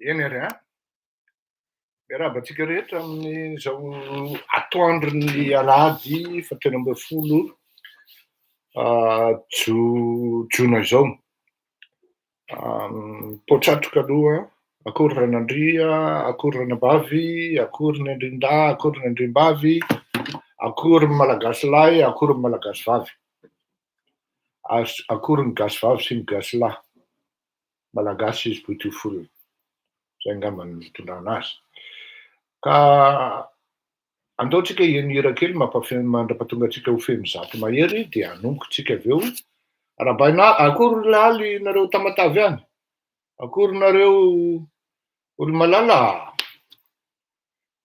Eny ary a miarabantsika rehetra amin'ny zao atoandron'ny alahady 17 jona zao. Potratroka aloha, akory ranandria, akory ranambavy, akory ny andrindahy, akory ny andrimbavy, akory ny malagasy lahy, akory ny malagasy vavy, akory ny gasy vavy sy ny gasy lahy, malagasy izy beautiful. Zay angamba ny mitondrana azy. Ka andaotsika ihira kely mandrapatonga antsika ho feno zato mahery dia anombokatsika aveo. Arabaina akory laly nareo Tamatavy any, akory nareo olo-malala.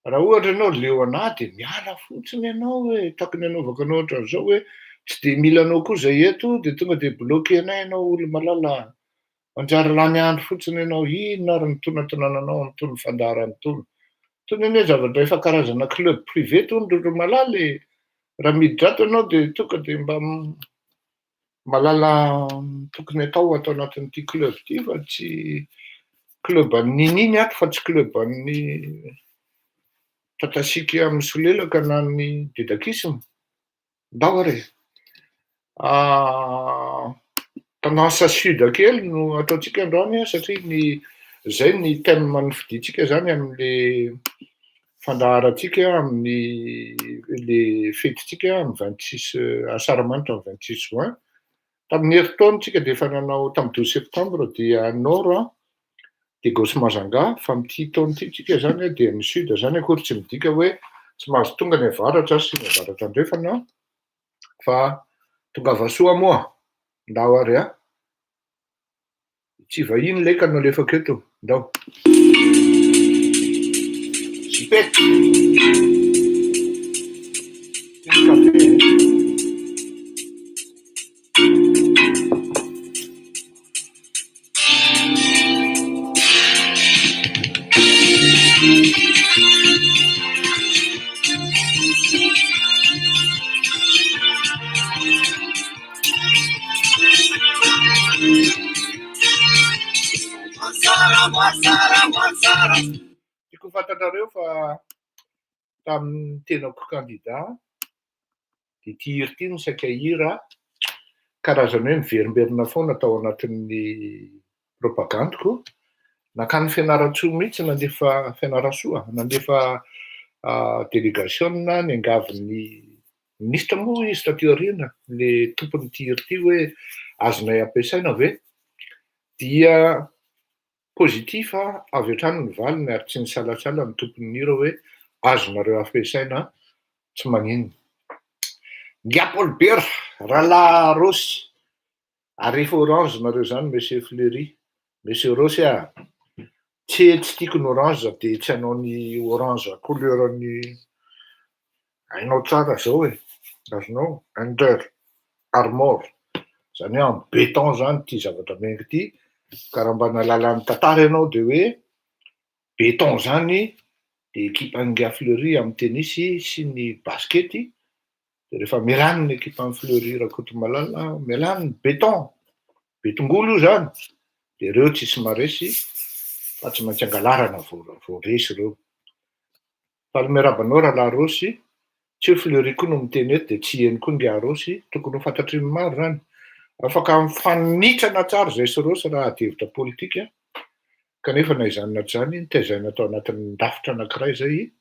Raha ohatra ianao leo anahy dia miala fotsiny ianao hoe tokony hanaovako anao ohatran'izao hoe tsy dia mila anao koa zay eto dia tonga dia bloquenay ianao olo-malala. Manjary lany andro fotsiny ianao, inona ary ny tonantonananao amin'itony fandahara amin'itony. Toy ny hoe zavatra efa karazana club privé tony ro malala raha miditra ato ianao de tonga de mba malala tokony atao anatin'ity club ity fa tsy club an'ny nininy ato fa tsy club an'ny tatasiky amin'ny solelaka na ny didakisy ndao are. Tendance sud kely no ataontsika androany satria zay ny thème nifidintsika zany amin'le fandaharantsika amin'ny le fetintsika amin'ny 26 asaramanitra amin'ny 26 juin. Tamin'ny herintaontsika de efa nanao tamin'ny 12 septembre dia nord de gauche mazanga fa amin'ity taona ity tsika zany dia ny sud zany akory tsy midika hoe tsy mahazo tonga ny avaratra sy ny avaratra andrefana fa tongava soa moa ndao ary a tsy vahiny leka no alefako eto ndao sipety tiako fantatrareo fa tamin'ny tenako kandida de ty hira ty ny sakahira karazany hoe miverimberina foana tao anatin'ny propagandiko nakany fianaratsoa mihitsy nandefa fianarasoa nandefa délégation niangavin'ny ministra moa izy taty aoriana le tompony ty hira ty hoe azonay ampiasaina ve dia positif avy hatrany ny valiny ary tsy nisalasala ny tompony hira hoe azonareo ampiasaina tsy maninona. Giapolbert Rahalahy Rosy arefa orange nareo zany monsieur Fleury monsieur Rosy tsy tiako ny orange de tsy hanao ny orange couleurny hainao tsara zao azonao Under Armour zany hoe amin'ny béton zany ty zavatra mengy ty ka raha mba nahalala ny tantara ianao de hoe béton zany de équipe Gia Fleury amin'ny tenisy sy ny baskety de rehefa mialany ny équipe amin'ny Fleury Rakotomalala mialany ny béton betongolo io zany de reo tsisy maresy fa tsy maintsy angalarana vao resy reo fa le miarabanao Rahalahy Rosy tsy hoe Fleury koa no miteny eto de tsy eny koa Gia Rosy tokony ho fantatry ny maro zany afaka mifanitsana tsara zay sy Rosy raha ady hevitra politika kanefa na izany na tsy zany nitaizana tao anatin'ny rafitra anankiray zay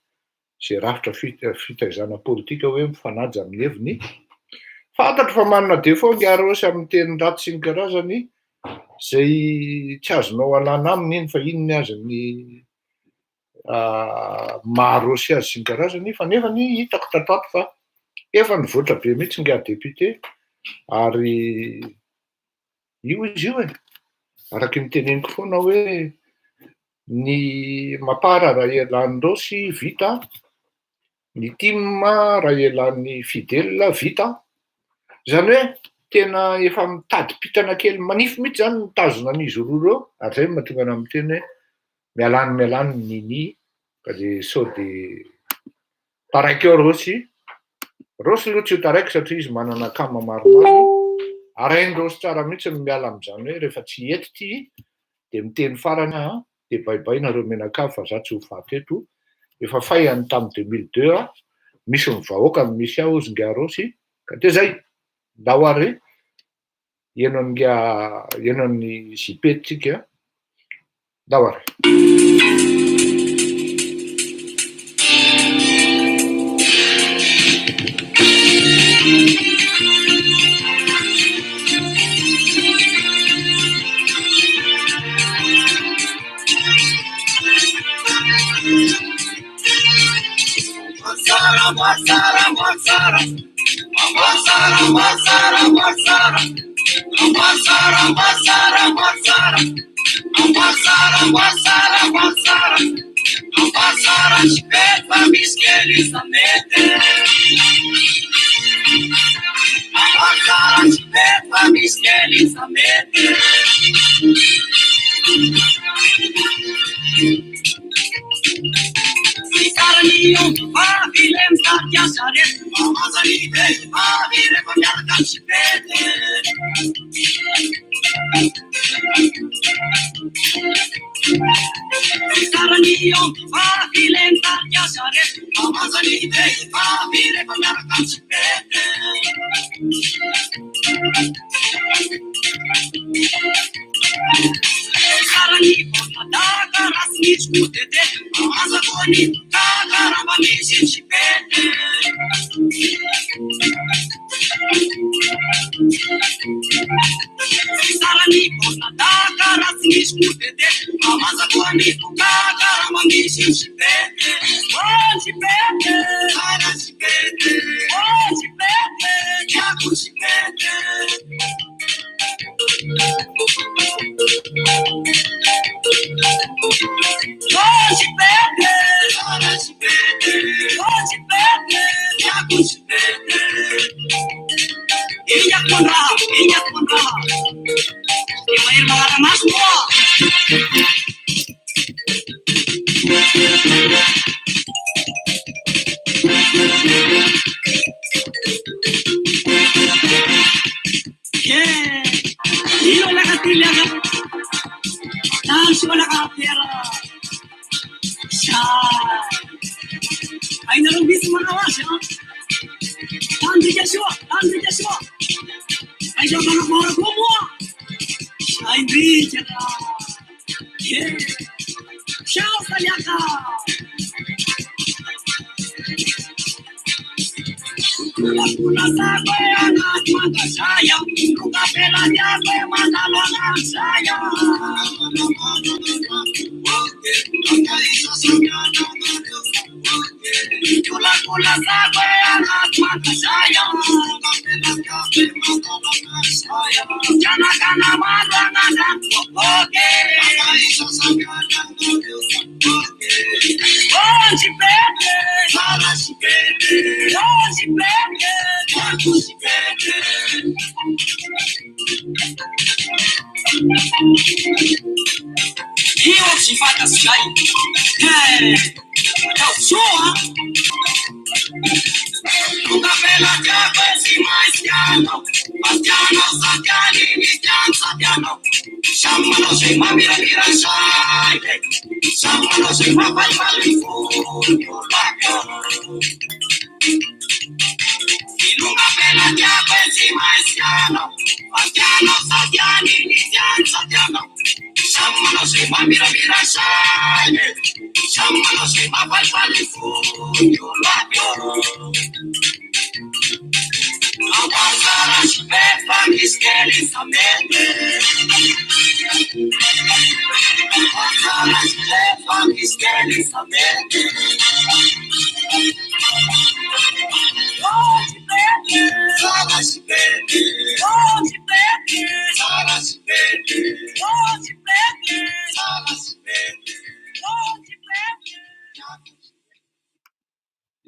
zay rafitra fitaizana politika hoe mifanaja amin'ny heviny fantatro fa manana défaut Gia Rosy amin'ny teny ratsy sy ny karazany zay tsy azonao alana aminy iny fa inony azy ny maharosy azy sy ny karazany fa nefa ny hitako tatato fa efa nivoatra be mihitsy Gia député ary io izy io araky niteneniko foana hoe ny mapara raha ialany Rosy vita ny Timma raha ialany Fidèle vita zany hoe tena efa mitady pitana kely manify mihitsy zany mitazona an'izy roa reo ary zay mahatonga ana miteny hoe mialany nini ka de sao de taraiky eo Rosy aloha tsy ho taraiky satria izy manana kama maromaro arainy Rosy tsara mihitsy ny miala am'zany hoe rehefa tsy eto ty de miteny farany de baibay nareo menakavy fa za tsy ho faty eto efa faihany tamin'ny 2002 misy ny vahoaka misy ao izy Gia Rosy ka de zay ndao ary ienan'ny zipetitsika ndao ary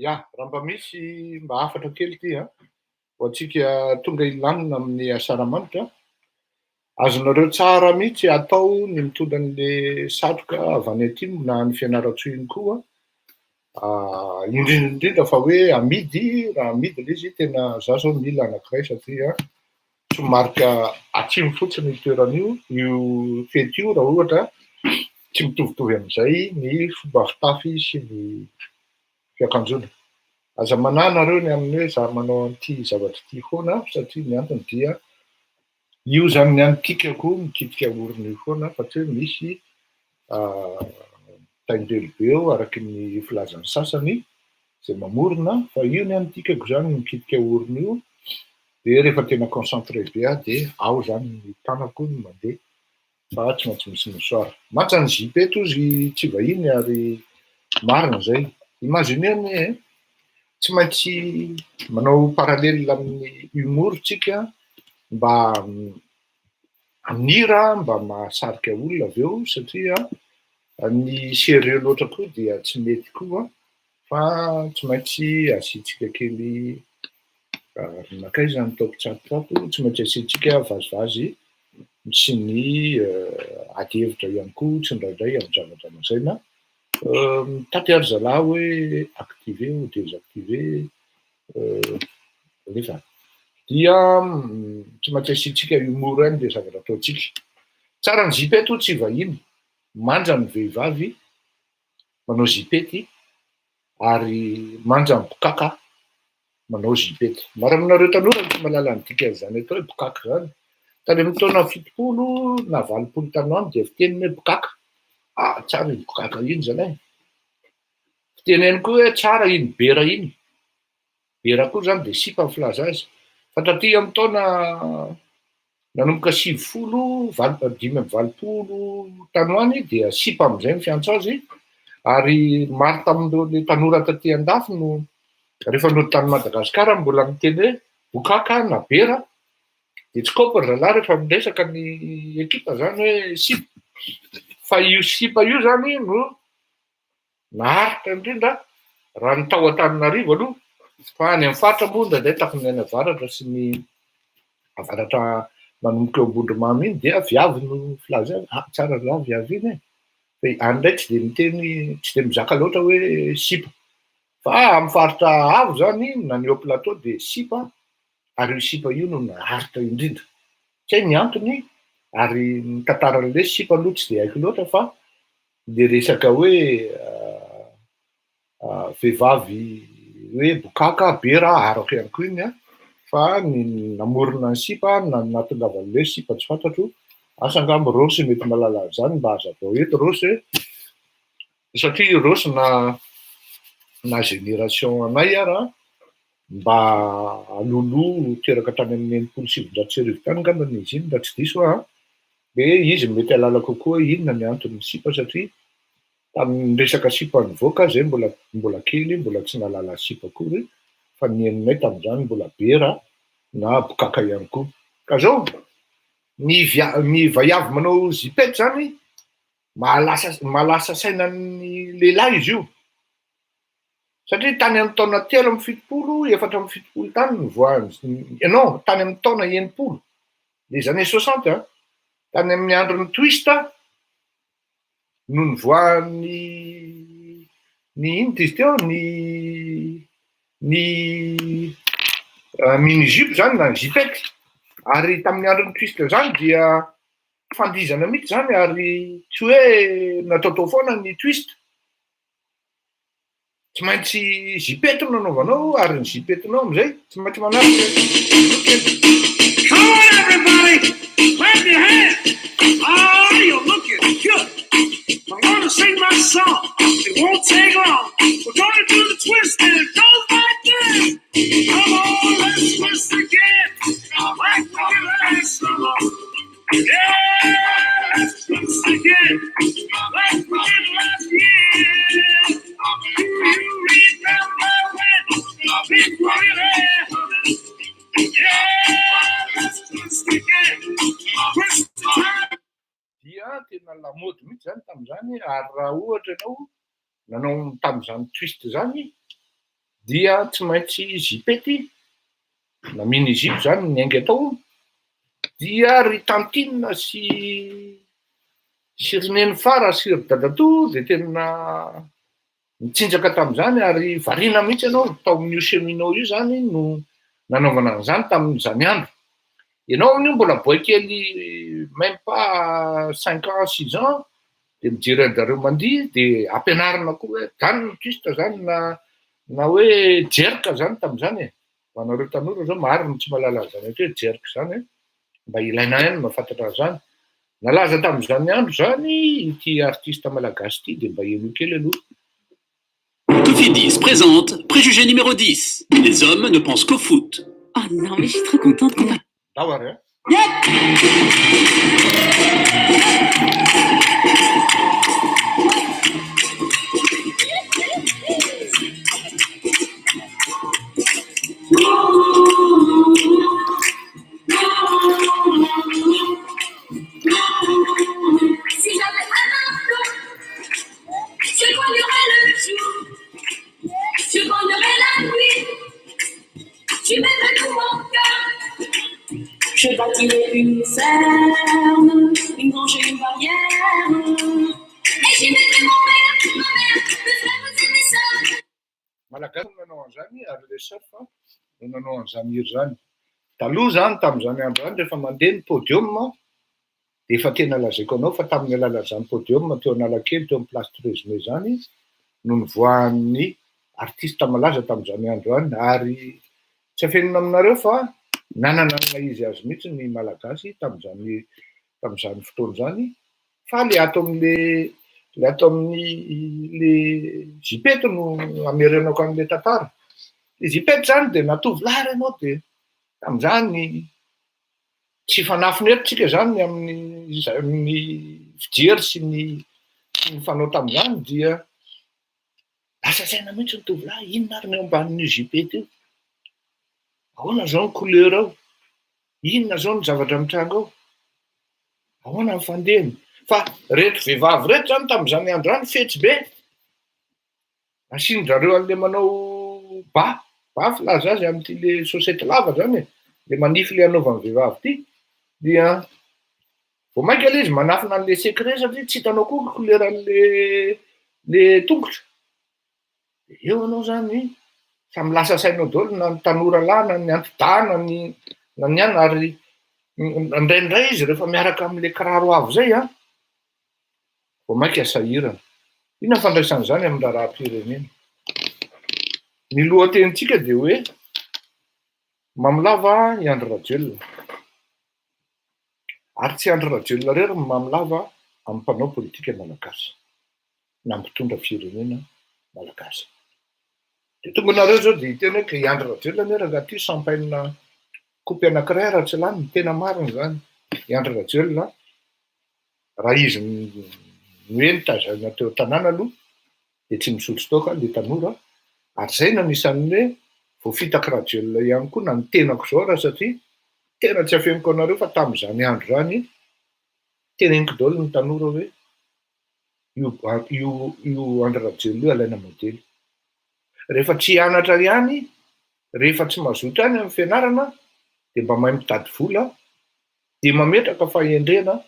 Raha mba misy mba hafatra kely ty ho atsika tonga ilanina amin'ny asaramanitra, azonareo tsara mihitsy atao ny mitondra an'le satroka avy any antimo na ny fianaratsoa iny koa, indrindra fa hoe amidy, raha amidy le izy tena za zao mila anankiray satria tsy marika atsimo fotsiny io toeran'io, io fety io raha ohatra tsy mitovitovy amin'izay ny fomba fitafy sy ny fiakanjona. Aza manahy nareo ny amin'ny hoe za manao an'ity zavatra ity foana satria ny antony dia io zany ny any tiakako mikitika orona io foana fa tsy hoe misy tain'olombe eo araky ny filazan'ny sasany zay mamorona, fa io ny any tiakako zany mikitika orona io, de rehefa tena concentré be aho de ao zany ny tanako ny mandeha fa tsy maintsy misy mosoara. Matsa ny zipo eto izy tsy vahiny ary marina zay. Imagineny hoe tsy maintsy manao parallèle amin'ny humour tsika mba hanira, mba mahasarika olona avy eo satria ny sérieux loatra koa dia tsy mety koa, fa tsy maintsy asiantsika kely ronakaiza ny taoko tsatotsato, tsy maintsy asiantsika vazivazy sy ny ady hevitra ihany koa tsy indraindray amin'ny zavatra lazaina, mitady ary zalahy hoe activer ou désactiver Rehefa dia tsy maintsy asiantsika humora any le zavatra ataontsika. Tsara ny zipety ho tsy vahiny, manja ny vehivavy manao zipety ary manja ny bokaka manao zipety. Maro aminareo tanora tsy mahalala ny dikan'izany atao hoe bokaka zany. Tany amin'ny taona 70 na 80 tany ho any dia fiteniny hoe bokaka. Tsara iny bokaka iny zany e. Fiteneny koa hoe tsara iny bera iny. Bera koa zany dia sipa filaza azy. Fa taty amin'ny taona nanomboka 5-20 tany ho any dia sipa amin'izay ny fiantso azy, ary maro tamin'ireo tanora taty andafy no rehefa nody tany Madagasikara mbola miteny hoe bokaka na bera, dia tsy kaopy ry zalahy rehefa miresaka ny ekipa zany hoe sipa. Fa io sipa io zany no naharitra indrindra raha ny tao Antananarivo aloha, fa any amin'ny faritra moa ndraindray takon'ny any avaratra sy ny avaratra manomboka eo Ambondromamy iny dia viavy no filaza azy. Tsara raha viavy iny e. Fa any indray tsy dia miteny, tsy dia mizaka loatra hoe sipa. Fa amin'ny faritra avo zany na ny haut-plateau dia sipa, ary io sipa io no naharitra indrindra. Tsy hay ny antony, ary ny tantaran'le sipa aloha tsy dia haiko loatra, fa le resaka hoe vehivavy hoe bokaka bera arako ihany koa iny a, fa ny namorona ny sipa na nahatongavan'le sipa tsy fantatro. Asa angamba Rosy mety mahalala an'izany mba hazavao eto Rosy, satria Rosy na génération anay ara mba aloloha teraka tany amin'ny 700 tany angambany izy iny, raha tsy diso aho, dia izy mety hahalala kokoa inona ny antony sipa, satria tamin'ny resaka sipa nivoaka zay mbola kely, mbola tsy nahalala sipa akory, fa ny heninay tamin'izany mbola bera na bokaka ihany koa. Ka zao ny vaiavy manao zipety zany mahalasa sainan'ny lehilahy izy io, satria tany amin'ny taona 3-7 tany nivoahany, non, tany amin'ny taona 90, les années 60, tany amin'ny andron'ny twist no nivoahany ny ino izy teo, ny mini-jupe zany na zipety. Ary tamin'ny andron'ny twist zany dia fandizana mihitsy zany, ary tsy hoe nataotao foana ny twist. Tsy maintsy zipety no nanaovanao, ary ny zipetinao amin'izay tsy maintsy manaraka. Come on everybody, clap your hands. Oh, you're looking good. I'm gonna sing my song. It won't take long. We're gonna do the twist and it goes like this. Come on, let's twist again. Like we did last summer. Yeah, let's twist again. Like we did last year. Do you remember when we really honey? Yeah, let's twist again. Twist time. Dia tena lamody mihitsy zany tamin'izany, ary raha ohatra ianao nanao tamin'izany twist zany dia tsy maintsy zipety na mini jupe zany ny ainga atao, dia ry tantinina sy reneny fara sy ry dadatoa dia tena mitsinjaka tamin'izany, ary variana mihitsy ianao tao amin'io cheminot io zany no nanaovana an'izany tamin'izany andro. Ianao amin'io mbola boy kely, même pas 5 ans 6 ans, dia mijery anjareo mandihy, dia ampianarina koa hoe zany ny twist zany, na hoe jerika zany tamin'izany e. Ho anareo tanora zao maro no tsy mahalala an'izany hoe jerika zany, mba ilaina ihany mahafantatra an'izany. Nalaza tamin'izany andro zany ity artiste malagasy ity, dia mba eno kely aloha. Cofidis présente préjugé numéro 10. Les hommes ne pensent qu'au foot. Oh non, mais je suis trop contente qu'on va... D'avoir, hein? Si j'avais un enfant, je gagnerais le jour, je gagnerais la nuit, tu m'aimes tout mon cœur. Je bâtirai une ferme, une grange et une barrière, et j'y mettrai mon père, mes frères et mes sœurs. Malagasy manao an'izany, ary le chef no nanao an'izany hira zany. Taloha zany tamin'izany andro zany rehefa mandeha ny podium dia efa tena lazaiko anao fa tamin'ny alalan'izany podium teo Analakely teo amin'ny place Trézime zany no nivoahan'ny artista malaza tamin'izany andro any, ary tsy afenina aminareo fa nananana izy azy mihitsy ny malagasy tamin'izany fotoana zany, fa le ato amin'ny le zipety no amerenako an'le tantara. Le zipety zany dia natovolahy ianao dia tamin'izany tsy fanafiny eto zany amin'ny fijery sy ny fanao tamin'izany dia lasa saina mihitsy ny tovolahy, inona ary ny eo ambanin'io zipety io? Ahoana zao ny couleur ao? Inona zao ny zavatra mitranga ao? Ahoana ny fandehany? Fa reto vehivavy reto zany tamin'izany andro any fetsy be. Asinonjareo an'le manao ba filaza azy amin'ity le sosety lava zany e, le manify le anaovan'ny vehivavy ity, dia vao mainka le izy manafina an'le secret satria tsy hitanao koa couleur an'le tongotra. Eo anao zany samy lasa sainao daholo, na ny tanora lahy na ny antidana na ny any, ary indraindray izy rehefa miaraka amin'le kiraro avo zay vao mainka asahirana. Inona fandraisan'izany amin'ny raharaham-pirenena? Ny lohatenintsika dia hoe Mamolava i Andry Rajoelina, ary tsy Andry Rajoelina rery ny mamolava amin'ny mpanao politika malagasy na mpitondra firenena malagasy. Dia tongonareo zao dia hiteny hoe i Andry Rajoelina ny raha ty sampaina kopy anankiray raha tsy lany, tena marina zany. I Andry Rajoelina raha izy hoe nitazana teo tanàna aloha dia tsy misotro toaka le tanora, ary zay no anisan'ny hoe voafitaka Rajoelina ihany koa na ny tenako zao raha, satria tena tsy afeniko anareo fa tamin'izany andro zany teneniko daholo ny tanora hoe io Andry Rajoelina io alaina modely. Rehefa tsy hianatra ihany, rehefa tsy mazoto ihany amin'ny fianarana dia mba mahay mitady vola dia mametraka fahendrena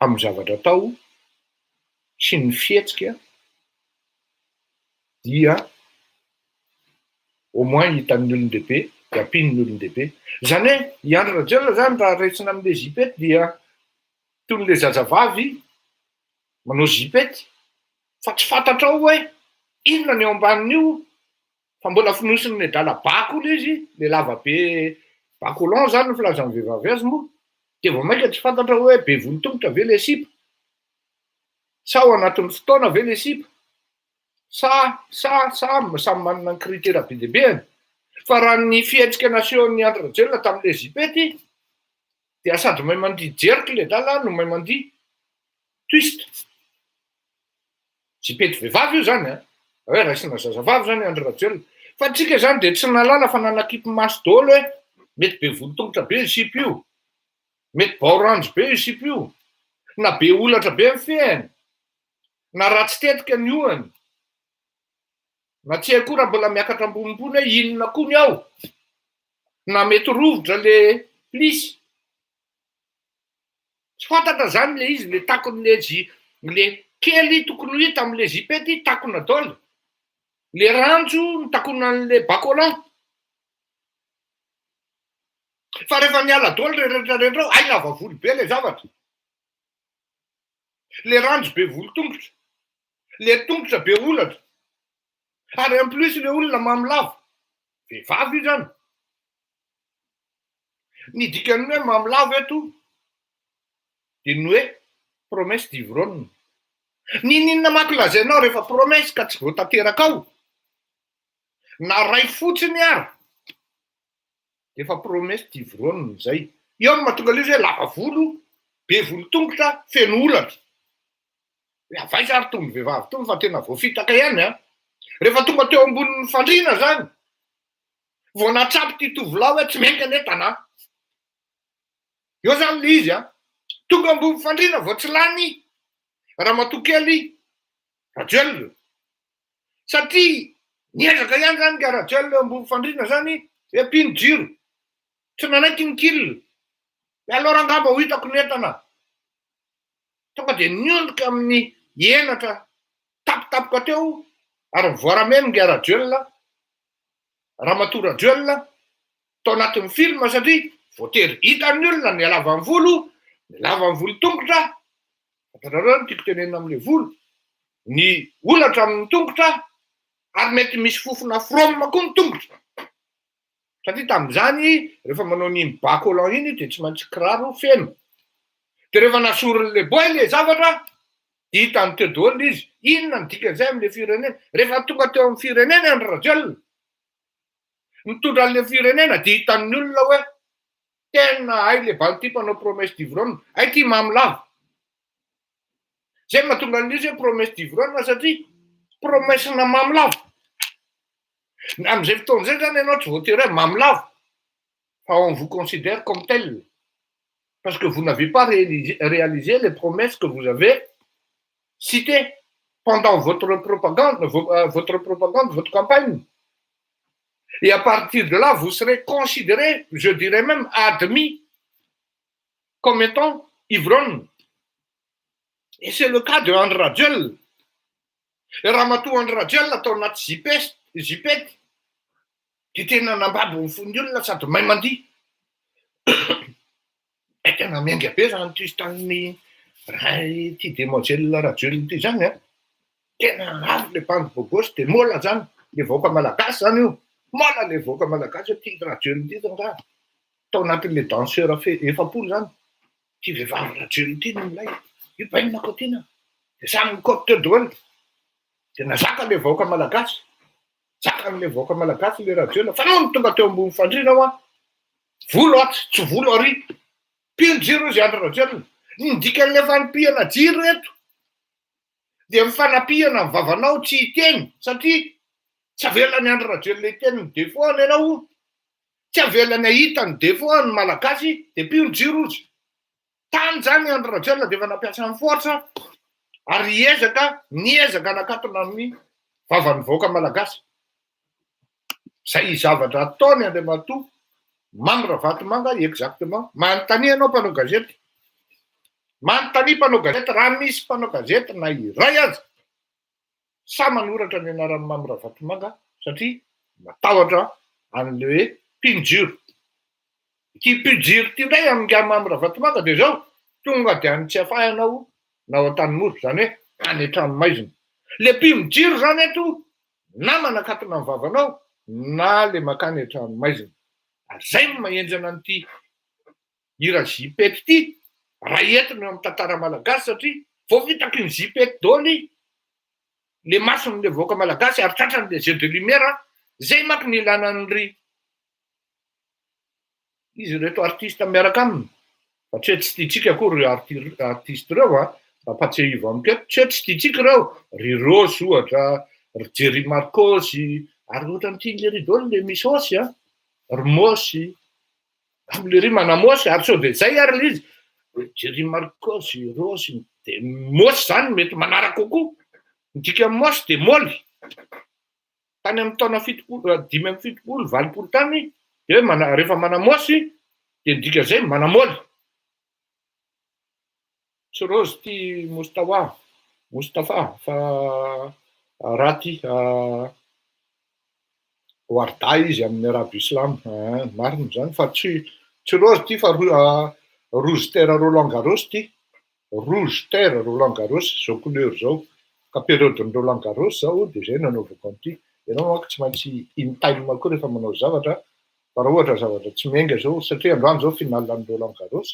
amin'ny zavatra atao sy ny fihetsika, dia au moins hitan'ny olon-dehibe dia ampin'ny olon-dehibe. Zany hoe i Andry Rajoelina zany raha raisina amin'le zipety dia toy n'le zazavavy manao zipety fa tsy fantatra ao hoe inona ny eo ambanin'io, fa mbola fonosiny le dala bako olo izy, le lavabe bacolon zany no filazan'ny vehivavy azy moa, dia vao mainka tsy fantatra hoe be volo-tongotra ve le sipa, sa ao anatin'ny fotoana ve le sipa, sa samy manana ny kritera be dia beany. Fa raha ny fihetsika nasehon'ny Andry Rajoelina tamin'le zipety dia sady mahay mandihy jerika le dala no mahay mandihy twist. Zipety vehivavy io zany hoe raisina zazavavy zany Andry Rajoelina. Fa antsika zany dia tsy nalala fa nanakipy maso daholo hoe mety be volo-tongotra be io sipa io, mety baoranjo be io sipa io, na be olatra be amin'ny fehany, na ratsy tetika ny ohany, na tsy hay koa raha mbola miakatra ambonimbony hoe inona koa ny ao, na mety rovotra le plisy. Tsy fantatra zany le izy, le takon'le kely tokony ho hita amin'le zipety takona daholo, le ranjo ny takona an'le bacolon. Fa rehefa miala daholo rehetrarehetra ay lava volo be le zavatra, le ranjo be volo-tongotra, le tongotra be olatra, ary en plus le olona mamolava vehivavy io zany. Ny dikany hoe mamolava eto dia ny hoe promesse d'ivrogne. Ninona manko lazainao rehefa promesse ka tsy voatanteraka ao, na ray fotsiny ary efa promesse d'ivrogne zay. Io no mahatonga ilay izy hoe lava volo, be volo-tongotra, feno olatra. Avaisa ary tony vehivavy tony fa tena voafitaka ihany rehefa tonga teo ambonin'ny fandriana zany, vao natsapy ty tovolahy hoe tsy mainka ane tanà. Eo zany le izy tonga ambony fandriana vao tsy lany raha matokely Rajoelina, satria niezaka ihany zany ka Rajoelina eo ambony fandriana zany hoe ampino jiro, tsy nanaiky ny kilina, alora angamba ho hitako ny entana. Tonga dia niondrika amin'ny henatra tapitapoka teo ary voaramena nga Rajoelina Ramatoa Rajoelina tao anatin'ny film satria voatery hitan'ny olona ny alavan'ny volo, ny lavan'ny volo tongotra, fatarareo tiako tenenina amin'le volo, ny olatra amin'ny tongotra, ary mety misy fofona frôma koa ny tongotra. Satria tamin'izany rehefa manao ny bacolon iny dia tsy maintsy kiraro feno. Dia rehefa nasorin'le boy le zavatra, dia hitany teo daholo izy, inona ny dikan'izay amin'le firenena. Rehefa tonga teo amin'ny firenena ny Rajoelina, mitondra an'le firenena dia hitan'ny olona hoe tena hay le baly ty mpanao promesse d'ivrogne, hay ty mamilava. Zay mahatonga an'izy hoe promesse d'ivrogne satria promesse-na mamilava. Amin'izay fotoan'izay zany ianao tsy voatery hoe mamilava, fa on vous considère comme tel. Parce que vous n'avez pas réalisé les promesses que vous avez citées pendant votre propagande, votre campagne. Et à partir de là, vous serez considéré, je dirais même admis, comme étant ivrogne. Et c'est le cas de André Rajoelina. Et Ramatoa André Rajoelina atao anaty zipety, dia tena nambabo ny fon'ny olona sady mahay mandihy. Tena miainga be zany ty tamin'ny ray ty demoiselle Rajoelina ty zany a. Tena avo le bande bobosy dia mola zany le vahoaka malagasy zany io. Mola le vahoaka malagasy ty Rajoelina ty zany tao anatin'le danseur efapolo zany. Ty vehivavy Rajoelina ty no milay. Io bainina kotiana. Dia samy mikoty teo daholo. Dia nazaka le vahoaka malagasy. Zaka an'le vahoaka malagasy le Rajoelina. Fa no tonga teo ambony fandriana hoa. Volo aty, tsy volo ary. Pino jiro izy André Rajoelina. Indikan'le fanampihana jiro eto. Dia mifanapihana ny vavanao tsy hiteny satria tsy avelany André Rajoelina hiteny ny défaut-ny ianao. Tsy avelany ahita ny défaut-ny malagasy dia pino jiro izy. Tany zany André Rajoelina dia efa nampiasa ny foratra ary niezaka anakatona amin'ny vavan'ny vahoaka malagasy. Zay zavatra ataony Andriamatoa Mandravatomanga exactement. Manontania ianao mpanao gazety. Manontania mpanao gazety raha misy mpanao gazety na iray aza sa manoratra ny anaran'ny Mandravatomanga satria matahotra an'le hoe pinjiro. Ty pinjiro ty ndray amin'ny Mandravatomanga dia zao tonga dia any tsy afa ianao na ao an-tanimoro zany hoe any an-tranomaizina. Le pinjiro zany eto na manakatona ny vavanao na le makany an-tranomaizina. Zay no mahenjana an'ity hira zipety ty raha entiny amin'ny tantara malagasy satria vao vitako ny zipety daholo le mason'le vahoaka malagasy ary tratran'le jeu de lumière zay manko ny ilanan'ry izy reto artiste miaraka aminy. Fa tsy tsy tiantsika akory artiste reo a, Patseivo amiketo, tsy tiantsika reo. Ry Rosy ohatra, ry Jerry Marcos, ary ohatra n'ity daholo le misy osy a. Rmosy, am'le ry manamosy, ary sao dia zay ary le izy. Jerry Marcos, Rosy, dia mosy zany mety manaraka kokoa. Midika mosy dia moly. Tany amin'ny taona 5 valopolo tany, dia rehefa manamosy, dia midika zay manamoly. Tsy Rosy ty Mostafa, fa raty Warda izy amin'ny Arabie Islam, marina zany fa tsy Rosy ty fa Rouge Terre Roland Garros ty. Rouge Terre Roland Garros, zao couleur zao. Ka période-ny Roland Garros zao dia zay nanaovako an'ity. Ianao manko tsy maintsy in time koa rehefa manao zavatra, fa raha ohatra zavatra tsy miainga zao satria androany zao finalan'ny Roland Garros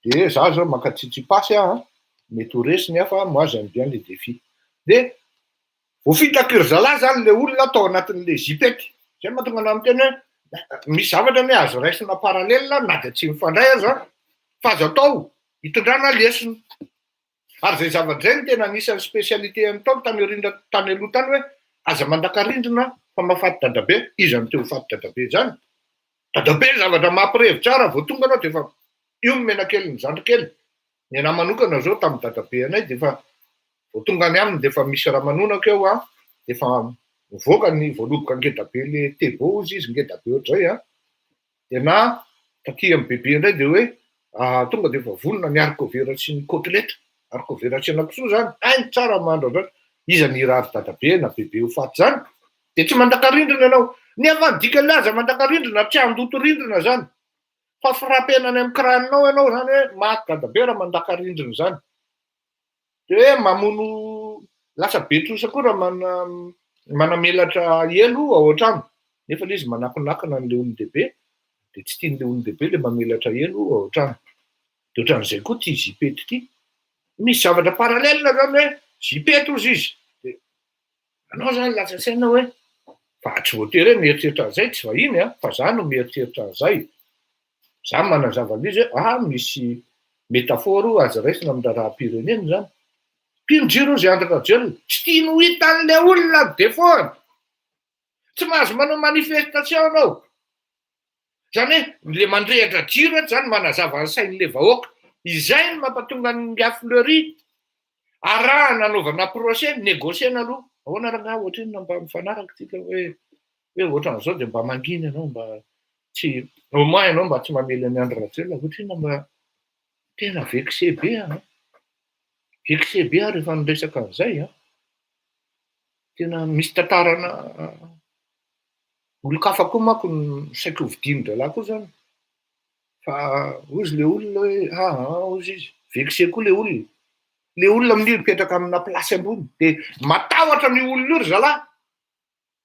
dia za zao maka Tsitsipas mety ho resiny fa moi j'aime bien les défis. Dia voafitaky ry zalahy zany le olona atao anatin'le zipety. Zay mahatonga anao miteny hoe misy zavatra ny azo raisina paralelina na dia tsy mifandray aza fa azo atao hitondrana lesona. Ary zay zavatra zay no tena anisan'ny spécialité an'tao tany aloha tany hoe aza mandakarindrina fa mahafaty dadabe. Izy amin'ny teo faty dadabe zany. Dadabe zavatra mampirevy tsara vao tonga anao dia efa io ny menakely ny zandrikely. Ny anahy manokana zao tamin'ny dadabe anay dia efa vao tonga any aminy dia efa misy raha manonako eo dia efa mivoaka ny voaloboka ngedabe le tebo izy ngedabe ohatr'izay dia na taty amin'ny bebe indray dia hoe tonga dia efa vonona ny haricot-vert sy ny côtelette. Haricot-vert sy henan-kisoa zany hainy tsara mandro zany. Iza ny rary dadabe na bebe ho faty zany dia tsy mandakarindrina ianao. Nefa dika laza mandakarindrina tsy andotorindrina zany. Fa frapenany amin'ny kraninao ianao zany hoe maty dadabe raha mandakarindrina zany. De hoe mamono lasa betrosa koa raha manamelatra elo ao an-trano. Nefa ilay izy manakonakona an'le olon-dehibe, de tsy tian'le olon-dehibe le mamelatra elo ao an-trano. De ohatran'izay koa ty zipety ty. Misy zavatra paralelina zany hoe zipety ozy izy. De anao zany lasa saina hoe fa tsy voatery hoe mieritreritra an'izay tsy vahiny fa za no mieritreritra an'izay. Za manazava an'izy hoe misy métaphore azo raisina amin'ny raharaham-pirenena zany. Mpino-jiro zay andrakajelo tsy tiany ho hitan'le olona defaut. Tsy mahazo manao manifestation anao. Zany hoe le mandrehatra jiro eto zany manazava ny sain'le vahoaka. Izay no mampatonga ny Gars Fleury arahana anaovana procès négociena aloha. Ahoana rangahy ohatrino mba mifanaraka tsika hoe ohatran'izao de mba manginy ianao mba tsy au moins ianao mba tsy mamely any Andry Rajoelina ohatrino mba tena vexé be vexé be rehefa miresaka an'izay tena misy tantarana olo-kafa koa manko no saika hovidin-dralahy koa zany. Fa ozy le olona hoe ozy izy vexé koa le olona. Le olona amin'io mipetraka amina plasy ambony de matahotra ny olona io ry zalahy.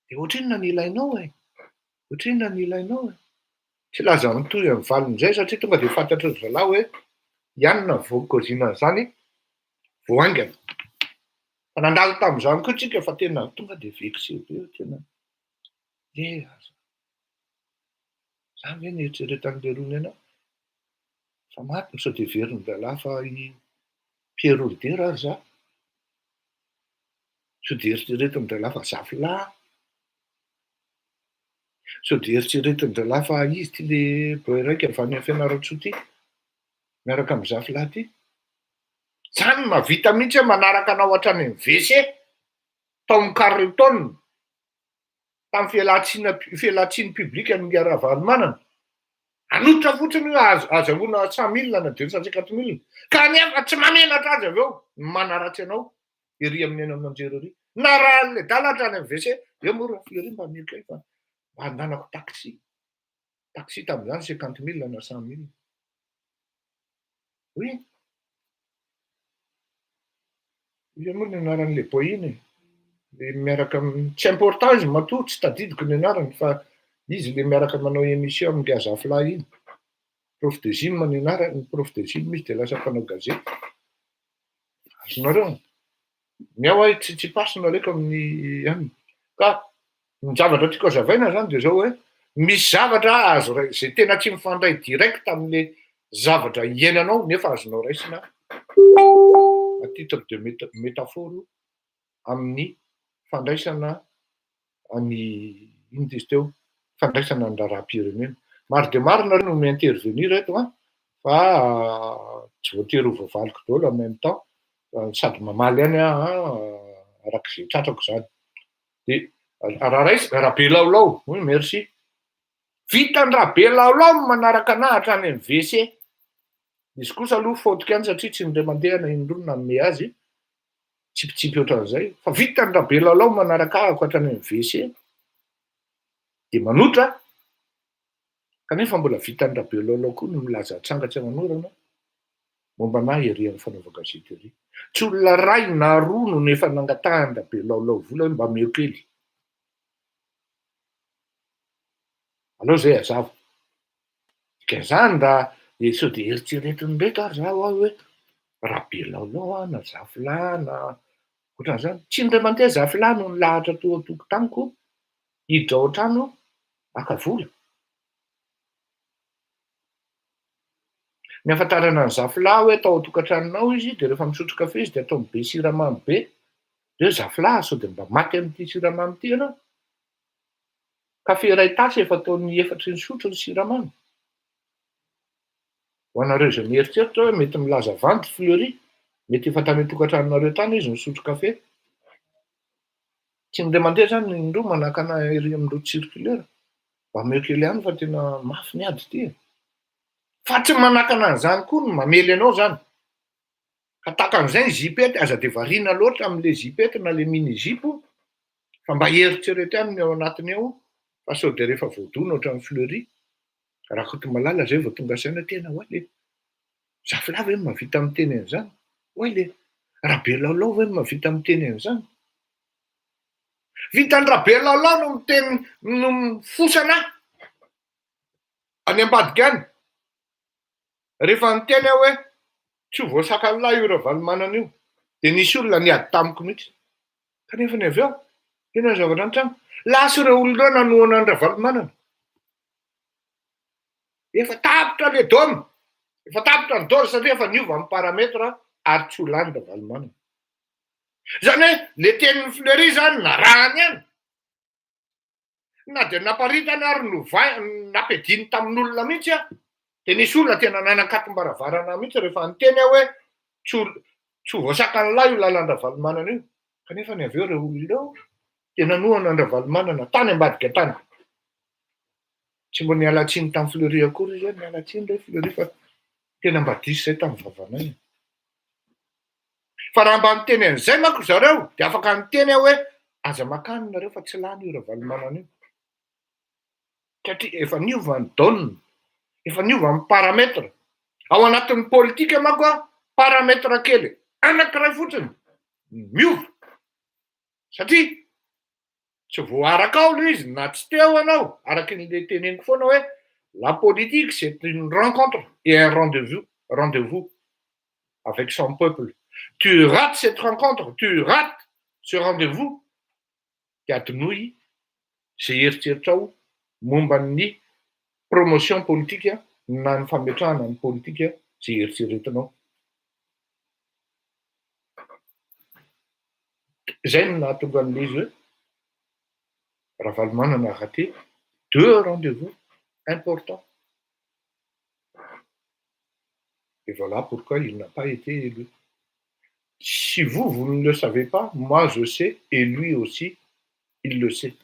De ohatrinona ny ilainao ohatrinona ny ilainao tsy laza mitohy amin'ny valon'izay satria tonga de fantatra ry zalahy hoe ianona voakaozina an'izany vao aingana. Fa nandalo tamin'izany koa tsika fa tena tonga de vexé be tena. Zany hoe nieritreretan'le rony ianao. Fa maty sao de veriny zalahy fa i Pierre Roder ary za. Sao de eritreretiny zalahy fa zafilà. Sao de eritreretiny zalahy fa izy ty le boy raika avy any Fianarantsoa ty. Miaraka amin'ny zafilà ty. Zany mahavita mihitsy hoe manaraka anao hatrany amin'ny WC tao amin'ny Carlton tamin'ny fialatsiny publika ny Ravalomanana. Anotra fotsiny hoe azahoana 100 000 na 250 000. Kanefa tsy mamenatra azy avy eo manaratsy anao ery amin'ny eny aman-jery ery. Na raha le dala hatrany amin'ny WC eo moa raha Fleury mba mety fa mba andanako taxi tamin'izany 50 000 na 100 000. Oui. Izy moa ny anaran'le boy iny le miaraka tsy important izy matoa tsy tadidiko ny anarany fa izy le miaraka manao émission amin'ny Gazafla iny. Prof de Gym ny anarany, prof de Gym izy de lasa mpanao gazety. Azonareo miao hoe tsy pasina reka amin'ny aminy. Ka ny zavatra tiako hazavaina zany de zao hoe misy zavatra azo zay tena tsy mifandray direct amin'le zavatra iainanao nefa azonao raisina à titre de métaphore amin'ny fandraisana any ino izy teo fandraisana ny raharaham-pirenena. Maro de maro nareo no mi-intervenir eto fa tsy voatery ho voavaliko daholo en même temps sady mamaly any arak'izay tratrako zany. De Rabe Laolao, oui merci. Vitan'ny Rabe Laolao manaraka anahy hatrany amin'ny WC. Izy kosa aloha fôtiko any satria tsy indray mandeha na inondrony nanome azy tsipitsipy ohatran'izay. Fa vitan'ny Rabe Laolao manaraka ahako hatrany amin'ny WC. De manotra. Kanefa mbola vitan'ny Rabe Laolao koa no milaza atsangatsy amanorana momba anahy ery amin'ny fanaova-gazety ery. Tsy olona ray na roa no nefa nangatahan'ny Rabe Laolao vola hoe mba meo kely. Aleo zay azava. Ka zany raha sao de eritreretiny ndraiky ary zaho hoe Rabe Laolao na Zafilà na ohatran'izany. Tsy indray mandeha Zafilà no nilahatra tao an-tokotaniko hiditra ao an-trano haka vola. Ny ahafantarana ny Zafilà hoe tao an-tokantranonao izy de rehefa misotro kafe izy de ataony be siramamy be. De Zafilà sao de mba maty amin'ity siramamy ty ianao. Kafe iray tasy efa ataony 4 sotro ny siramamy. Ho anareo izay mieritreritra hoe mety milaza vanty Fleury, mety efa tany an-tokantranonareo tany izy misotro kafe. Tsy indray mandeha zany ny indroa manaka anahy ery amin'ny route circulaire. Mba meo kely ihany fa tena mafy ny ady ty. Fa tsy manaka an'izany koa no mamely anao zany. Ka takan'izay ny zipety aza de variana loatra amin'le zipety na le mini zipo fa mba eritrereto ihany ny ao anatiny ao Fa sao de rehefa voadona ohatran'ny fleury, raha koty malala zay vao tonga saina tena hoe le zafilahy ve mahavita miteny an'izany? Hoe le Rabe Laolao ve mahavita miteny an'izany? Vitan'ny Rabe Laolao no miteny no mifosana any ambadika any. Rehefa niteny aho hoe tsy ho voasakany lahy io Ravalomanana io, de nisy olona niady tamiko mihitsy. Kanefa ny avy eo, inona ny zavatra nitranga? Lasy ireo olona nanohana ny Ravalomanana. Efa tapitra le dôme, efa tapitra ny dôme satria efa niova amin'ny parametra ary tsy ho lany Ravalomanana. Zany hoe le tenin'ny Fleury zany narahany any. Na de naparitany ary napediny tamin'olona mihitsy a, de nisy olona tena nanakatim-baravarana mihitsy rehefa niteny aho hoe tsy ho voasakany lahy io lalan'ny Ravalomanana io. Kanefa ny avy eo ireo olona eo de nanohana ny Ravalomanana tany ambadika tany. Tsy mbo niala tsiny tamin'ny Fleury akory izy, niala tsiny le Fleury fa tena mba diso zay tamin'ny vavanay. Fa raha mba niteny an'izay manko zareo, de afaka niteny aho hoe aza makany nareo fa tsy lany io Ravalomanana io. Satria efa niova ny dôme, efa niova ny parametra. Ao anatin'ny politika manko a, parametra kely anankiray fotsiny miova. Satria tsy voaraka ao le izy na tsy teo anao, araky le teneniko foana hoe la politique c'est une rencontre et un rendez-vous avec son peuple. Tu rates cette rencontre, tu rates ce rendez-vous, de adinoy zay eritreritrao momba ny promotion politika na ny fametrahana ny politika zay eritreretinao. Zay no nahatonga an'le izy hoe Ravalomanana a raté 2 rendez-vous importants. Et voilà pourquoi il n'a pas été élu. Si vous ne le savez pas, moi je sais, et lui aussi, il le sait.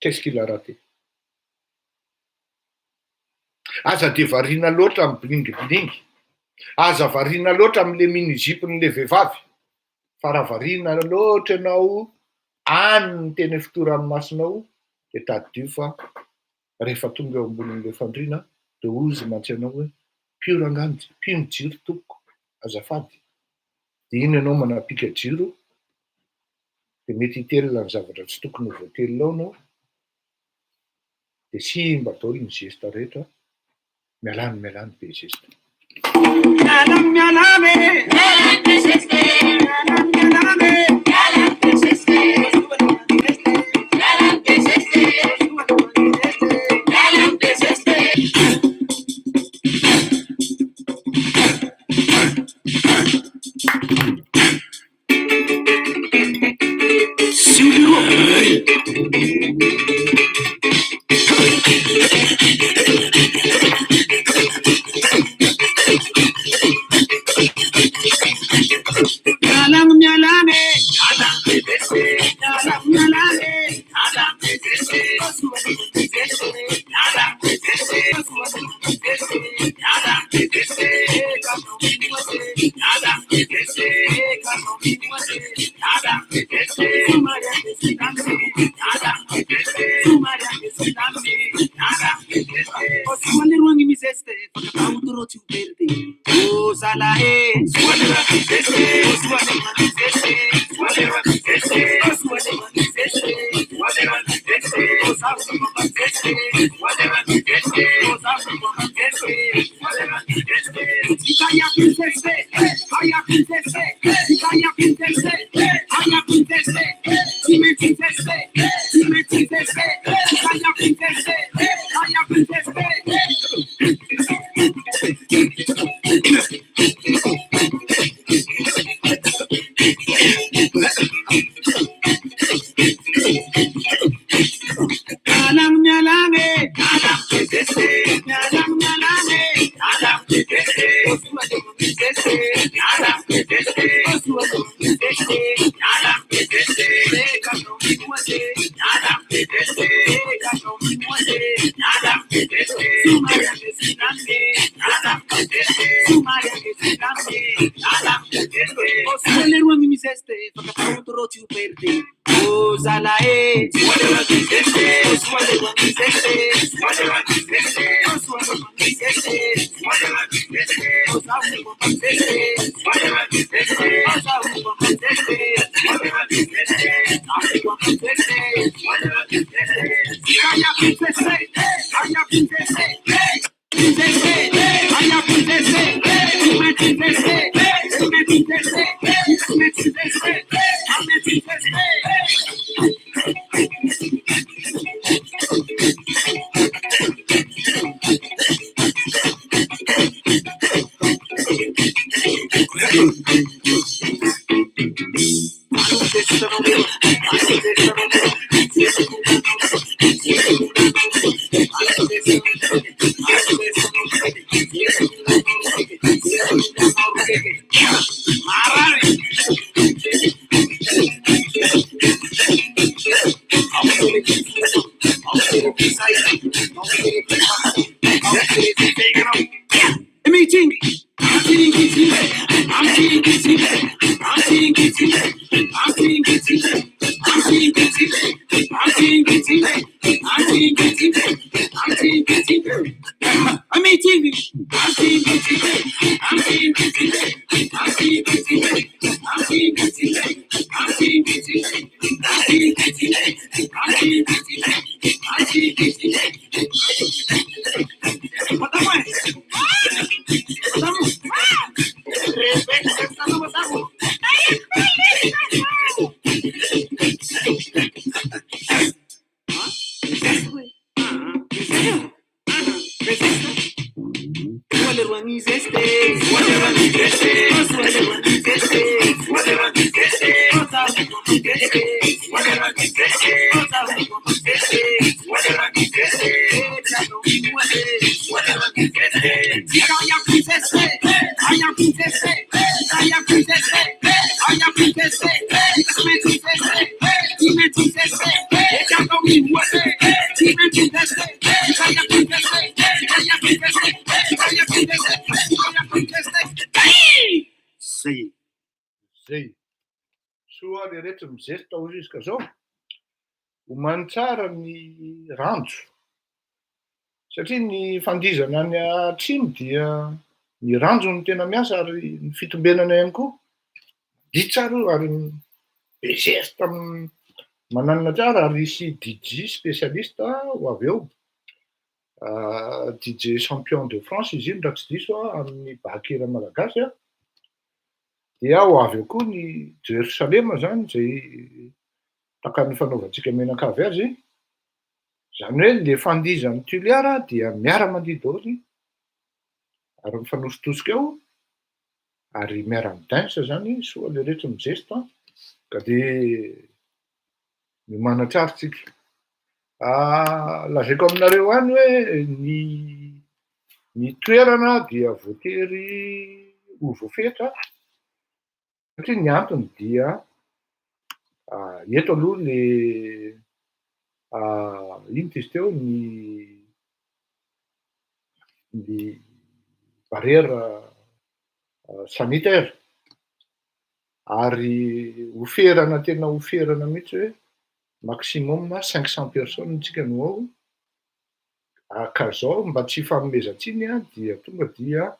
Qu'est-ce qu'il a raté? Aza de variana loatra amin'ny bilingibilingy, aza variana loatra amin'le mini-jipin'le vehivavy, fa raha variana loatra ianao any ny teny fotoran'ny masonao, de taddio fa rehefa tonga eo ambonin'le fandriana, de ozy mantsy anao hoe pio ranganjy, pio ny jiro tompoko, azafady. De iny ianao manapika jiro, de mety hitelina ny zavatra tsy tokony ho voatelinao anao, de simba daholo ny gesta rehetra, mialany be gesta. Zay. Soa le rehetra mizesta ho izy ka zao. Homany tsara ny ranjo. Satria ny fandizana any atsimo dia ny ranjo no tena miasa ary ny fitombenana ihany koa. Dia tsara io ary be zesta mananina tsara ary isy DJ spécialiste ho avy eo. DJ champion de France izy iny raha tsy diso amin'ny bahakira malagasy a. Dia ho avy eo koa ny Jerosalema zany zay takany fanaovantsika menakavy azy. Zany hoe le fandizan'ny Tuliara dia miara-mandihy daholo ary mifanositosika eo ary miara-midansa zany soa le rehetra mizesta ka de manatsara tsika. Lazaiko aminareo any hoe ny toerana dia voatery ho voafetra satria ny antony dia eto aloha le ino tizy teo ny barrière sanitaire ary oferana tena oferana mihitsy hoe maximum 500 personnes tsika no ao. Ka zao mba tsy fanomezantsiny dia tonga dia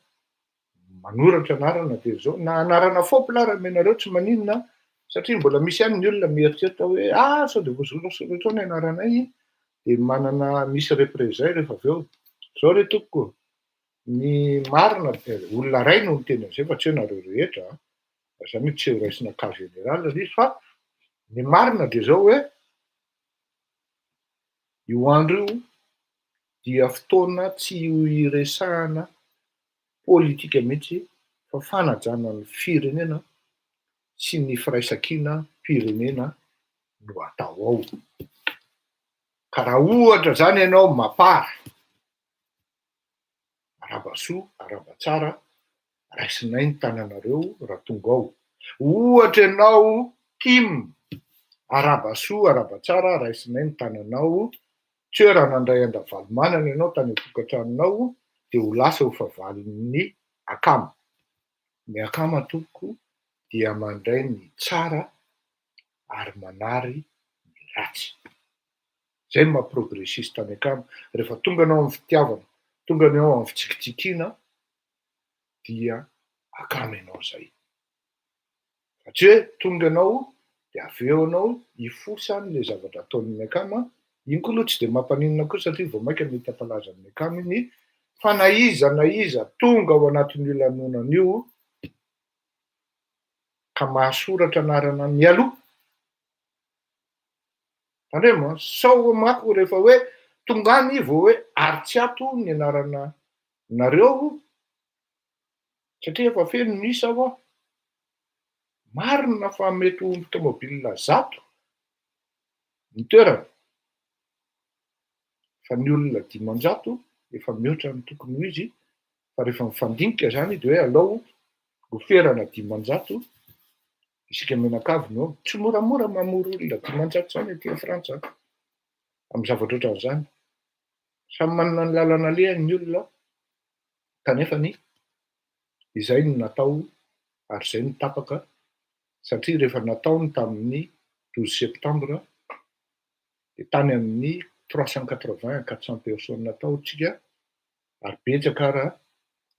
manoratra anarana dia zao na anarana fopy lara menareo tsy maninona satria mbola misy ihany ny olona mieritreritra hoe sao de voasoratra ny anaranay dia manana misy représailles rehefa avy eo. Zao re tompoko ny marina olona ray no tena zay fa tsy hoe nareo rehetra zany hoe tsy ho raisina cas général izy fa ny marina dia zao hoe io andro io dia fotoana tsy iresahana politika mihitsy fa fanajana ny firenena sy ny firaisan-kina firenena no atao ao. Ka raha ohatra zany ianao mapara arabasoa arabatsara raisinay ny tananareo raha tonga ao. Ohatra ianao timo arabasoa arabatsara raisinay ny tananao tsy hoe raha nandray andavalomanana ianao tany an-tokantranonao dia ho lasa ho favalin'ny akama. Ny akama tompoko dia mandray ny tsara ary manary ny ratsy. Zay maha-progressiste any akamo. Rehefa tonga anao amin'ny fitiavana, tonga anao amin'ny fitsikitsikiana, dia akamo ianao zay. Satria hoe tonga anao de avy eo anao hifosa an'le zavatra ataon'ny akamo, iny koa aloha tsy de mampaninona koa satria vao maika mety hampalaza amin'ny akamo iny, fa na iza tonga ao anatin'io lanonan'io ka mahasoratra anarana mialoha. Tandremo sao mako rehefa hoe tonga any vao hoe ary tsy ato ny anarana nareo, satria efa feno nisa aho. Marina fa mety ho tômôbilina 100 ny toerana, fa ny olona 500 efa mihoatra ny tokony ho izy, fa rehefa mifandinika zany de hoe alao oferana 500, isika menakavy no tsy moramora mamory olona 500 zany aty Frantsa amin'ny zavatra ohatran'izany. Samy manana ny lalana alehany ny olona, kanefany izay no natao ary izay no tapaka, satria rehefa nataony tamin'ny 12 septambra de tany amin'ny 380-400 personnes nataontsika, ary betsaka ara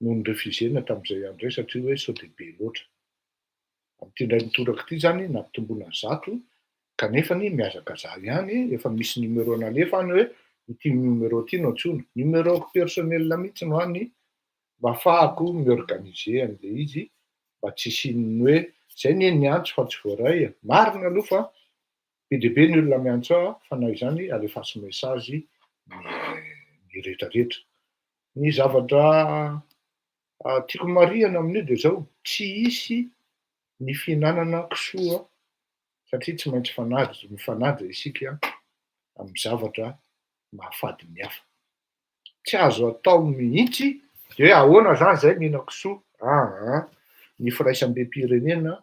no nirefusena tamin'izay andro zay satria hoe sao de be loatra. Amin'ity indray nitoraka ity zany nampitomboina 100, kanefany mihazakazaha ihany, efa misy numéro nalefa any hoe ity numéro ity no antsoina, numéro personnel mihitsy no any, mba ahafahako miorganiser an'le izy, mba tsy hisian'ny hoe zay nie ny antso fa tsy voaray. Marina aloha fa be dia be ny olona miantso aho, fa na izany alefaso mesazy ny rehetrarehetra. Ny zavatra tiako marihana amin'io de zao, tsy hisy ny fihinanana kisoa, satria tsy maintsy mifanaja isika amin'ny zavatra mahafady ny hafa. Tsy azo atao mihitsy de hoe ahoana zany zay mihina kisoa. Ny firaisam-be-pirenena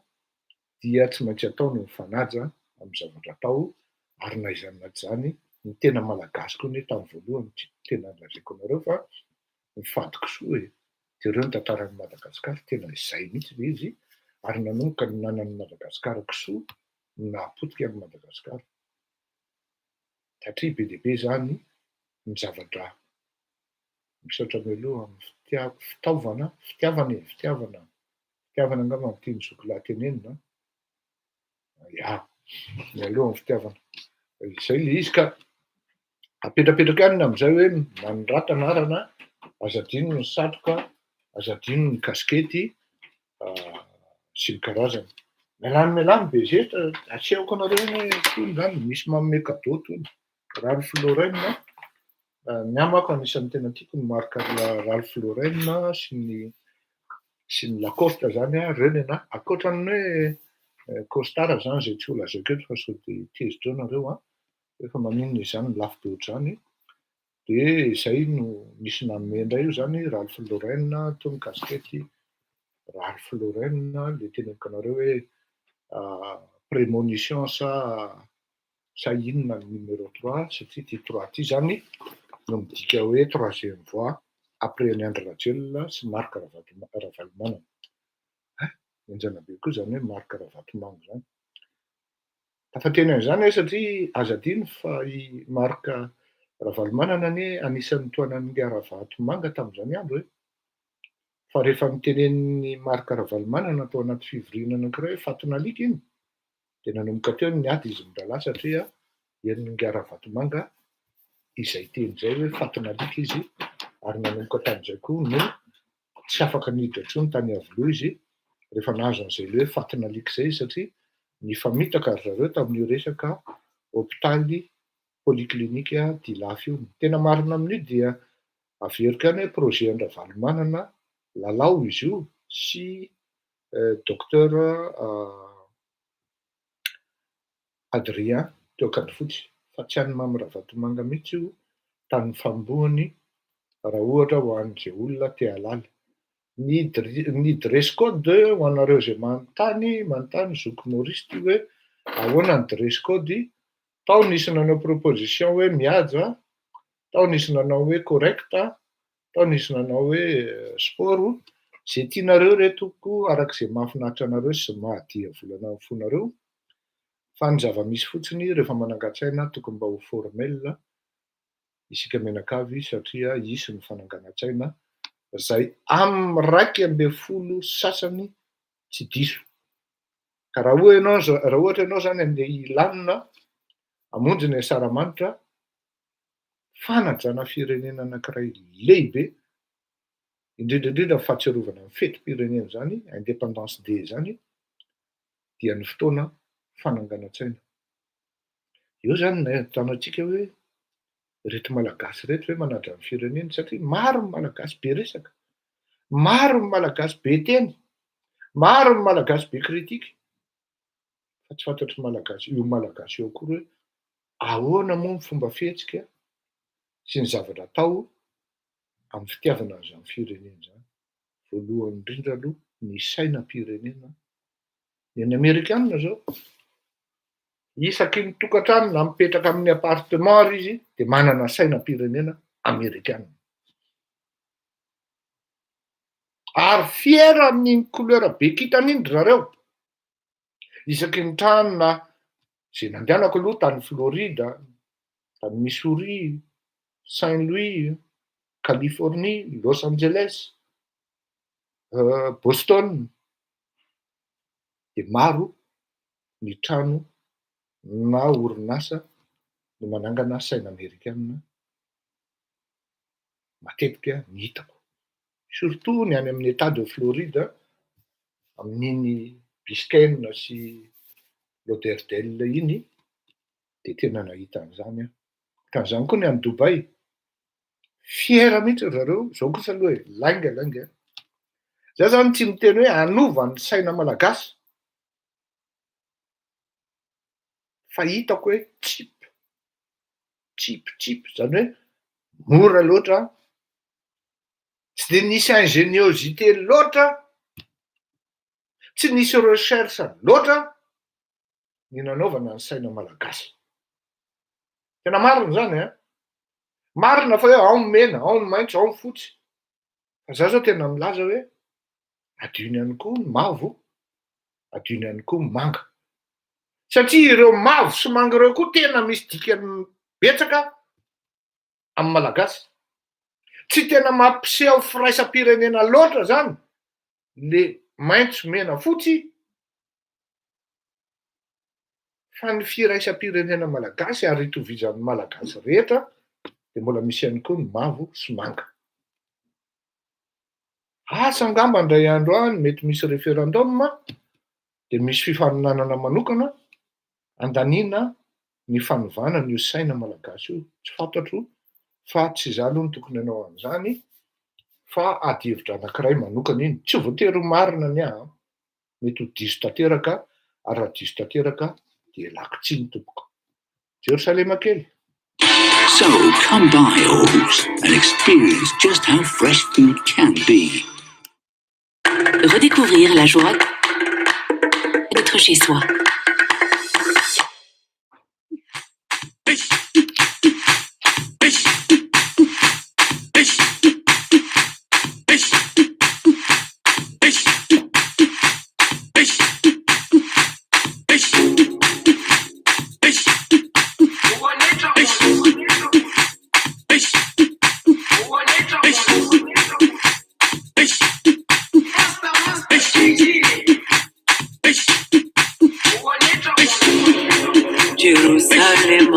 dia tsy maintsy atao no mifanaja amin'ny zavatra atao, ary na aiza na zany ny tena malagasy koa ny tamin'ny voalohany tsy tena lazaiko anareo fa mifady kisoa e. Jereo ny tantaran'i Madagasikara tena izay mihitsy le izy, ary nanomboka ny nanan'i Madagasikara kisoa no nahapotika an'i Madagasikara. Satria be dia be zany ny zavatra misaotra ny aloha amin'ny fitiavana angamba no tiany zokolahy tenenina. Ya, mialoha amin'ny fitiavana. Izay le izy ka apetrapetraka ihany amin'izay hoe manorata anarana, aza adino ny satroka, aza adino ny kaskety, sy ny karazany. Mialany be zesta, asehoko anareo hoe tony zany misy manome cadeau tony. Ralph Lauren, ny ahy manko anisan'ny tena tiako ny marque Ralph Lauren sy ny Lacoste zany, reo ny anahy. Ankoatran'ny hoe costard zany zay tsy ho lazaiko eto fa sao de tezitra eo nareo, rehefa maninona izany lafo be ohatr'izany, de zay no nisy nanome indray io zany Ralph Lauren, tony kaskety Ralph Lauren, le teneniko anareo hoe prémonition sa inona ny numéro 3, satria ty 3 ty zany no midika hoe 3e voie après ny Andry Rajoelina sy Marc Ravalomanana. Enjana be koa zany hoe Marc Ravalomanana zany. Tafateny an'izany satria aza adino fa i Marc Ravalomanana anie anisan'ny toanan'ny Ravalomanana tamin'izany andro hoe, fa rehefa nitenen'ny Marc Ravalomanana tao anaty fivoriana anankiray hoe faty nalika iny, de nanomboka teo ny ady izy mirahalahy satria henon'ny Ravalomanana izay teny zay hoe faty nalika izy, ary nanomboka tamin'izay koa no tsy afaka niditra intsony tany Avoloha izy rehefa nahazo an'izay le hoe faty nalika izay, satria nifamitaka ry zareo tamin'io resaka hôpitaly poliklinika Dilafy io. Tena marina amin'io dia averiko ihany hoe projet Ravalomanana, lalao izy io sy docteur Adrien Teokandrofotsy, fa tsy any Mamy Ravalomanana mihitsy io tamin'ny famboany raha ohatra ho an'izay olona te halala. Ny dress code ho anareo zay manontany zoky Maurice ty hoe ahoana ny dress code, tao nisy nanao proposition hoe mihaja, tao nisy nanao hoe correcta, tao nisy nanao hoe sport, zay tianareo retoko arak'izay mahafinaritra anareo sy mahadia volana amin'ny fonareo, Fa ny zava-misy fotsiny rehefa manangan-tsaina tokony mba ho formel isika menakavy satria isy ny fananganan-tsaina zay amin'ny 1 sasany tsy diso. Ka raha ohatra ianao zany andeha ilanina hamonjy ny asaramanitra fanajana firenena anankiray lehibe indrindrandrindra fahatsiarovana ny fetim-pirenena zany indépendance day zany dia ny fotoana fananganan-tsaina. Eo zany no ahitantsika hoe reto malagasy reto hoe manaja ny firenena satria maro ny malagasy be resaka, maro ny malagasy be teny, maro ny malagasy be kritika fa tsy fantatry malagasy eo koa hoe ahoana moa ny fomba fihetsika sy ny zavatra atao amin'ny fitiavana an'izany firenena zany. Voalohany indrindra aloha ny sainam-pirenena. Ny Amerikanina zao isaky ny tokantrano na mipetraka amin'ny appartement ary izy dia manana sainam-pirenena Amerikanina. Ary fiera amin'ny couleur be kitan'iny zareo. Isaky ny trano na izay nandehanako aloha tany Florida, tany Missouri, Saint-Louis, Californie, Los Angeles, Boston, dia maro ny trano na orinasa no manangana saina Amerikanina matetika ny hitako. Surtout ny any amin'ny état de Floride, amin'iny Biscayne sy Lauderdale iny, dia tena nahita an'izany. Ka izany koa ny any Dubai, fiera mihitsy zareo, zao kosa aloha hoe lainga. Zay zany tsy miteny hoe anova ny saina malagasy, fa hitako hoe chip, zany hoe mora loatra, tsy dia nisy ingéniosité loatra, tsy nisy recherche loatra ny nanaovana ny saina malagasy. Tena marina zany marina fa hoe ao ny mena, ao ny maitso, ao ny fotsy. Fa za zao tena milaza hoe adino ihany koa ny mavo, adino ihany koa ny manga. Satria ireo mavo sy manga ireo koa tena misy dikany betsaka amin'ny malagasy. Tsy tena mampiseho firaisam-pirenena loatra zany le maitso, mena, fotsy, fa ny firaisam-pirenena malagasy ary itovizan'ny malagasy rehetra dia mbola misy ihany koa ny mavo sy manga. Asa angamba indray andro any mety misy référendum dia misy fifaninanana manokana andaniana ny fanovana io saina malagasy io. Tsy fantatro fa tsy izaho aloha ny tokony hanao an'izany, fa ady hevitra anankiray manokana iny. Tsy voatery ho marina ny ahy, mety ho diso tanteraka, ary raha diso tanteraka dia lako tsia ny tompoko. Jerusalema kely. So come by, Oaks, and experience just how fresh food can be. Redécouvrir la joie d'être chez soi. Jerusalem,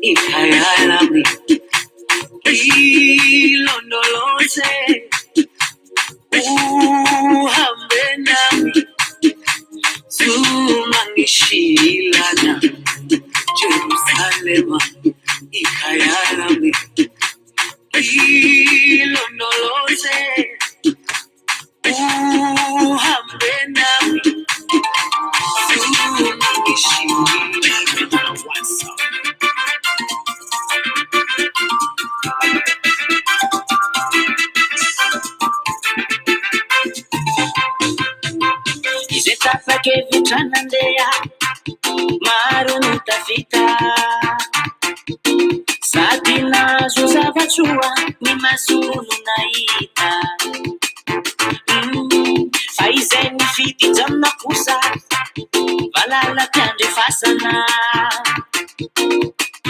ikayalami, ilondoloze, uhambe nami, zumangishilana. Jerusalem, ikayalami, ilondoloze, uhambe nami, zumangishilana. Izetafa che vitranandea maro nitafita sady nazo zava-tsoa ny masono nahita fa izay nifidy jamina kosa mahalala mpiandrefasana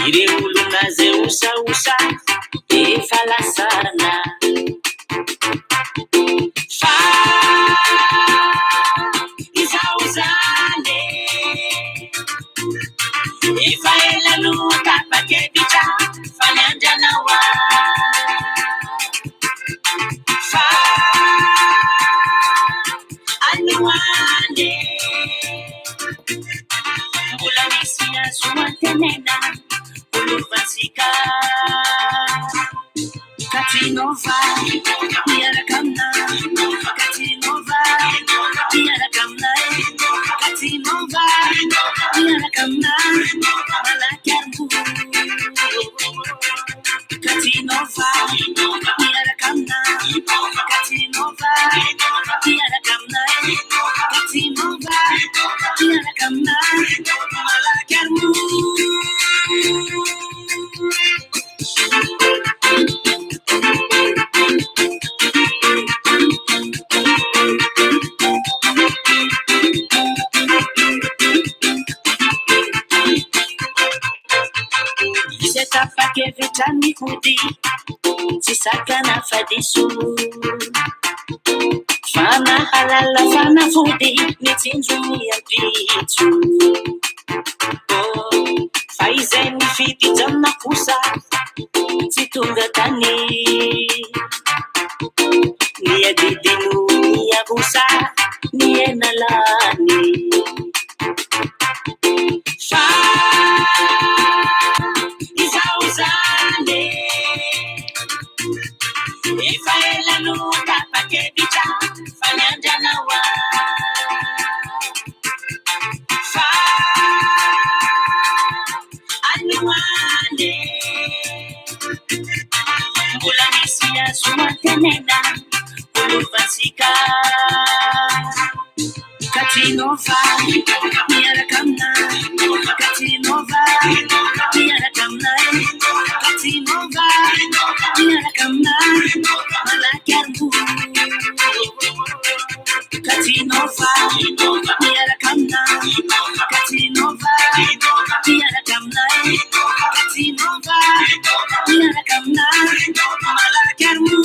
ireo olona zay osaosa efa lasarana fa izao zany efa ela no tapakevitra fa ny andrianao fa anoane mbola misy azo antenena olovantsika katinova miaraka aminay katinova miaraka aminay katinova miaraka aminay malaky arbo katinova miaraka aminay katinova miaraka aminay katinova miaraka aminay malaky arbo Tapakevitra mihody tsy sakana fadiso fanahalala fanafody mitsinjo miampitso fa izay mifidy janona kosa tsy tonga tany miadidino miahosa mienalany fa izao zany efa ela no tapakevitra fa ny andrianao fa anoane mbola misy azo antenena olovantsika katinova miaraka aminay katinova miaraka aminay katinova miaraka aminay malaky arbo katinova miaraka aminay katinova miaraka aminay katinova miaraka aminay malaky arbo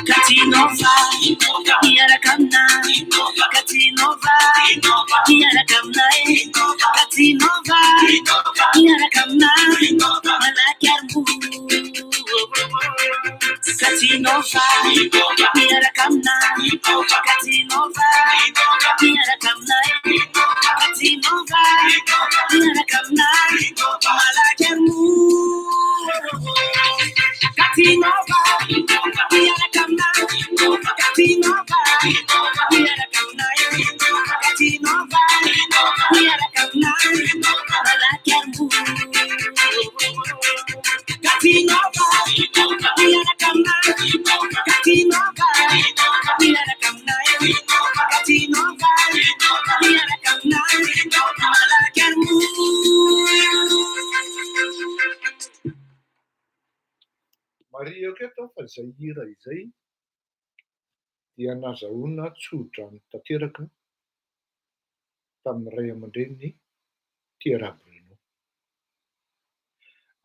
Katinova miaraka aminay katinova miaraka aminay katinova miaraka aminay malaky arbo katinova miaraka aminay katinova miaraka aminay katinova miaraka aminay malaky arbo katinova miaraka aminay katinova miaraka aminay katinova miaraka aminay malaky arbo katinova miaraka aminay katinova miaraka aminay katinova miaraka aminay malaky arbo Maria keto fa izay hira izay dia nazahoana tsotra tanteraka tamin'ny ray aman-dreny Tia Bruno.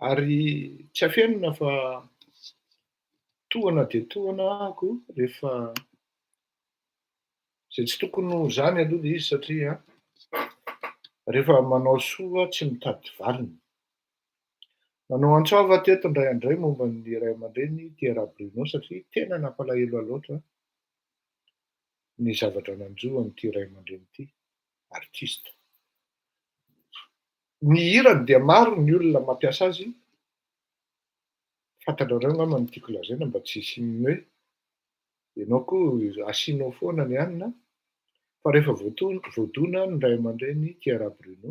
Ary tsy afenina fa tohana dia tohana ako rehefa izay tsy tokony ho zany aloha izy satria rehefa manao soa tsy mitady valiny. Manao antsova teto indray andray momba ny ray aman-dreny Tia Bruno satria tena nampalahelo loatra ny zavatra nanjoan'ity ray aman-dreny ity artista. Ny hirany dia maro ny olona mampiasa azy. Fantanareo angamba ny tiako lazaina mba tsy hisy hoe ianao koa asianao foana ny anina fa rehefa voadona ny ray aman-dreny Tia Bruno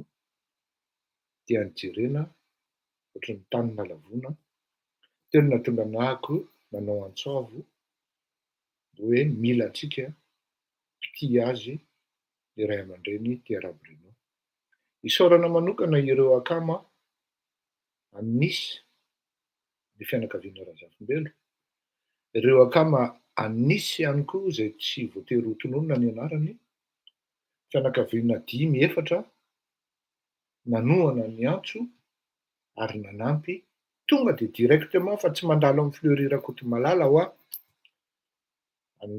Tiany jerena ohatry ny tany nalavona. Teny nahatonga anahako manao antsoavo hoe mila antsika pity azy ny ray aman-dreny Tia Raborino. Isaorana manokana ireo akama anisy ny fianakaviana Razafimbelo. Ireo akama anisy ihany koa izay tsy voatery ho tononona ny anarany. Fianakaviana 5-4 nanohana ny antso ary nanampy tonga de directement fa tsy mandalo amin'ny Fleury Rakotomalala ho zany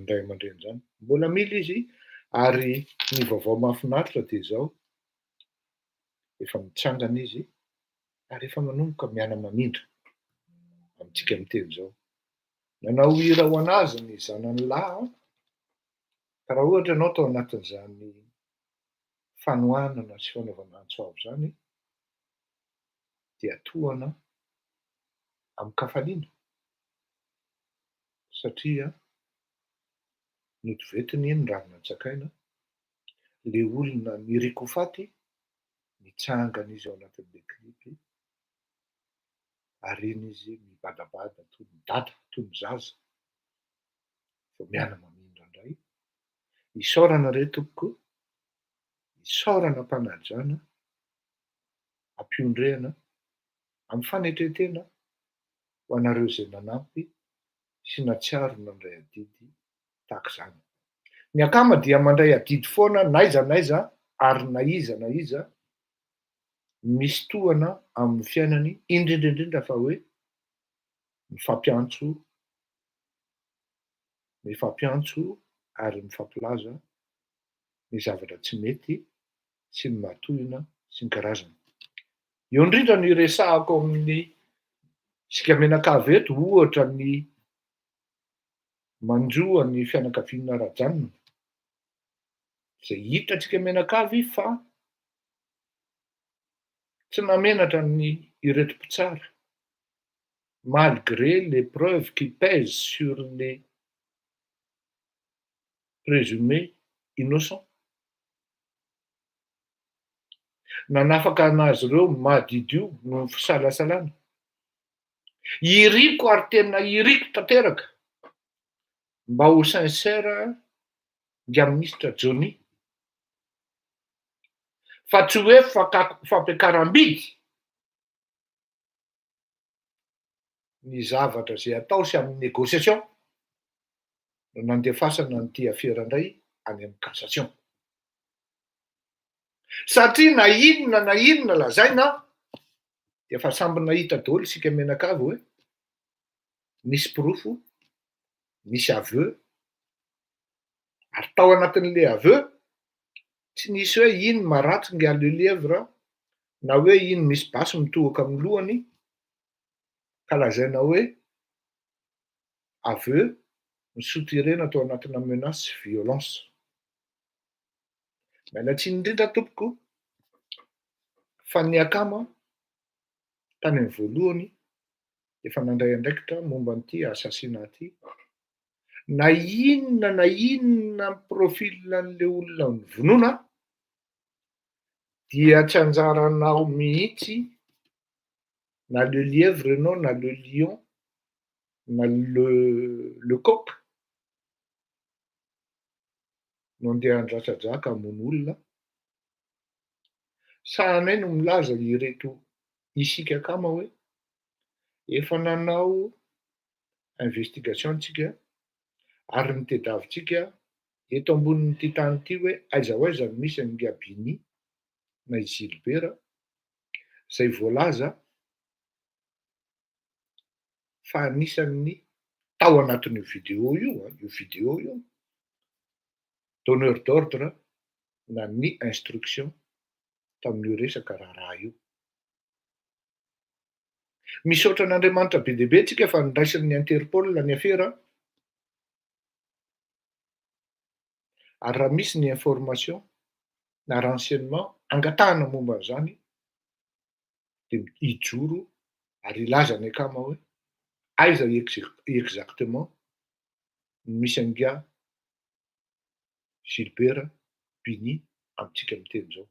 ray aman-dreny zany. Mbola mila izy ary ny vaovao mahafinaritra de zao efa mitsangana izy ary efa manomboka miana mamindra amintsika miteny zao. Nanao hira ho anazy ny zanany lahy ka raha ohatra ianao tao anatin'izany fanohanana sy fanaovana antsoavo zany dia tohana am'kafaliana satria notivetiny iny raha nantsakaina le olona niriko ho faty nitsangana izy ao anatin'le klipy ary iny izy mibadabada toy ny dada toy ny zaza vao miana mamindra indray. Isaorana re tompoko, isaorana mpanajana, ampiondrehana amin'ny fanetretena ho anareo izay nanampy sy natsiaro nandray adidy tahaka izany. Ny akama dia mandray adidy foana n'aiza ary na iza misy tohana amin'ny fiainany indrindrindrindra fa hoe mifampiantso ary mifampilaza ny zavatra tsy mety sy ny matohina sy ny karazany. Eo indrindra ny resahako amin'ny sika menakavy eto ohatra ny manjoa ny fianakaviana Rajanona zay hitatsika menakavy fa tsy namenatra ny ireto mpitsara malgré les preuves qui pèsent sur les présumés innocents. Nanafaka anazy ireo mahadidio no fisalasalana. Iriko ary tena iriko tanteraka mba ho sincère nga minisitra Johnny fa tsy hoe fampiakaram-bidy ny zavatra zay atao sy amin'ny négociation no nandefasana ny Tia Fiarandray any amin'ny cassation. Satria na inona lazaina dia efa samby nahita daholo isika menakavy hoe misy pirofo, misy aveu ary tao anatin'le aveu tsy nisy hoe iny maratsy nga le lièvre na hoe iny misy basy mitohaka amin'ny lohany ka lazaina hoe aveu ny souterrain atao anatina menace violence. Mialatsiny indrindra tompoko fa ny akama tany amin'ny voalohany efa nandray andraikitra momba an'ity assassinat ity. Na inona profilan'le olona novonoina dia tsy anjaranao mihitsy na le lièvre ianao na le lion na le coq no andeha andratsajaka hamono olona. Sahanay no milaza ireto isika akama hoe efa nanao investigation tsika ary nitadiavintsika eto ambonin'ity tany ity hoe aiza ho aiza no misy an'i Gabiny na i Gilbert zay voalaza fa anisan'ny tao anatin'io vidéo io donneur d'ordre na ny instruction tamin'io resaka raha io. Misaotra n'Andriamanitra be deaibe tsika fa niraisin'ny Interpol ny afera ary raha misy ny information na renseignement angatahana momba an'izany de hijoro ary ilaza ny akama hoe aiza exactement misy anga Gilbert Biny amintsika miteny zao.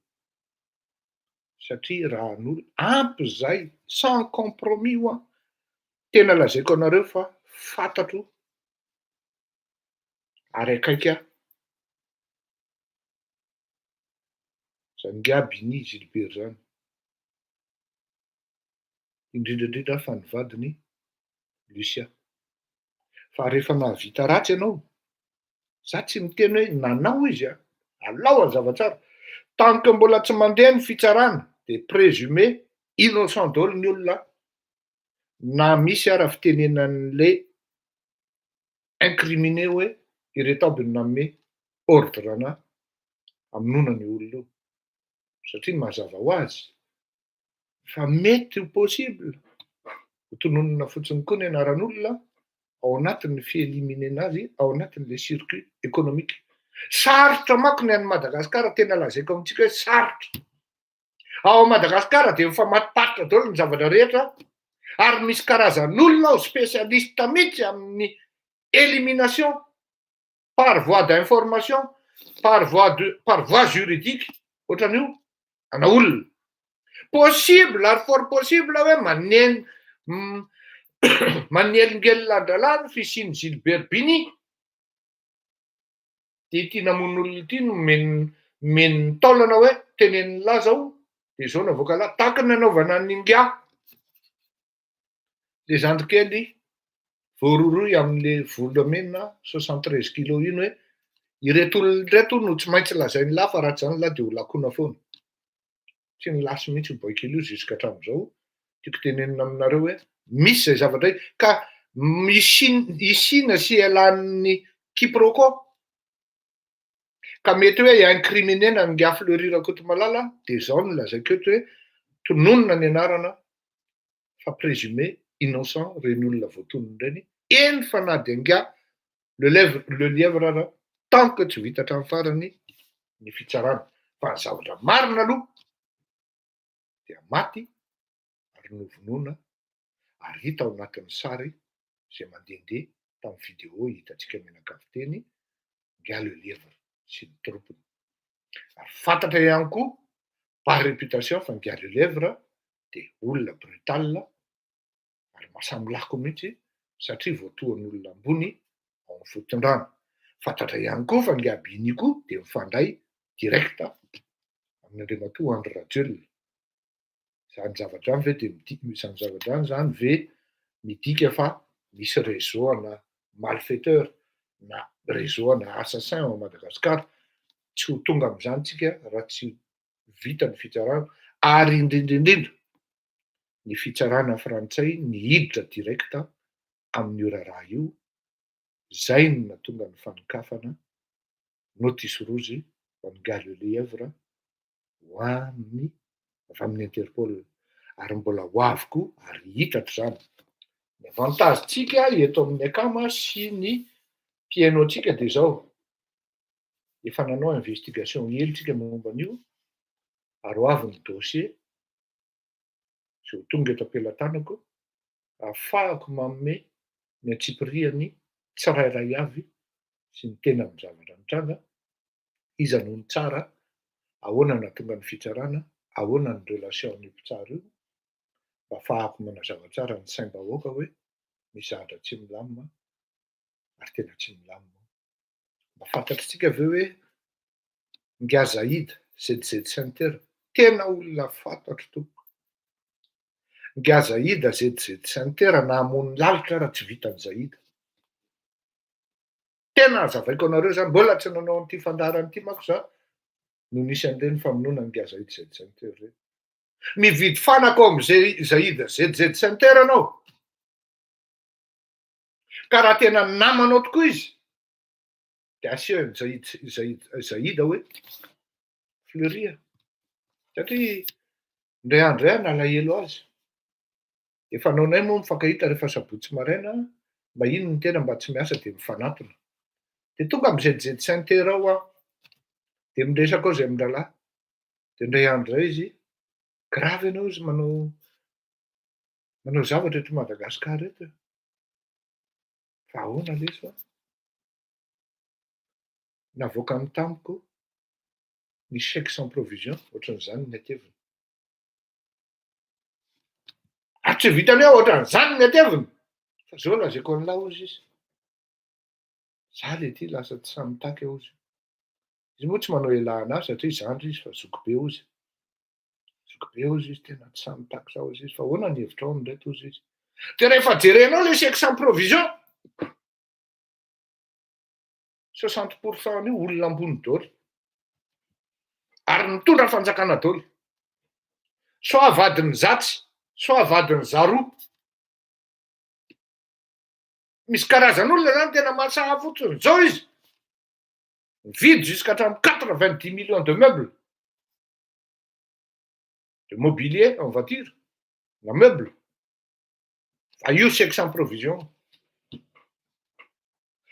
Satria raha n'olo ampy zay sans compromis ho a. Tena lazaiko anareo fa fantatro ary akaiky aho. Zany Gaby ny Gilbert zany. Indrindrandrindra fa ny vadiny Lucia. Fa rehefa nahavita ratsy ianao, za tsy miteny hoe nanao izy a, alao azavatsara. Tant que mbola tsy mandeha ny fitsarana de présumé innocent daholo ny olona, na misy ara fitenenan'le incriminé hoe ireto aby no nanome ordre anahy hamonoana ny olona io. Satria mazava ho azy fa mety ho possible ho tononona fotsiny koa ny anaran'olona ao anatin'ny fieliminer azy ao anatin'le circuit économique. Sarotra manko ny any Madagasikara, tena lazaiko amintsika hoe sarotra. Ao Madagasikara de mifamatipatitra daholo ny zavatra rehetra ary misy karazan'olona ao spécialiste mihitsy amin'ny élimination par voie d'information, par voie juridique, ohatran'io ana olona. Possible ary fort possible hoe manelingelin'andralany fisiany Gilbert Biny. De ity namon'olona ity no meny taolana hoe teneniny lahy zao de zao navoaka lahy tahaka ny nanaovana ninga. Le zandrikely voaroroy amin'le volamena 73 kilo iny hoe ireto olona reto no tsy maintsy lazainy lahy fa raha tsy zany lahy de ho lakona foana. Tsy nilasy mihitsy boiky io jusqu'à hatramin'izao. Tiako tenenina aminareo hoe misy zay zavatra io ka isina sy ialan'ny quiproquo. Ka mety hoe incriminena ny Fleury Rakotomalala de zao no lazaiko eto hoe tononona ny anarana fa présumé innocent reny olona voatonony reny. Eny fa na de nga le lièvre ara tant que tsy vita hatramin'ny farany ny fitsarana. Fa ny zavatra marina aloha dia maty ary novonoina ary hita ao anatin'ny sary zay mandehandeha tamin'ny vidéo hitantsika mianakavy teny nga le lièvre sy ny trompony. Ary fantatra ihany koa par réputation fa nga le lièvre de olona brutal ary mahasamilako mihitsy satria voatoan'olona ambony ao amin'ny foton-drano. Fantatra ihany koa fa nga Biny koa de mifandray direct amin'Andriamatoa Andry Rajoelina. Zany zavatra ve de izany zavatra zany ve midika fa misy réseau ana malfaiteur na réseau ana assassin ao Madagasikara. Tsy ho tonga amin'izany tsika raha tsy vita ny fitsarana ary indrindrandrindra ny fitsarana frantsay ny hiditra direct amin'ny raharaha io. Zay no nahatonga ny fanokafana notice rouge ho an'ny nga le lièvre ho amin'ny avy amin'ny Interpol ary mbola ho avy koa ary hitatra zany. Ny avantagentsika eto amin'ny akama sy ny piainotsika de zao efa nanao investigation hely tsika momba an'io ary ho avy ny dossier zay ho tonga eto am-pelantanako ahafahako manome ny atsipiriany tsirairay avy sy ny tena amin'ny zavatra mitranga. Iza no ny tsara, ahoana nahatonga ny fitsarana, ahoana ny relation'ny mpitsara io, mba ahafahako manazava tsara ny saim-bahoaka hoe misy zavatra tsy milamina ary tena tsy milamina. Mba fantatritsika ve hoe nga Zaida ZZ Sainter tena olona fantatro tompoko. Nga Zaida ZZ Sainter nahamono lalitra raha tsy vitan'ny Zaida. Tena azavaiko anareo zany, mbola tsy nanao an'ity fandaharana ity manko za no nisy an'ireny famonoana nga Zaida ZZ Sainter reny. Mividy fanaka ao amin'izay Zaida ZZ Sainter anao. Ka raha tena namanao tokoa izy de asio Zaida hoe Fleury. Satria ndray andray nalahelo azy. Efa anaonay moa mifankahita rehefa sabotsy maraina mba ino ny tena mba tsy miasa de mifanatona. De tonga amin'ny ZZ Sainter ao aho de miresaka ao zay amin'rahalahy. De ndray andray izy gravy ianao izy manao zavatra eto Madagasikara eto. Fa ahoana lesy fa navoaka ny tamiko ny chèque sans provision ohatran'izany ny ateviny. tsy vitany hoe ohatran'izany ny ateviny. Fa zao lazaiko an'la ozy izy. Za le ty lasa tsy samitaka ozy. Izy moa tsy manao ialana azy satria zandry izy fa zoky be ozy. Zoky be ozy izy tena tsy samitaka za ozy izy fa ahoana ny hevitra ao amin'reto ozy izy. Dia rehefa jerenao le chèque sans provision 60% io olona ambony daholo. Ary mitondra fanjakana daholo. Soit avadiny zatsy, soit avadiny zaroa. Misy karazan'olona zany tena mahasaha fotsiny. Zao izy mividy jusqu'hatramin'ny 90 millions de meubles. De mobilier en voiture, na meuble. Fa io chèque sans provision.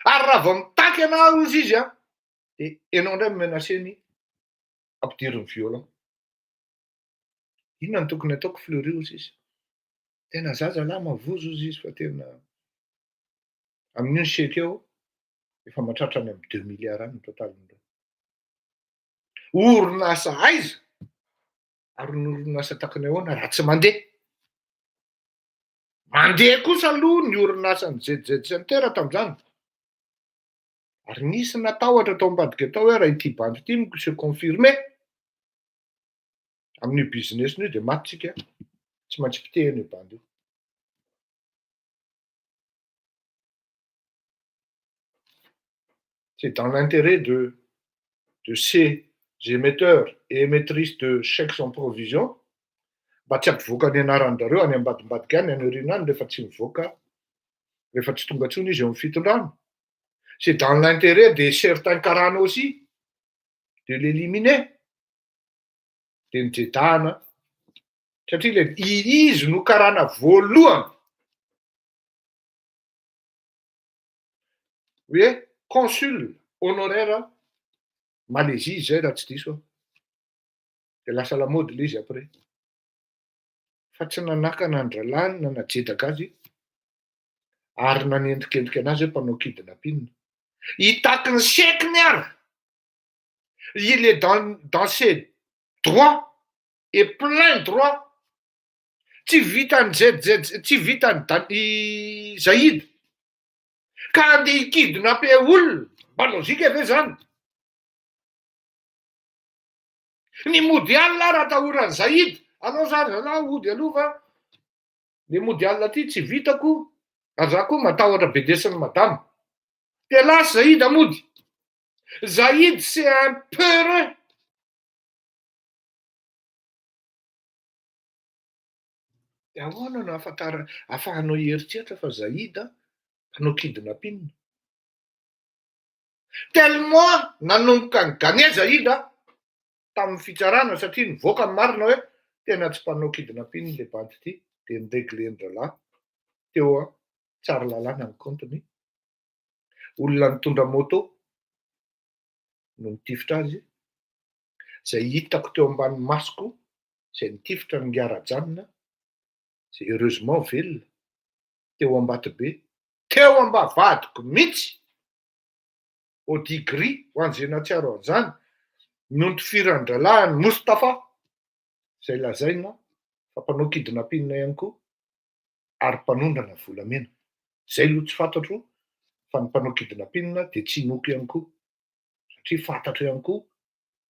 Ary raha vao mitaky ana ozy izy a, dia ianao indray menaceny ampidiriny violent. Inona no tokony ataoko Fleury ozy izy? Tena zazalahy mavozo ozy izy fa tena amin'io chèque eo efa mahatratra any amin'ny 2 milliards any ny totaliny. Orinasa aiza ary ny orinasa takany ahoana raha tsy mandeha. Mandeha kosa aloha ny orinasany ZZ Center tamin'izany. Ary nisy natahotra tao ambadika tao hoe raha ity bandy ity no se confirmé amin'ny business io dia maty tsika. Tsy maintsy pitehina io bandy io. C'est dans l'intérêt de ces émetteurs et émettrices de chèques sans provision mba tsy ampivoaka ny anaran'dareo any ambadimbadika any any aoriana any rehefa tsy mivoaka, rehefa tsy tonga intsony izy eo amin'ny fitondrana. C'est dans l'intérêt de certains karana aussi de l'éliminer, de nijedahana satria le izy no karana voalohany hoe consul honoraire Malaisie zay raha tsy diso aho. Dia lasa lamaody le izy après. Fa tsy nanaka nandralany na najedaka azy ary nanendrikendrika anazy hoe mpanao kidnapping. Hitaky ny chèque-ny ary. Il est dans ses droits et plein droit. Tsy vitany ZZ, tsy vitany Zaïd. Ka andeha hikidnappe olona, mba lôzika ve zany? Ny mody alina raha atahorany Zaïd, anao zazalahy ody aloha fa le mody alina ty tsy vitako, ary za koa matahotra be desiny madame. Dia lasa Zaïd mody. Zaïd c'est un peureux. Dia ahoana no ahafahanao heritreritra fa Zaïd mpanao kidnapping? Tellement nanomboka ny gagné Zaïd tamin'ny fitsarana satria nivoaka ny marina hoe tena tsy mpanao kidnapping le bandy ity dia nireglendralahy teo tsara lalàna ny compteny. Olona nitondra moto no nitifitra azy zay hitako teo ambany masoko zay nitifitra ny ngiara-janona zay heureusement velona teo Ambatobe, teo ambavadiko mihitsy au degré ho an'izay natsiaro an'izany no nitifirandrelahy ny Mostafa zay lazaina fa mpanao kidnapping ihany koa ary mpanondrana volamena. Zay aloha tsy fantatro fa ny mpanao kidnapping dia tsy inoky ihany koa satria fantatro ihany koa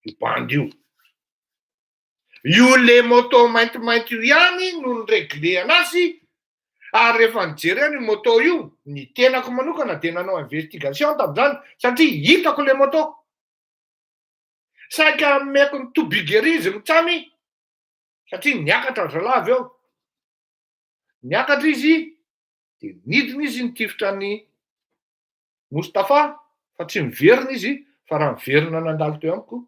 io bandy io. Io le moto maintimainty io ihany no niregle anazy ary rehefa nijery ny moto io ny tenako manokana dia nanao investigation tamin'izany satria hitako le moto. Saika meko ny tobigery izy mitsamy satria niakatra zalahy avy eo. Niakatra izy dia nidina izy nitifitra ny Mostafa fa tsy miverina izy fa raha miverina nandalo teo amiko.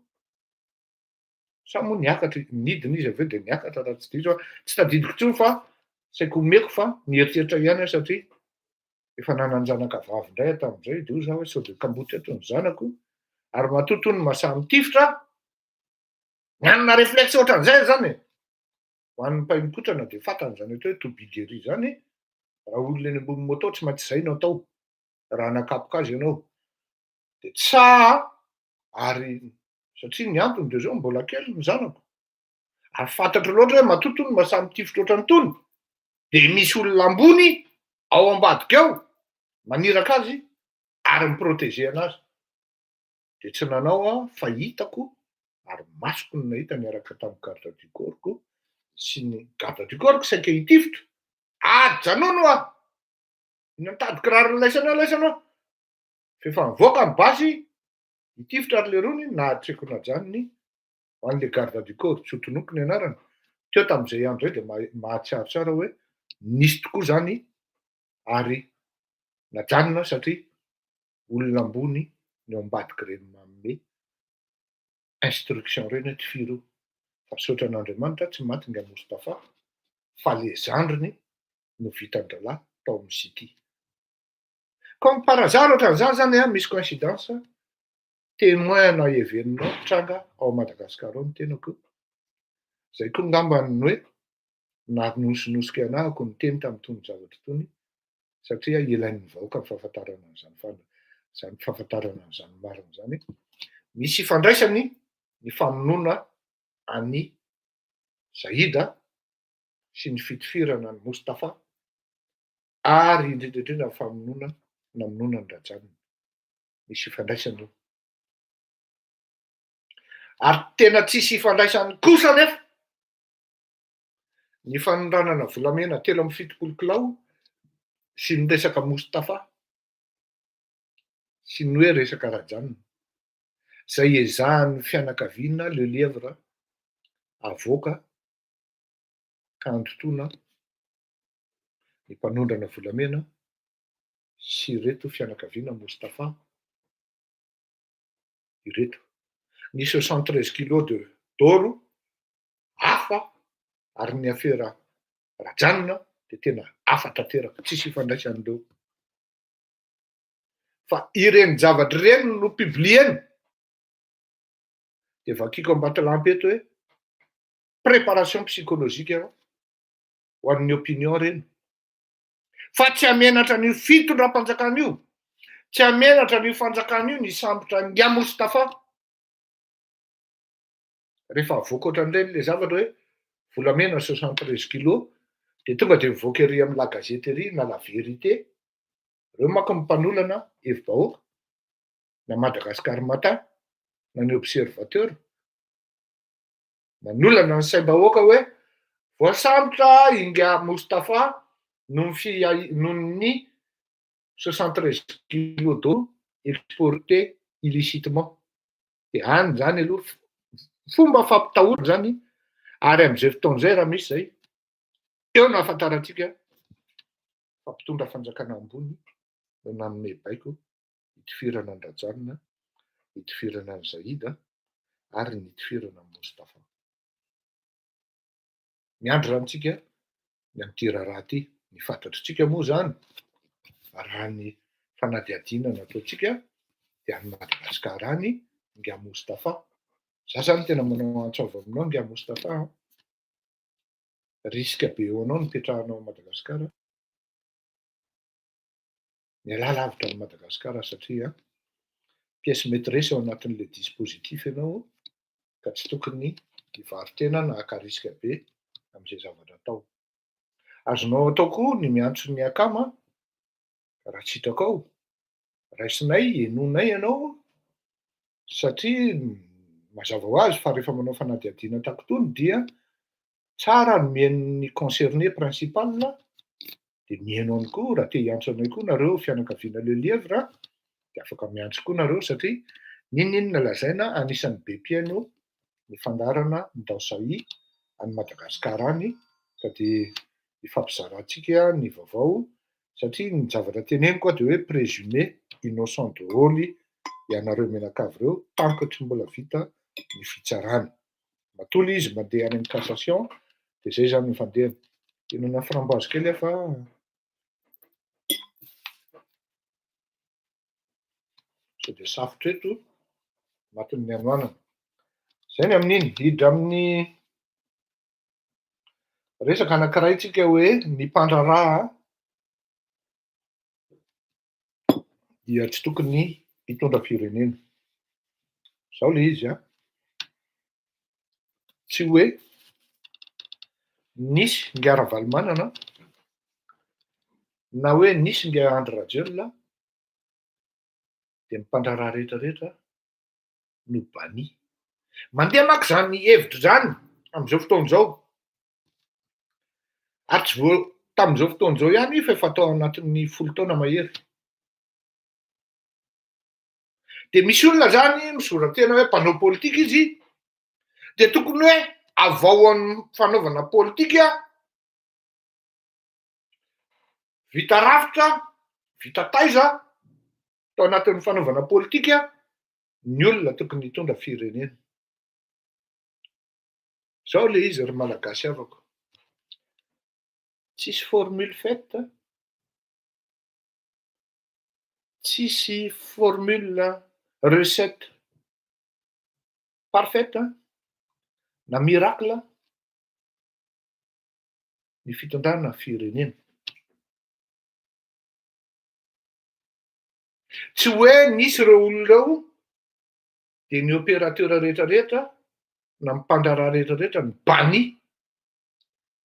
Sa moa niakatra nidina izy aveo dia niakatra raha tsy diso tsy tadidiko intsony fa saiko omeko fa nieritreritra ihany satria efa nanan-janaka vavy indray tamin'izay dia io za hoe sao dia kambotsy eto ny zanako ary matoto ny mahasahy mitifitra. Nanana réflexe ohatran'izay zany e. Ho an'ny mpaimokotrana dia fantany zany atao hoe tobigery zany. Raha olona eny ambony moto tsy maintsy izay no atao raha nakapoka azy ianao. Dia tsaha ary satria ny antony dia zao mbola kely ny zanako. Ary fantatro loatra hoe matoto ny mahasahy mitifitra ohatran'itony Dia misy olona ambony ao ambadika ao maniraka azy ary miproteger anazy. Dia tsy nanao fa hitako ary masoko no nahita niaraka tamin'ny garde du corps-ko sy ny garde du corps-ko saika hitifitra. Janono nitady kiraro laisana. Fefa mivoaka ny basy hitifitra ary le rony nahatreko najanony ho an'le garde du corps Tsotonoko ny anarany. Teo tamin'izay andro dia mahatsiaro tsara hoe nisy tokoa zany ary najanona satria olona ambony ny ao ambadika ireny manome instruction ireny hoe tifiro. Fa saotra an'Andriamanitra tsy maty nga Mostafa fa le zandriny no vitan-dralahy tao amin'ny City. Comme par hasard ohatran'izany zany misy coïncidence témoin na événement tranga ao Madagasikara ao ny tenako. Zay koa ngambany hoe nanosonosika anahako ny teny tamin'itony zavatra itony satria ilain'ny vahoaka ny fahafantarana an'izany fahafantarana an'izany marina zany. Misy ifandraisany ny famonoana any Zaida sy ny fitifirana ny Mostafa ary indrindra ny famonoana namonoana ny Rajaniny. Misy ifandraisany io. Ary tena tsisy ifandraisany kosa nefa ny fanondranana volamena 3.70 kilao sy ny resaka Mostafa sy ny hoe resaka Rajaniny. Zay ezahan'ny fianakaviana le livre avoaka ka andotona ny mpanondrana volamena sy ireto fianakaviana Mostafa ireto. Ny 73 kilos d'oro hafa ary ny afera Rajanina dia tena hafa tanteraka, tsisy ifandraisan'ireo. Fa ireny zavatra ireny no publieny dia vakiko ambatilampy eto hoe préparation psychologique ho an'ny opinion reny. Fa tsy hamenatra an'io fitondram-panjakana io, tsy hamenatra an'io fanjakana io ny sambotra nga Mostafa. Rehefa avoaka ohatran'ireny le zavatra hoe volamena 73 kilos dia tonga dia mivoaka ery amin'ny la gazetterie na la vérité. Ireo manko mpanolana hevi-bahoaka na Madagascar Matin na ny Observateur manolana ny saim-bahoaka hoe voasambotra inga Mostafa noho ny 73 kilos d'eau exporté illicitement. Dia any zany aloha fomba fampitahorana zany ary amin'izay fotoan'izay raha misy zay eo no ahafantarantsika fa mpitondra fanjakana ambony no nanome baiko hitifirana ny Rajanina, hitifirana ny Zaida ary ny hitifirana ny Mostafa. Miandry rantsika ny amin'ity raharaha ity. Ny fantatritsika moa zany raha ny fanadihadiana nataontsika dia any Madagasikara any nga Mostafa. Za zany tena manao antsova aminao nga Mostafa. Risika be eo anao nipetrahanao Madagasikara. Miala lavitra ny Madagasikara satria pièce maîtresse ao anatin'le dispositif ianao ka tsy tokony hivarotena na haka risika be amin'izay zavatra atao. Azonao atao koa ny miantso ny akama raha tsy hitako ao. Raisinay, enonay ianao satria mazava ho azy fa rehefa manao fanadihadiana tahaka itony dia tsara ny mihaino concerné principal dia mihaino any koa raha te hiantso anay koa nareo fianakaviana le livre dia afaka miantso koa nareo satria ninona lazaina anisan'ny be mpiaino ny fandarana ny Daosahy any Madagasikara any ka dia ifampizarantsika ny vaovao satria ny zavatra teneniko dia hoe présumé innocent de rôly ianareo menakavy ireo tant que tsy mbola vita ny fitsarana. Matoly izy mandeha any amin'ny cassation dia zay zany ny fandehany. Inona framboise kely fa so dia safotra eto matin'ny anoanana. Zay ny amin'iny hidra amin'ny resaka anankiray tsika hoe ny mpandraraha dia tsy tokony hitondra firenena. Zao le izy tsy hoe nisy ngara-valimanana na hoe nisy nge Andry Rajoelina dia ny mpandraraha rehetrarehetra no bani. Mandeha maka zany hevitra zany amin'izao fotoana izao. Ary tsy voa tamin'izao fotoana izao ihany io fa efa tao anatin'ny 10 taona mahery. Dia misy olona zany misoratena hoe mpanao politika izy, dia tokony hoe avao amin'ny fanaovana politika vita rafitra, vita taiza tao anatin'ny fanaovana politika ny olona tokony hitondra firenena. Zao le izy ry malagasy avako. Tsisy formule faite, tsisy formule recette parfaite na miracle ny fitondrana firenena. Tsy hoe nisy ireo olona ireo dia ny opérateur rehetrarehetra na ny mpandraraha rehetrarehetra ny bani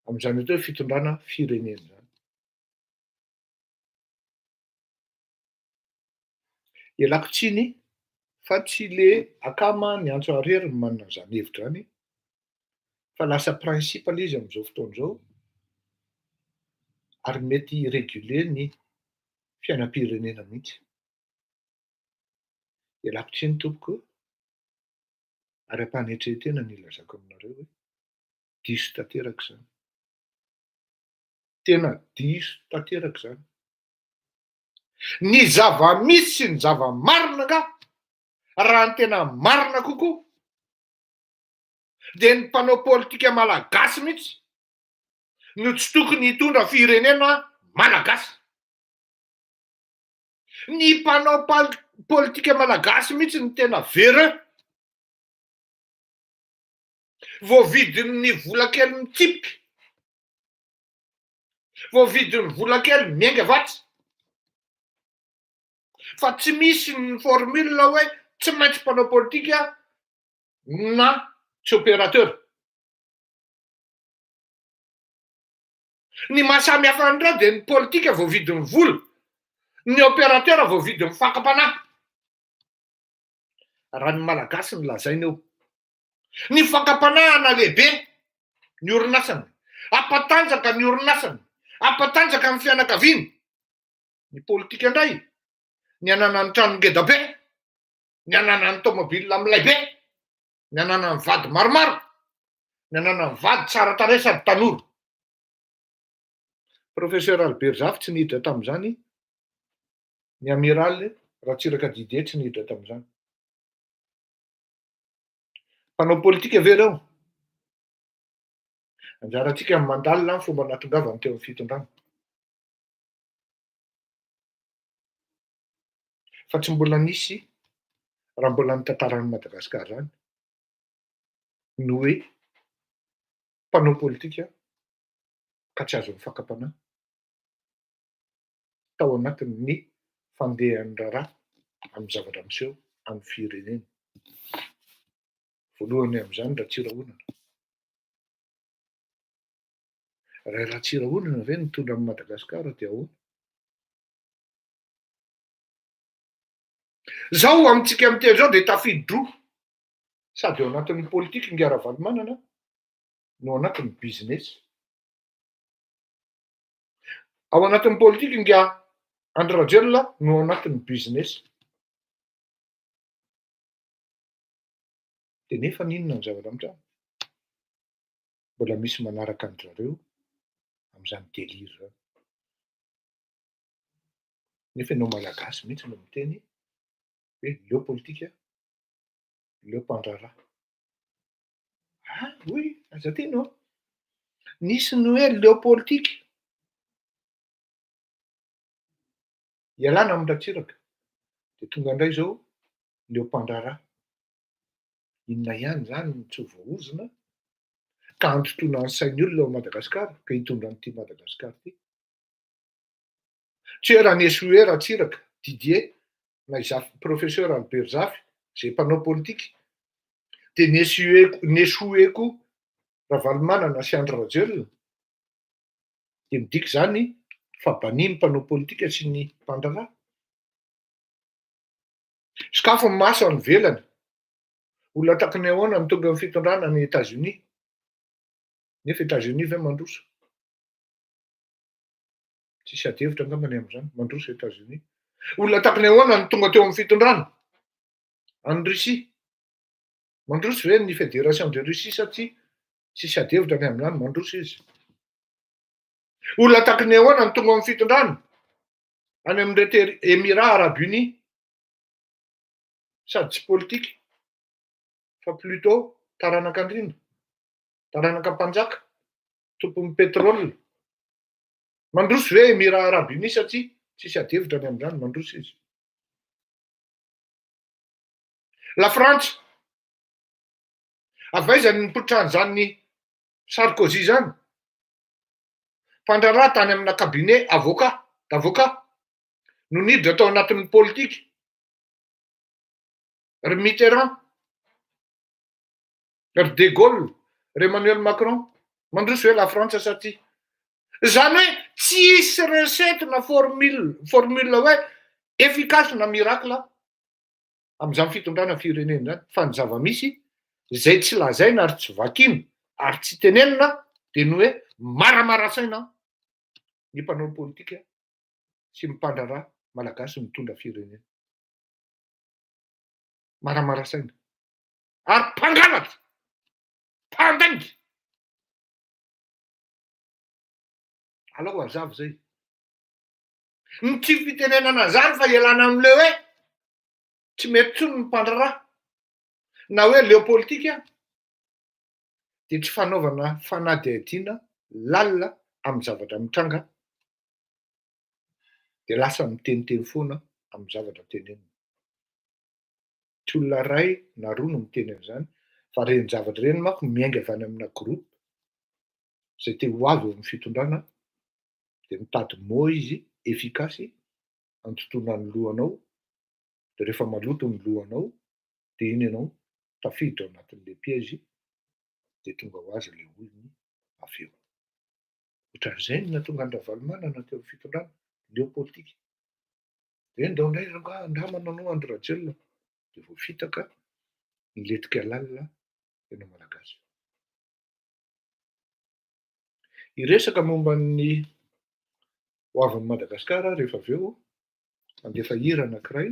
amin'izany hoe fitondrana firenena zany. Ialako tsiny fa tsy le akama ny antso arery ny manana an'izany hevitra zany, fa lasa principe izy amin'izao fotoana izao ary mety réguler ny fiainam-pirenena mihitsy. Ialako tsiny tompoko ary ampanetrehetena ny ilazako aminareo hoe diso tanteraka izany. Tena diso tanteraka izany. Ny zava-misy sy ny zava-marina nga raha ny tena marina kokoa dia ny mpanao politika malagasy mihitsy no tsy tokony hitondra firenena malagasy. Ny mpanao politika malagasy mihitsy ny tena véreux. Voavidin'ny vola kely mitsipika, voavidin'ny vola kely miainga vatsy. Fa tsy misy ny formule hoe tsy maintsy mpanao politika na tsy opérateur. Ny mahasamy hafa an'ireo dia ny politika voavidin'ny vola, ny opérateur voavidin'ny fakam-panahy. Raha ny malagasy no lazaina eo. Ny fakam-panahana lehibe ny orinasany, ampatanjaka ny orinasany, ampatanjaka ny fianakaviany. Ny politika indray ny anana ny trano ngeda be, ny anana ny tômôbila milay be, ny anana ny vady maromaro, ny anana ny vady tsara tarehy sady tanora. Professeur Albert Zafy tsy niditra tamin'izany, ny amiral Ratsiraka Didier tsy niditra tamin'izany. Mpanao politika ve ireo? Anjarantsika mandalina ny fomba natongavany teo amin'ny fitondrana. Fa tsy mbola nisy raha mbola ny tantaran'i Madagasikara zany no hoe mpanao politika ka tsy azo fakam-panahy tao anatin'ny fandehan'ny raharaha amin'ny zavatra miseho amin'ny firenena. Voalohany amin'izany Ratsirahonana. Raha Ratsirahonana ve nitondra amin'ny Madagasikara dia ahoana? Zao amintsika am'teny zao dia tafiditra sady ao anatin'ny politika Ngara Valomanana no anatin'ny business. Ao anatin'ny politika nga Andry Rajoelina no anatin'ny business. Dia nefa ninona ny zavatra amin'izany? Mbola misy manaraka an'izareo amin'izany délire zany. Nefa ianao malagasy mihitsy no miteny hoe leo politika, leo mpandraraha. Oui, aza tena nisy ny hoe leo politika. Ialana amin'ny Ratsiraka dia tonga indray zao leo mpandraraha. Inona ihany zany no tsy voaozona ka androtoana ny sain'ny olona ao Madagasikara ka hitondra an'ity Madagasikara ity. Tsy hoe raha niesoe Ratsiraka Didier na professeur Albert Zafy izay mpanao politika dia niesoe koa Ravalomanana sy Andry Rajoelina dia midika zany fa bany mpanao politika sy ny mpandrarà. Sakafo maso any velany. Olona takany ahoana mitonga amin'ny fitondrana ny États-Unis. Nefa États-Unis ve mandroso? Tsisy adihevitra angambany amin'izany, mandroso États-Unis. Olona takany ahoana ny tonga teo amin'ny fitondrana? Any Russie. Mandroso ve ny Fédération de Russie satria tsisy adihevitra ny amin'izany, mandroso izy. Olona takany ahoana ny tonga amin'ny fitondrana? Any amin'ny Émirats Arabes Unis. Sady tsy politika, fa plutôt taranak'Andriana, taranaka mpanjaka, tompon'ny pétrole. Mandroso ve Émirats Arabes Unis satria tsisy adihevitra ny amin'izany, mandroso izy. La Frantsa, avaizany nipoitran'izany Sarkozy zany. Mpandrarà tany amina cabinet d'avocat no niditra tao anatin'ny politika. Ry Mitterrand, ry De Gaulle, ry Emmanuel Macron. Mandroso hoe la Frantsa satria zany hoe tsisy recette na formule hoe efficace na miracle amin'izany fitondrana firenena zany, fa ny zava-misy zay tsy lazaina ary tsy vakiana ary tsy tenenina dia ny hoe maramarasaina ny mpanao politika sy mpandrarà malagasy mitondra firenena. Maramarasaina ary mpangalatra, mpandainga. Alao azavo zay. Ny tsy fitenenana zany fa ialana amin'ilay hoe tsy mety tsony ny mpandrarà na hoe leo politika dia tsy fanaovana fanadihadiana lalina amin'ny zavatra mitranga dia lasa miteniteny foana amin'ny zavatra tenenina. Tsy olona ray na roa no miteny an'izany fa reny zavatra reny manko miainga avy any amina groupe zay te ho avy eo amin'ny fitondrana dia mitady moa izy efficace antotona ny lohanao dia rehefa maloto ny lohanao dia iny ianao tafiditra ao anatin'ilay piège dia tonga ho azy ilay olony avy eo. Ohatran'izay no nahatonga ny Ravalomanana teo amin'ny fitondrana leo politika. Dia ndao indray andramana nanao Andry Rajoelina dia vao fitaka niletika lalina tena malagasy. Iresaka momba ny ho avin'i Madagasikara rehefa avy eo mandefa hira anankiray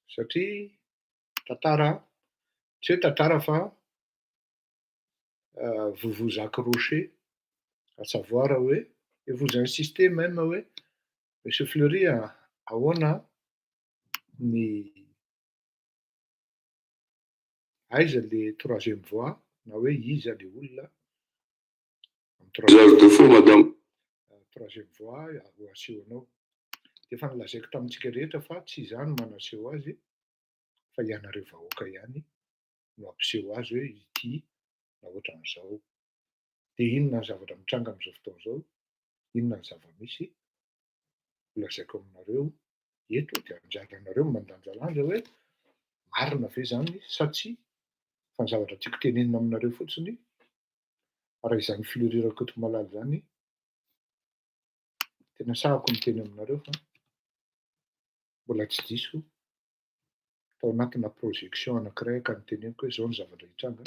satria tantara, tsy hoe tantara fa vous accrochez à savoir hoe et vous insistez même hoe Monsieur Fleury ahoana ny aiza le troisième voie na hoe iza le olona troisième voie ho asehonao. Dia efa nilazaiko tamintsika rehetra fa tsy izany manaseho azy fa ianareo vahoaka ihany no ampiseho azy hoe ity na ohatran'izao. Dia inona ny zavatra mitranga amin'izao fotoana izao, inona ny zava-misy, lazaiko aminareo eto dia anjara anareo mandanjalanja hoe marina ve zany sa tsia, fa ny zavatra tiako tenenina aminareo fotsiny raha izany Fleury Rakotomalaly zany tena sahako miteny aminareo fa mbola tsy diso tao anatina projection anankiray ka niteneniko hoe izao ny zavatra hitranga,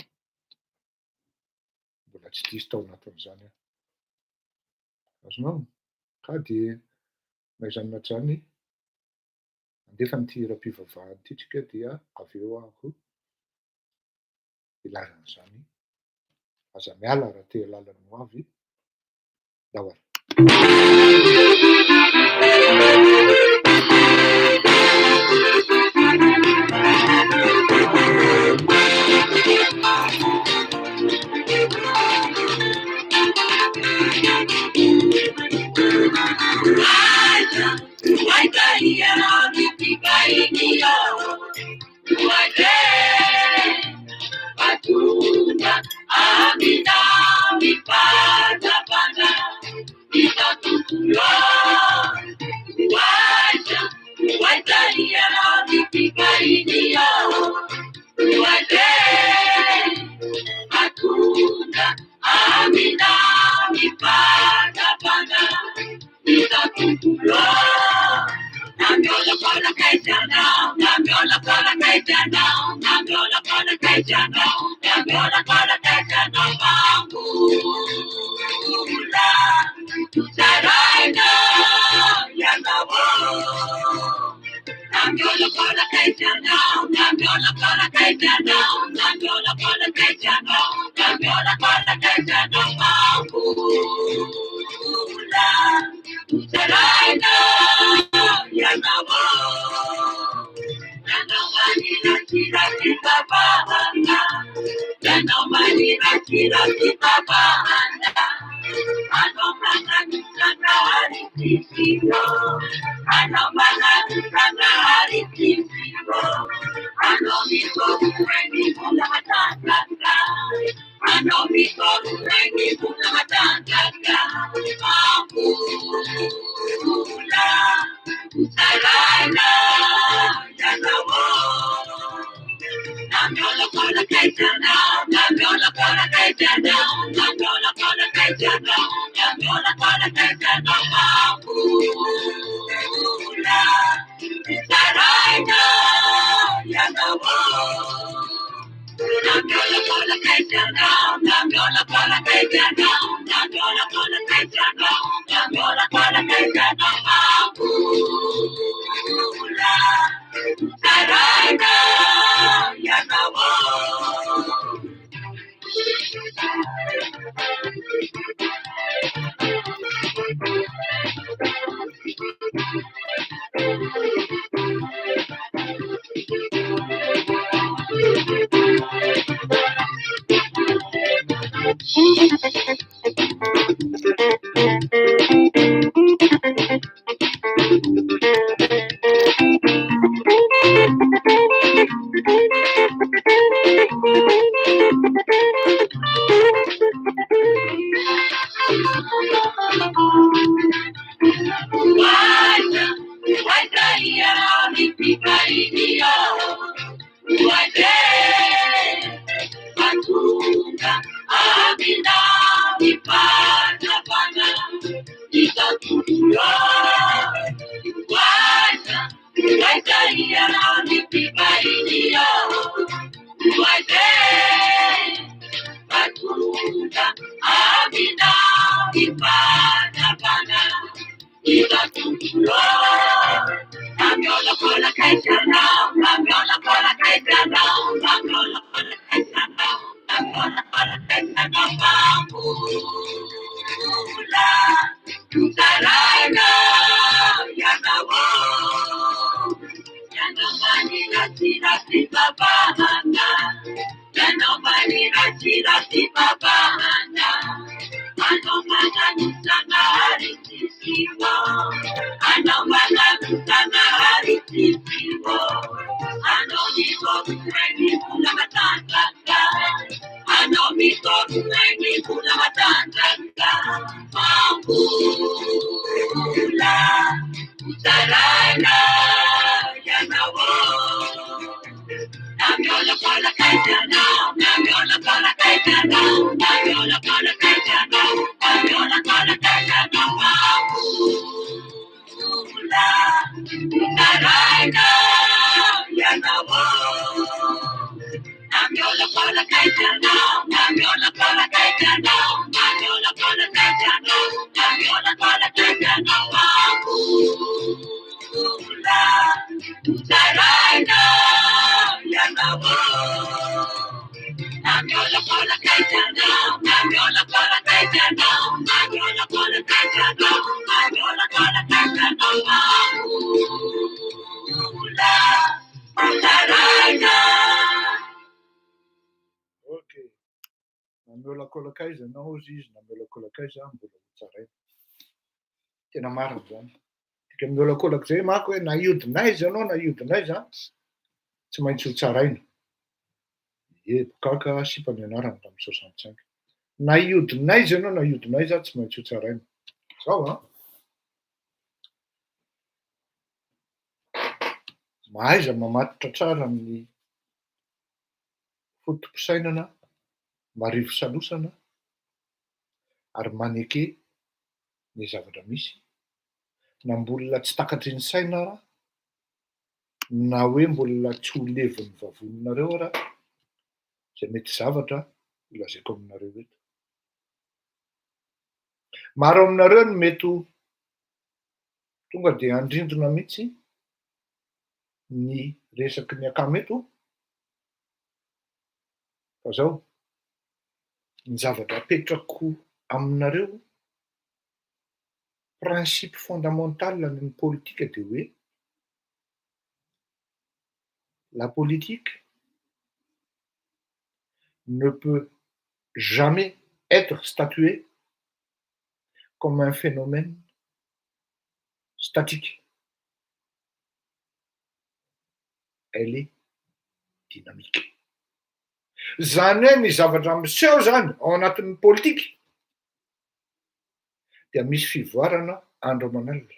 mbola tsy diso tao anatin'izany aho. Azonao ka dia maizanona zany andefa nyity hira-pivavahana ity tsika dia avy eo ahako ilazan'izany aza miala raha te lalany ho avy dahoara. Amina mi pada pada, kita tutuyo kaitanao, nambiolakala kaitanao, nambiolakala kaitanao, mamula, saraina, yanabo. Nambiolakala kaitanao, nambiolakala kaitanao, nambiolakala kaitanao, nambiolakala kaitanao, mamula, saraina, yanabo. Yanamanina kila kipapahana, yanamanina kila kipapahana, anomananisa na harisisiro, anomananisa na harisisiro, anomiko kuweni kuna matangaka, anomiko kuweni kuna matangaka, mamula, sarana, yanawo. Nambiolakala kaitanao, nambiolakala kaitanao, nambiolakala kaitanao, nambiolakala kaitanao, mamula, saraina, yanawo. Nambiolakala kaitanao, nambiolakala kaitanao, nambiolakala kaitanao, nambiolakala kaitanao, mamula, saraina, yanawo. Waja, wataia mipikaidio, waje, matunda, amina, mipana, pana, itatuyo. Waja, wataia mipikaidio, waje, matunda, amina, mipana, pana, itatuyo. Nambiolakala kaitanao, nambiolakala kaitanao, nambiolakala kaitanao, nambiolakala kaitanao, mamula, saraina, yanawo. Yanamanina sila sipapahana, yanamanina sila sipapahana, anomananisa na harisisiwo, anomananisa na harisisiwo, anomiko kuweni kuna matangaka, anomiko kuweni kuna matangaka, mamula, saraina, yanawo. Nambiolakala kaitanao, nambiolakala kaitanao, nambiolakala kaitanao, nambiolakala kaitanao, mamula, saraina, yanawo. Nambiolakala kaitanao, nambiolakala kaitanao, nambiolakala kaitanao, nambiolakala kaitanao, mamula, saraina, yanawo. Nambiolakala kaitanao, nambiolakala kaitanao, nambiolakala kaitanao, nambiolakala kaitanao, mamula, saraina. Okay. Nambiolakala kaitanao izy, nambiolakala kaiza mbola tsaraina. Tena marina zany. Tika miolakolaka zay manko hoe na iodinaiza anao na iodinaiza, tsy maintsy ho tsaraina. Bokaka sipany anarany tamin'ny 65. Na iodinaiza anao na iodinaiza tsy maintsy ho tsaraina. Zao a. Mahaiza mamatotra tsara ny fotom-pisainana, marivo salosana, ary maneke ny zavatra misy. Na mbola tsy takatry ny saina raha, na hoe mbola tsy ho levon'ny vavononareo ara zay mety zavatra ilazaiko aminareo eto. Maro aminareo ny mety tonga de andrindrona mihitsy ny resaky ny akameto fa zao ny zavatra apetrako aminareo principe fondamental ny politika de hoe la politique ne peut jamais être statuée comme un phénomène statique. Elle est dynamique. Zany hoe ny zavatra miseho zany ao anatin'ny politika dia misy fivoarana andro aman'alina.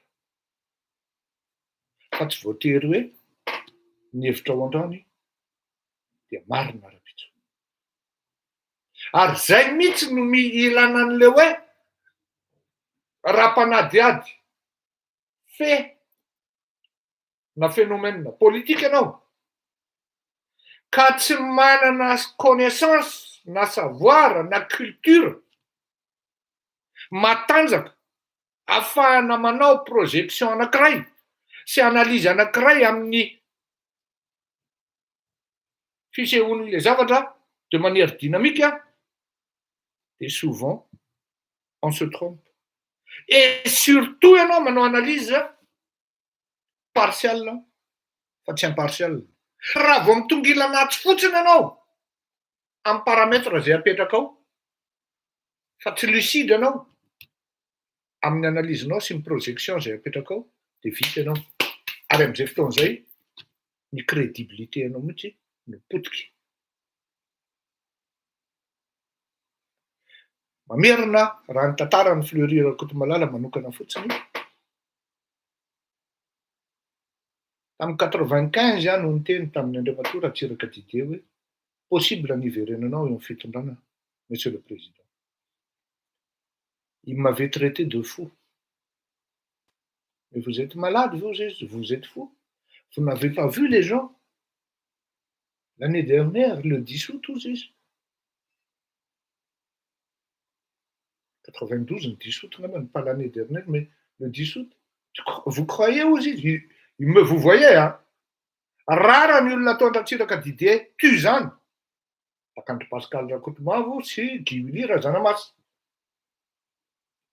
Fa tsy voatery hoe ny hevitra ao an-drany dia marina raha-pitso. Ary zay mihitsy no ilana an'le hoe raha-panadiady na phénomène politika ianao ka tsy manana connaissance na savoir na culture matanjaka ahafahana manao projection anankiray sy analyse anankiray amin'ny fisehoan'le zavatra de manière dynamique, et souvent on se trompe. Et surtout ianao manao analyse partiale fa tsy impartiale. Raha vao mitongila anaty fotsiny ianao amin'ny paramètre zay apetraka ao fa tsy lucide ianao amin'ny analysenao sy ny projection zay apetraka ao de vita ianao. Ary amin'izay fotoan'izay ny crédibilité anao mihitsy no potiky. Mamerina raha ny tantara ny Fleury Rakotomalala manokana fotsiny. Tamin'ny 95 iah no niteny tamin'ny Andriamatoa Ratsiraka Didier hoe possible niverenanao eo amin'ny fitondrana, Monsieur le Président. Il m'avait traité de fou. Mais vous êtes malade, vous êtes fou. Vous n'avez pas vu les gens l'année dernière, le 10 août, 92, le 10 août, même pas l'année dernière, mais le 10 août. Vous croyez aussi? Vous voyez, hein? Rara ny olona atao Ratsiraka Didier tu zany. Takandro Pascal Rakotomavo sy Guy Willy Razanamasi.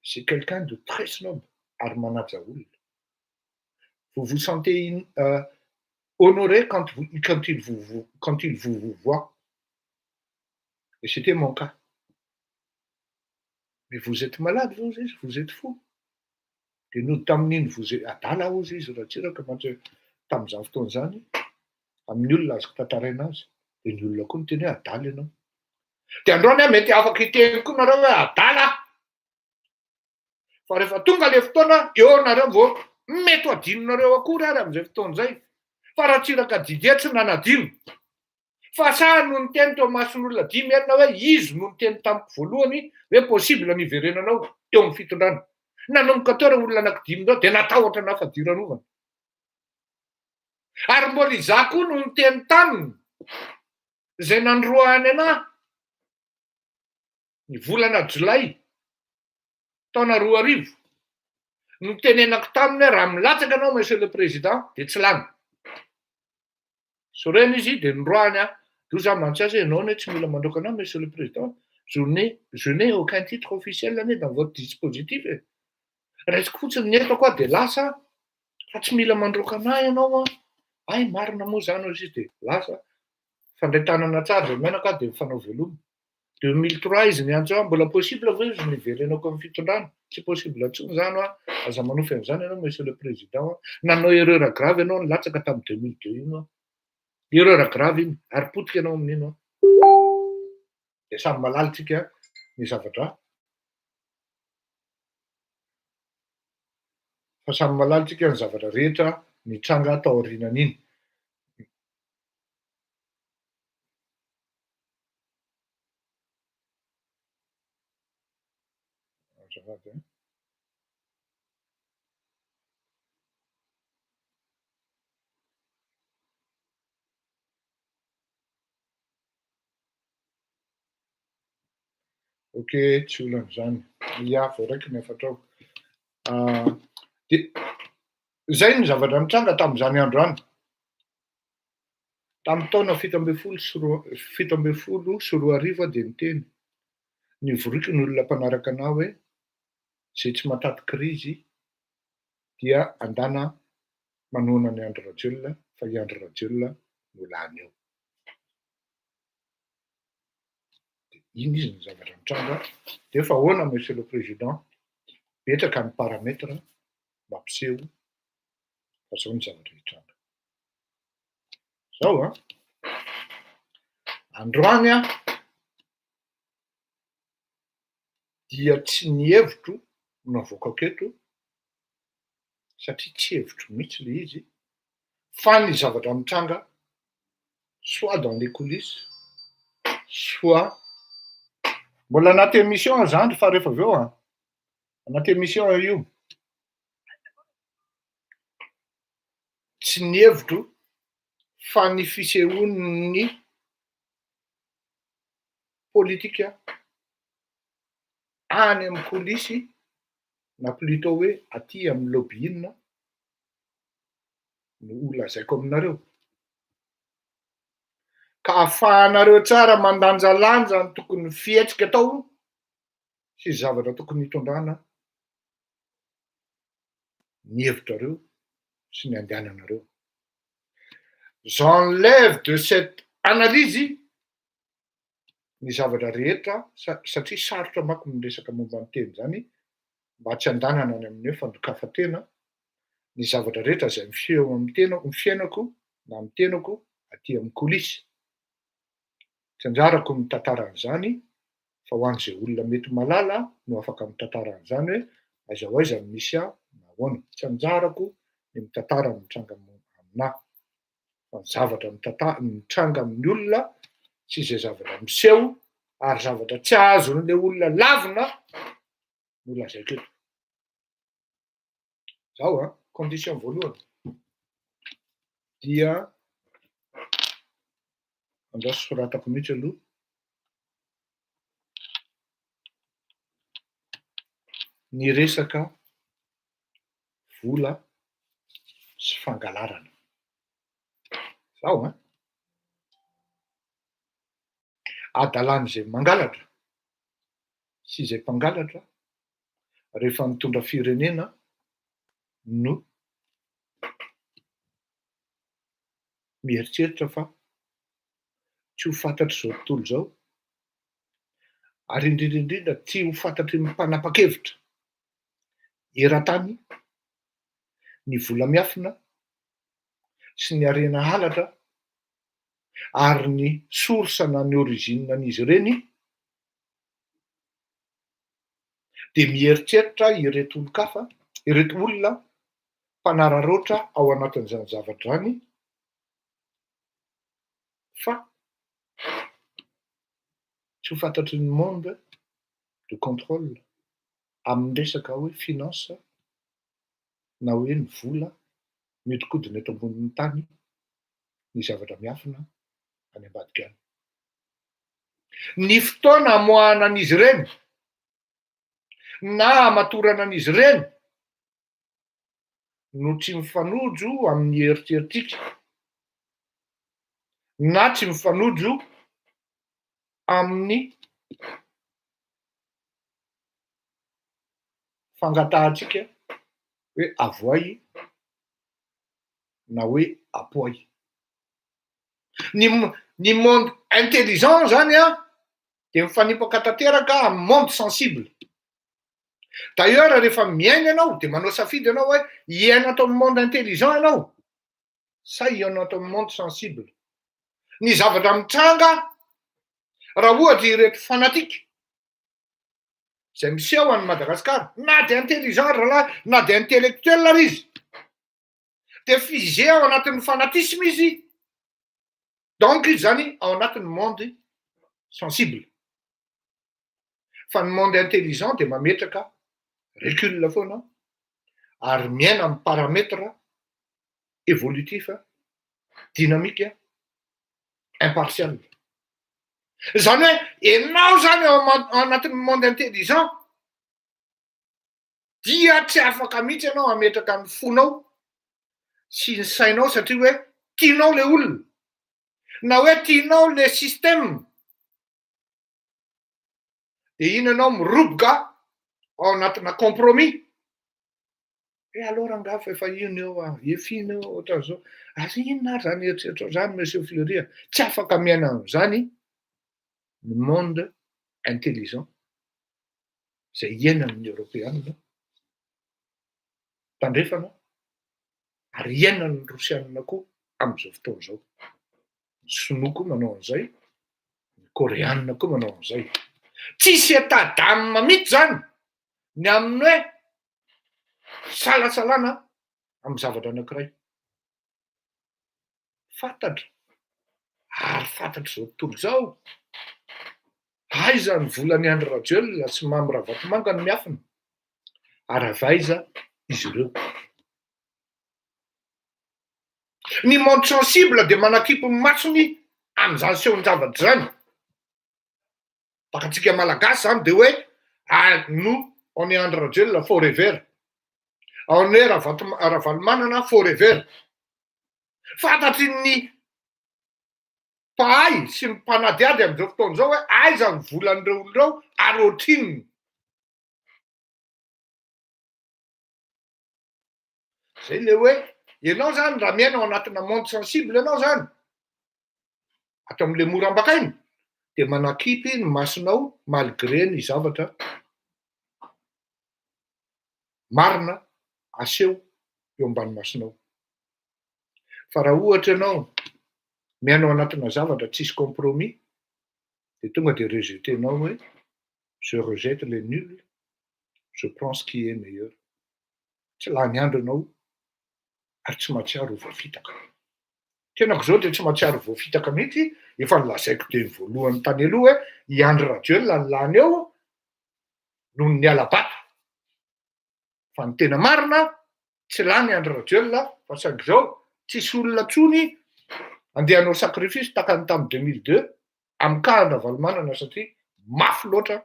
C'est quelqu'un de très snob ary manaja olona. Vous vous sentez honoré quand il vous voit. Et c'était mon cas. Mais vous êtes malade, vous êtes fou. De no tamin'iny vous adala ozy izy Ratsiraka mantsy tamin'izany fotoana zany amin'ny olona azoko tantaraina azy. De ny olona koa niteny hoe adala ianao. De androany mety afaka hiteny koa nareo hoe adala. Fa rehefa tonga le fotoana eo nareo vao mety ho adinonareo akory ary amin'izay fotoan'izay. Fa Ratsiraka Didier tsy nanadino. Fa sa no niteny teo mason'olona 10 enina hoe izy no niteny tamiko voalohany hoe possible niverenanao eo amin'ny fitondrana. Nanomboka teo raha olona anankidimy de natahotra nafadiran'ovana. Ary mbola izaho koa no niteny taminy zay nandroahany anahy ny volana Jolay taona 2000 no tenenako taminy hoe raha milatsaka anao Monsieur le Président de tsy lany. Sorena izy de nandroahany aho. D'où za mantsy ianao ne tsy mila mandroaka anao Monsieur le Président. Je n'ai aucun titre officiel dans votre dispositif. Resiko fotsiny ny entako de lasa fa tsy mila mandroaka anahy ianao a. Ay marina moa zany izy de lasa fandretanana tsara zay menaka de mifanao velomy. 2003 izy niantso mbola possible ve izy niverenako amin'ny fitondrana? Tsy possible intsony zany aza manofy an'izany ianao Monsieur le Président. Nanao erreur grave ianao nilatsaka tamin'ny 2002 iny. Erreur grave iny ary potika ianao amin'iny. De samy malalitsika ny zavatra. Fa samy malalitsika ny zavatra rehetra nitranga tao aorianan'iny. Okey, tsy olon'izany. Ia, vao raiky ny efatrao. Zay ny zavatra nitranga tamin'izany andro any. Tamin'ny taona 17 dia niteny nivoriky ny olona mpanaraka anao hoe zay tsy mataty krizy dia andana manoana ny Andry Rajoelina fa i Andry Rajoelina no lany eo. Iny izy ny zavatra nitranga. Dia efa ahoana monsieur le président, betsaka ny parametra mampiseho fa zao ny zavatra hitranga. Zao androany dia tsy ny hevitro no avoaka aketo satria tsy hevitro mihitsy le izy fa ny zavatra mitranga soit dans les coulisses soit mbola anaty émission zany fa rehefa aveo anaty émission io tsy ny hevitro fa ny fisehoan'ny politika any amin'ny coulisses na plutôt hoe aty amin'ny lobbying no lazaiko aminareo. Ka ahafahanareo tsara mandanjalanja ny tokony fihetsika atao sy zavatra tokony hitondrana ny hevitrareo sy ny andehananareo. J'enlève de cette analyse ny zavatra rehetra satria sarotra manko ny resaka momba ny teny zany mba tsy andanana any amin'ny hoe fandokafatena ny zavatra rehetra zay miseho amin'ny fiainako na amin'ny tenako aty amin'ny coulisses. Tsy anjarako mitantara an'izany fa ho an'izay olona mety malala no afaka mitantara an'izany hoe aiza ho aiza ny misy na ahoana. Tsy anjarako ny mitantara ny mitranga aminahy fa ny zavatra mitranga amin'ny olona sy izay zavatra miseho ary zavatra tsy ahazon'le olona lavina no lazaiko eto. Zao condition voalohany dia andraso soratako mihitsy aloha. Ny resaka vola sy fangalarana. Zao adalan'izay mangalatra sy izay mpangalatra rehefa mitondra firenena no mieritreritra fa tsy ho fantatry zao tontolo zao ary indrindra tsy ho fantatry ny mpanapa-kevitra eran-tany ny vola miafina sy ny harena halatra ary ny source na ny origine an'izy ireny dia mieritreritra ireto olon-kafa, ireto olona mpanararoatra ao anatin'izany zavatra zany fa tsy ho fantatry ny monde de contrôle amin'ny resaka hoe finance na hoe ny vola miodikodina eto ambonin'ny tany ny zavatra miafina any ambadika any. Ny fotoana amoahana an'izy ireny na amatorana an'izy ireny no tsy mifanojo amin'ny eritreretika na tsy mifanojo amin'ny fangatahantsika hoe avoay na hoe apoay. Ny monde intelligent zany dia mifanipaka tanteraka amin'ny monde sensible. D'ailleurs rehefa miaina ianao dia manao safidy ianao hoe hiaina ato amin'ny monde intelligent ianao sa hiaina ato amin'ny monde sensible. Ny zavatra mitranga raha ohatra ireto fanatika izay miseho any Madagasikara na dia intelligent rahalahy na dia intellectuel ary izy dia fizé ao anatin'ny fanatisme izy donc izy zany ao anatin'ny monde sensible. Fa ny monde intelligent dia mametraka recul foana ary miaina amin'ny parametre évolutif, dynamique, impartial. Zany hoe ianao zany ao anatin'ny monde intelligent dia tsy afaka mihitsy ianao ametraka amin'ny fonao sy ny sainao satria hoe tianao le olona na hoe tianao le système de iny ianao miroboka ao anatina compromis. Alors rangaha fa efa ino eo efina eo ohatran'izao aza inona ary zany eritreritro zany monsieur Fleury tsy afaka miaina an'izany ny monde intelligent zay iainan'ny Europeanina tandrefana ary iainan'ny Rosianina koa amin'izao fotoana izao. Ny Sinoa koa manao an'izay, ny Koreanina koa manao an'izay. Tsisy état-d'âme mihitsy zany ny amin'ny hoe salasalana amin'ny zavatra anankiray. Fantatra ary fantatra izao tontolo izao. Aiza ny volan'ny Andry Rajoelina sy Mamy Ravatomanga no miafina ary avaiza izy ireo. Ny monde sensible dia manakipy ny masony amin'izany sehon-javatra zany. Bakatsika malagasy zany dia hoe nous on est Andry Rajoelina forever. On est Ravalomanana forever. Fantatry ny mpahay sy ny mpanadiady amin'izao fotoana izao hoe aiza ny volan'ireo olon'ireo ary ohatrinony. Zay le hoe ianao zany raha miaina ao anatina monde sensible ianao zany ato amin'le mora ambakainy dia manakipy ny masonao malgré ny zavatra marina aseho eo ambany masonao. Fa raha ohatra ianao miaina ao anatina zavatra tsisy compromis dia tonga dia rejetenao hoe je rejette les nuls, je prends ce qui est meilleur. Tsy lany andro ianao ary tsy mahatsiaro ho voafitaka. Tenako izao dia tsy mahatsiaro voafitaka mihitsy, efa nolazaiko teny voalohany tany aloha hoe i Andry Rajoelina ny lany eo noho ny ala-bato. Fa ny tena marina tsy lany Andry Rajoelina fa saingy izao tsisy olona tsony andeha hanao sacrifice takany tamin'ny 2002 amin'ny cas Ravalomanana satria mafy loatra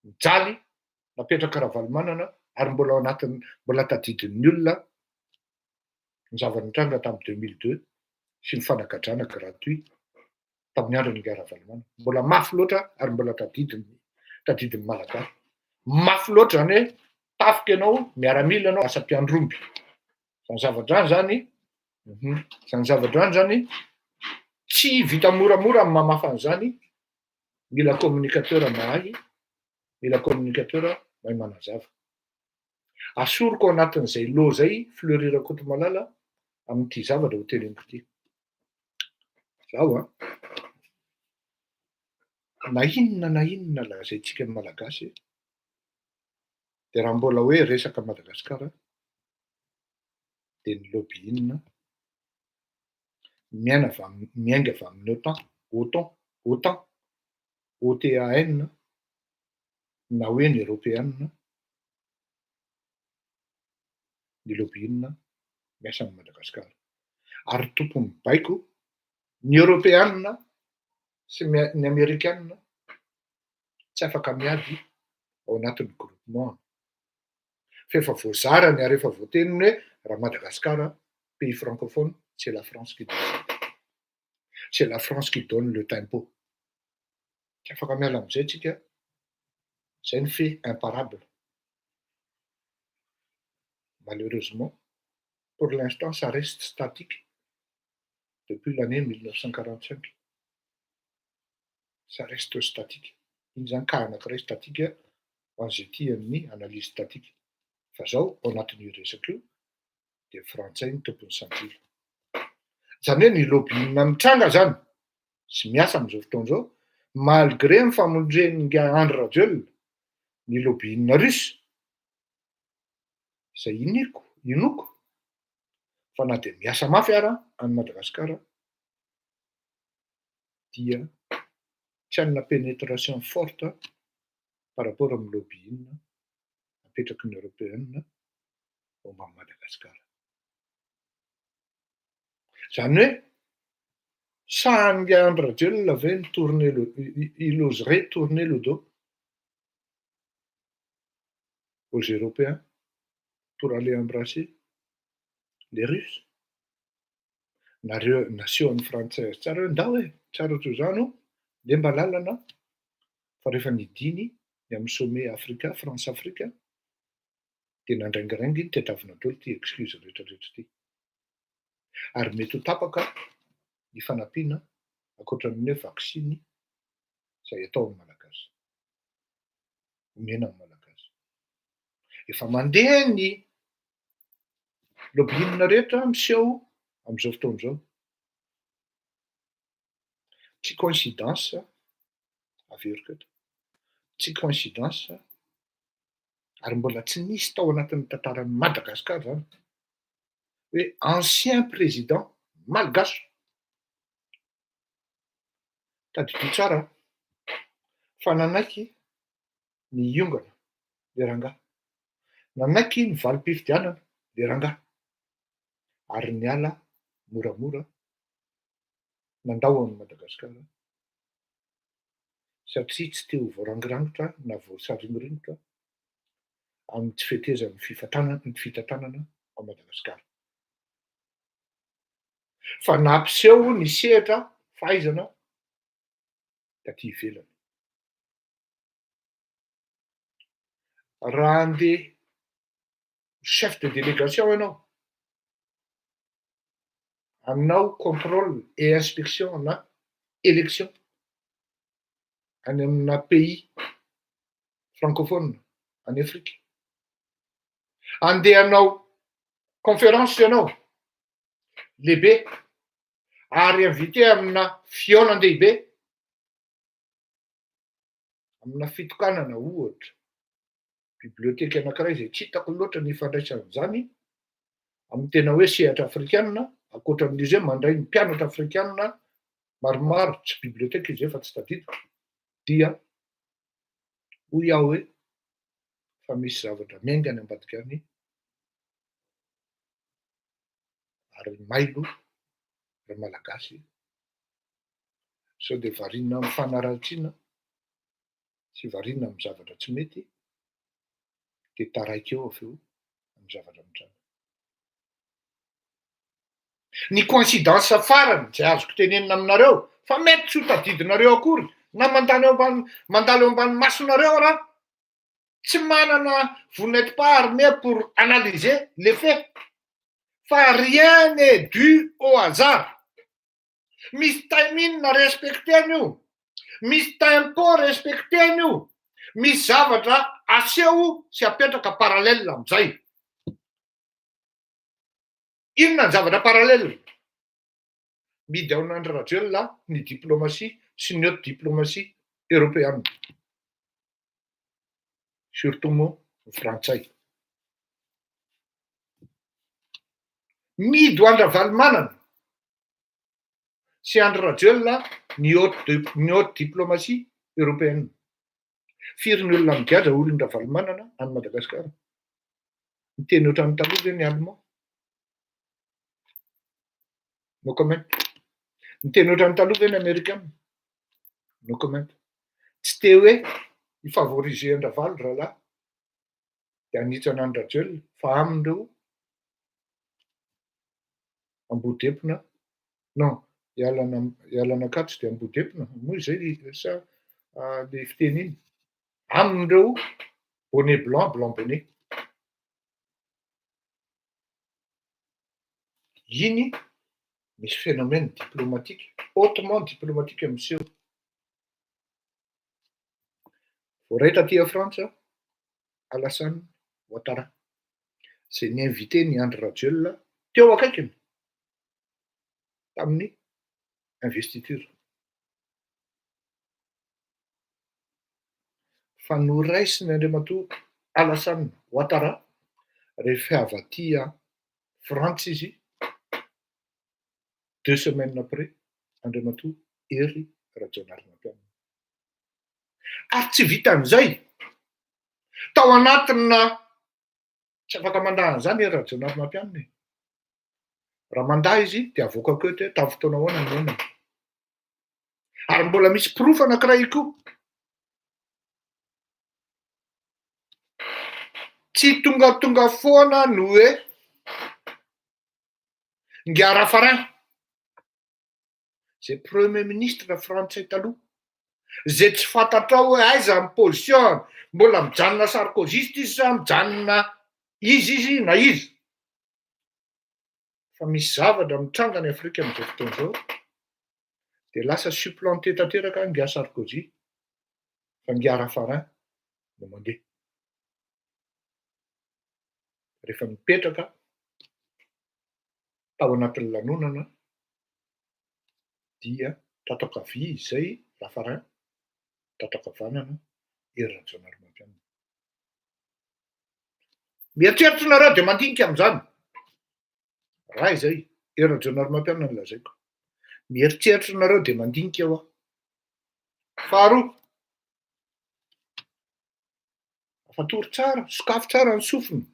mijaly napetraka Ravalomanana ary mbola tadidin'ny olona ny zava-nitranga tamin'ny 2002 sy ny fanagadrana gratuit tamin'ny andron'ny Ravalomanana. Mbola mafy loatra ary mbola tadidin'ny malagasy. Mafy loatra zany hoe tafika ianao miaramila ianao asa mpiandromby. Zany zavatra zany zany zavatra zany tsy vita moramora amin'ny mamafa an'izany. Mila communicateur mahay, mila communicateur mahay manazava. Asoroko anatin'izay loha zay Fleury Rakotomalala amin'ity zavatra ho teneniko ity. Zaho na inona lazaintsika ny malagasy dia raha mbola hoe resaka Madagasikara dia ny lobbying miainga avy amin'ny OTAN, OTAN na hoe ny Europeanina, ny lobbying miasa amin'ny Madagasikara. Ary tompony baiko ny Europeanina sy ny Amerikanina tsy afaka miady ao anatin'ny groupement. Fa efa voazarany ary efa voateniny hoe raha Madagasikara pays francophone, c'est la France qui décide. C'est la France qui donne le tempo. Tsy afaka miala amin'izay tsika. C'est un fait imparable. Malheureusement, pour l'instant, ça reste statique depuis l'année 1945. Ça reste statique. Iny zany ka anankiray statika ho an'izay ity amin'ny analyse statique. Fa zao ao anatin'io resaka io dia frantsay ny tompony santila. Zany hoe ny lobbying mitranga zany sy miasa amin'izao fotoana izao malgré ny famonjen'ny Andry Rajoelina ny lobbying russe izay inoko fa na dia miasa mafy ary any Madagasikara dia tsy hanana pénétration forte par rapport amin'ny lobbying apetraky ny Europeanina momba Madagasikara. Zany hoe André Rajoelina ve il oserait tourner le dos aux Européens pour aller embrasser les Russes. Nareo nation française tsara hoe ndao e, tsara toy izany ao, de mba lalana fa rehefa nidiny ny amin'ny sommet Afrika, France-Afrika, de nandraingiraingy iny tetavina daholo ty excuse rehetrarehetra ty. Ary mety ho tapaka ny fanampiana ankoatran'ny hoe vaksiny izay atao amin'ny Malagasy, omena amin'ny Malagasy. Efa mandeha ny lobbying rehetra miseho amin'izao fotoana izao. Tsy coïncidence averiko eto, tsy coïncidence ary mbola tsy nisy tao anatin'ny tantaran'ny Madagasikara zany hoe ancien président malgache tadidio tsara fa nanaiky ny iongana le rangahy, nanaiky ny valim-pifidianana le rangahy, ary niala moramora nandao amin'ny Madagasikara satria tsy teo voarangirangotra na voasarinorimotra amin'ny tsy fetezan'ny fitantanana ao Madagasikara. Fa nampiseho ny sehatra fahaizana taty ivelany. Raha andeha chef de délégation ianao, hanao contrôle et inspection na élection any amina pays francophone any Afrika, andeha hanao conférence ianao lehibe ary invité amina fionan-dehibe amina fitokanana ohatra biblioteka anankiray izay tsy hitako loatra ny ifandraisan'izany amin'ny tena hoe sehatra afrikanina, ankoatran'izy hoe mandray ny mpianatra afrikanina maromaro, tsy biblioteka izy fa tsy tadidiko, dia hoy aho hoe fa misy zavatra miainga any ambadika any ary mailo ry Malagasy sao de variana amin'ny fanaratsiana sy variana amin'ny zavatra tsy mety de taraiky eo avy eo amin'ny zavatra mitranga. Ny coïncidence farany izay azoko tenenina aminareo fa mety tsy ho tadidinareo akory na mandalo eo ambany masonareo raha tsy manana vous n'êtes pas armé pour analyser les faits, fa rien n'est dû au hasard. Misy timing respecté an'io, misy tempo respecté an'io, misy zavatra aseho sy apetraka parallèle amin'izay. Inona ny zavatra parallèle? Midy ao André Rajoelina ny diplomatie sy ny haute diplomatie européenne, surtout moa ny frantsay. Midy ho Andra Valomanana sy André Rajoelina ny haute diplomatie européenne. Firy ny olona migadra olon-dra Valomanana any Madagasikara? Ny teny ohatran'ny taloha ve ny allemand? No comment. Ny teny ohatran'ny taloha ve ny américain? No comment. Tsy te hoe ifavoriser Andra Valo rahalahy de anitsana André Rajoelina fa amindreo ambodepina, non, ialana akatsy de ambodepina, moa izay sa le fiteny iny, amindreo bonnet blanc, blanc bonnet. Iny misy phénomène diplomatique, hautement diplomatique amin'seho. Voaray taty Frantsa, Alassane Ouattara, izay niinvité ny André Rajoelina teo akaikiny tamin'ny investiture. Fa noraisiny Andriamatoa Alassane Ouattara rehefa avy aty Frantsa izy, 2 semaines après, Andriamatoa ery Rajaonarimampianina. Ary tsy vitan'izay, tao anatina tsy afaka mandahana zany Rajaonarimampianina. Raha mandà izy de avoaka koa te tamin'ny fotoana ahoana ny enana. Ary mbola misy proof anankiray koa. Tsy tonga foana no hoe Ngia Raffarin, zay premier ministre frantsay taloha, zay tsy fantatra hoe aiza ny position, mbola mijanona sarkoziste izy sa mijanona izy na izy. Fa misy zavatra mitranga ny Afrika amin'izao fotoana izao, de lasa supplanté tanteraka Ngia Sarkozy fa Ngia Raffarin no mandeha. Rehefa mipetraka tao anatin'ny lanonana dia tatakavia izay Raffarin, tatakavanana ery Rajaonarimampianina. Mieritreritra nareo de mandinika amin'izany. Raha izay, ery Rajaonarimampianina no lazaiko. Mieritreritra nareo de mandinika eo aho. Faharoa, afatory tsara, sokafy tsara ny sofiny.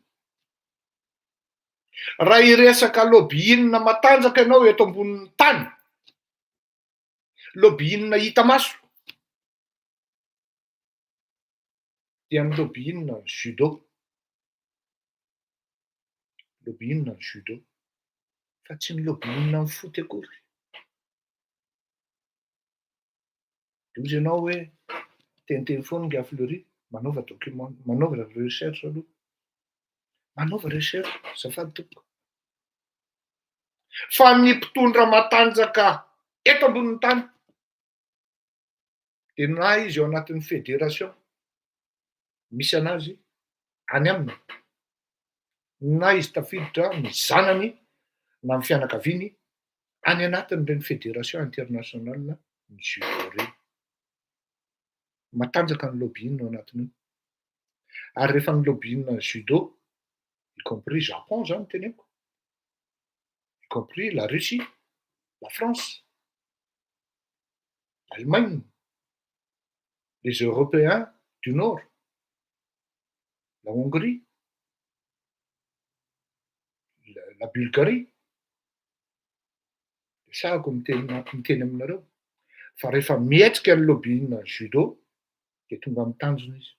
Raha iresaka lobbyinina matanjaka ianao eto ambonin'ny tany, lobbyinina hita maso, dia ny lobbyinina ny judo. Lobbyinina ny judo, fa tsy ny lobbyinina ny foty akory. Loza ianao hoe teniteny foana Ngia Fleury, manaova document, manaova recherche aloha. Manaova recherche, azafady tompoko. Fa ny mpitondra matanjaka eto ambonin'ny tany, de na izy ao anatin'ny fédération misy anazy any aminy, na izy tafiditra ny zanany na ny fianakaviany any anatin'ireny fédération internationale ny judo reny. Matanjaka ny lobbyinina ao anatiny io. Ary rehefa ny lobbyinina ny judo, y compris Japon zany teneko, y compris la Russie, la France, l'Allemagne, les Européens du Nord, la Hongrie, la Bulgarie. Sahako miteny aminareo. Fa rehefa mihetrika ny lobbyinina ny judo, de tonga amin'ny tanjona izy.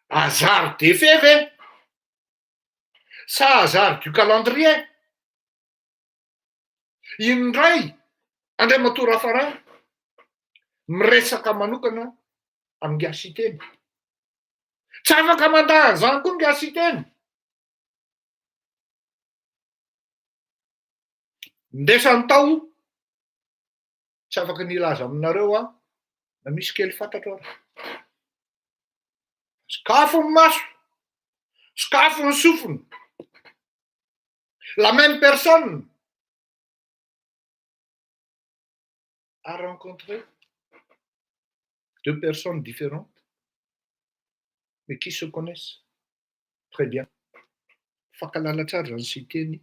Hasard des faits ve? Sa hasard du calendrier? Indray Andriamatoa Raffarin miresaka manokana amin'ny Ngia Siteny. Tsy afaka mandahy an'izany koa Ngia Siteny. Ndesany tao, tsy afaka nilaza aminareo aho, na misy kely fantatro ary. Sokafo ny maso, sokafo ny sofiny. La même personne a rencontré deux personnes différentes, mais qui se connaissent très bien. Fankalala tsara zany Siteny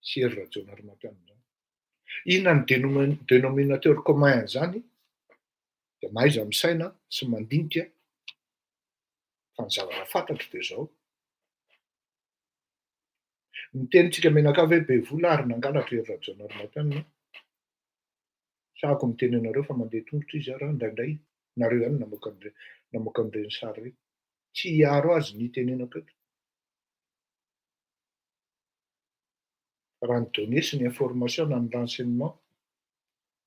sy ery Rajaonarimampianina. Inona ny dénominateur commun zany? De mahaiza misaina sy mandinika fa ny zavatra fantatro de zao. Mitenitsika menakavy hoe be vola ary nangalatra ery Rajaonarimampianina. Sahako miteny anareo fa mandeha tongotra izy ary indraindray nareo ihany namoaka an'ireny sary reny. Tsy hiaro azy ny tenenako eto. Raha ny données sy ny information na ny renseignement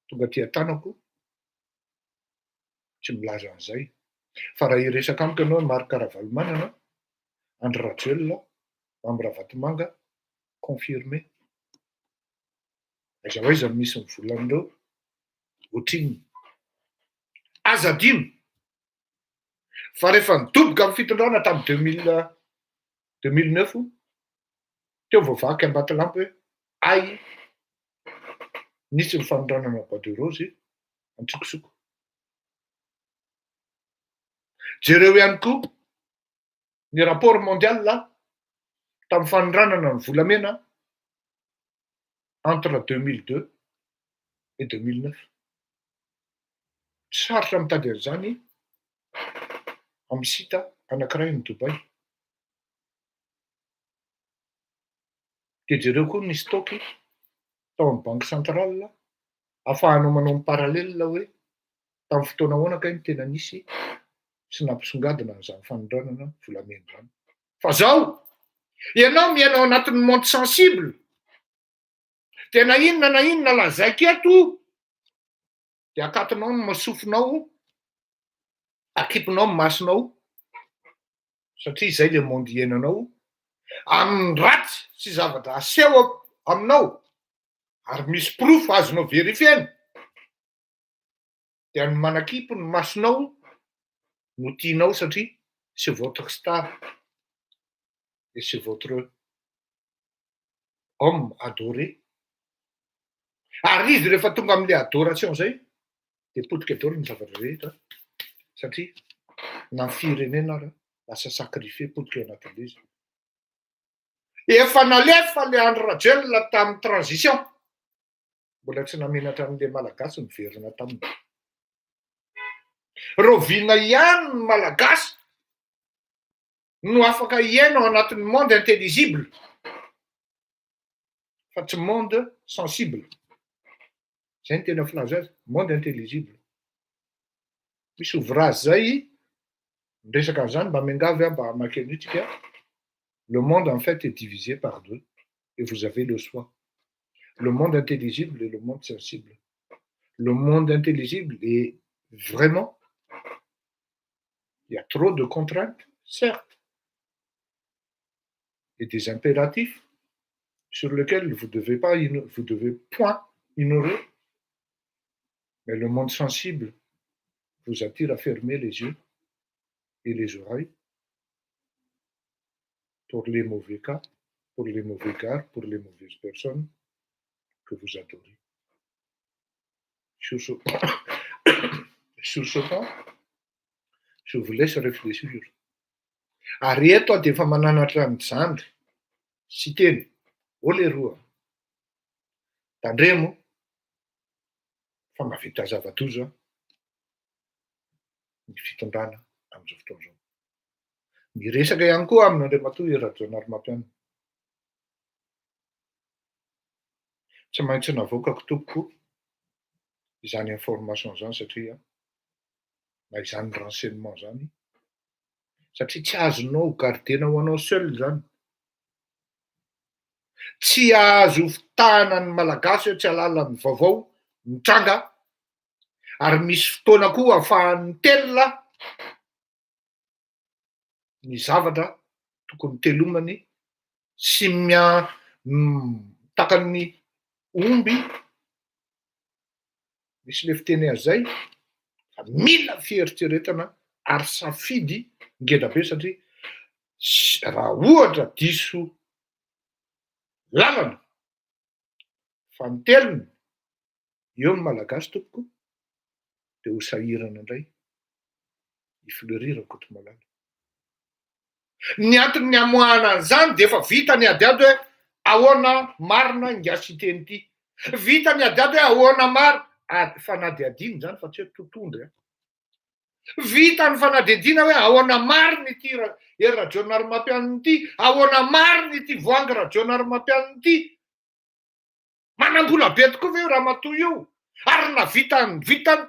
tonga ty an-tanako, tsy milaza an'izay. Fa raha iresaka amiko ianao Marc Ravalomanana, Andry Rajoelina, Ambra Vatomanga, confirmé. Aiza ho aiza misy ny volan'ireo, ohatrin'ny azadino. Fa rehefa nidoboka amin'ny fitondrana tamin'ny 2009, teo voavaky Ambatolampy hoe ay, nisy ny fanondranana Bois de Rose Antsokosoko. Jereo ihany koa ny rapport mondial tamin'ny fanondranana ny volamena entre 2002 et 2009. Sarotra mitady an'izany amin'ny sita anankiray ny Dubai. De jereo koa ny stock tao amin'ny banque centrale ahafahanao manao paralelina hoe tamin'ny fotoana ahoana kay ny tena nisy sy nampisongadina n'izany fanondranana volamena zany. Fa zao, ianao miainao anatin'ny monde sensible, de na inona lazaiko eto, de akatinao ny masofinao, akipinao ny masonao, satria izay le monde iainanao, amin'ny ratsy sy zavatra aseho aminao, ary misy proof azonao verifiena, dia ny manakipy ny masonao no tianao satria c'est votre star et c'est votre homme adoré. Ary izy rehefa tonga amin'le adoration zay de potika daholo ny zavatra rehetra, satria na ny firenena ara lasa sacrifié potika eo anatin'le izy. Efa nalefa le Andry Rajoelina tamin'ny transition, mbola tsy namenatra an'le malagasy ny verina taminy. Roviana ihany ny malagasy no afaka iainao anatin'ny monde intelligible, fa tsy monde sensible. Zay ny tena filaza azy, monde intelligible. Misy ouvrage zay miresaka an'izany mba miangavy aho mba hamaky anitsika. Le monde en fait est divisé par deux et vous avez le choix. Le monde intelligible et le monde sensible. Le monde intelligible est vraiment, il y a trop de contraintes, certes, et des impératifs sur lesquels vous devez point ignorer. Mais le monde sensible vous attire à fermer les yeux et les oreilles pour les mauvais cas, pour les mauvais gars, pour les mauvaises personnes que vous adorez. Sur ce point, je vous laisse réfléchir. Ary eto dia efa mananatra ny zandry sy teny, oleroa, tandremo, fa mahavita zava-doza ny fitondrana amin'izao fotoana izao. Miresaka ihany koa amin'Andriamatoa i Rajaonary Mampianina. Tsy maintsy navoakako tompoko izany information zany satria na izany renseignement zany, satria tsy azonao gardena ho anao seul zany. Tsy azo fitahana ny malagasy hoe tsy halala ny vaovao mitranga, ary misy fotoana koa ahafahan'ny telona ny zavatra tokony telomany sy takany omby. Misy le fiteny azay, fa mila fieritseretana ary safidy ngeda be satria raha ohatra diso lalana fa ny telony eo ny malagasy tompoko dia ho sahirana indray ifleurir koto malala. Ny antony ny amoahana an'izany dia efa vita ny adiady hoe ahoana marina ngasy teny ity, vita ny adiady hoe ahoana marina fanadiadiny zany fa tsy hoe totondry. Vita ny fanadiadina hoe ahoana marina ity Rajaonary Mampianina ity, ahoana marina ity voangy Rajaonary Mampianina ity. Manam-bola be tokoa ve io ramatoa io? Ary na vitany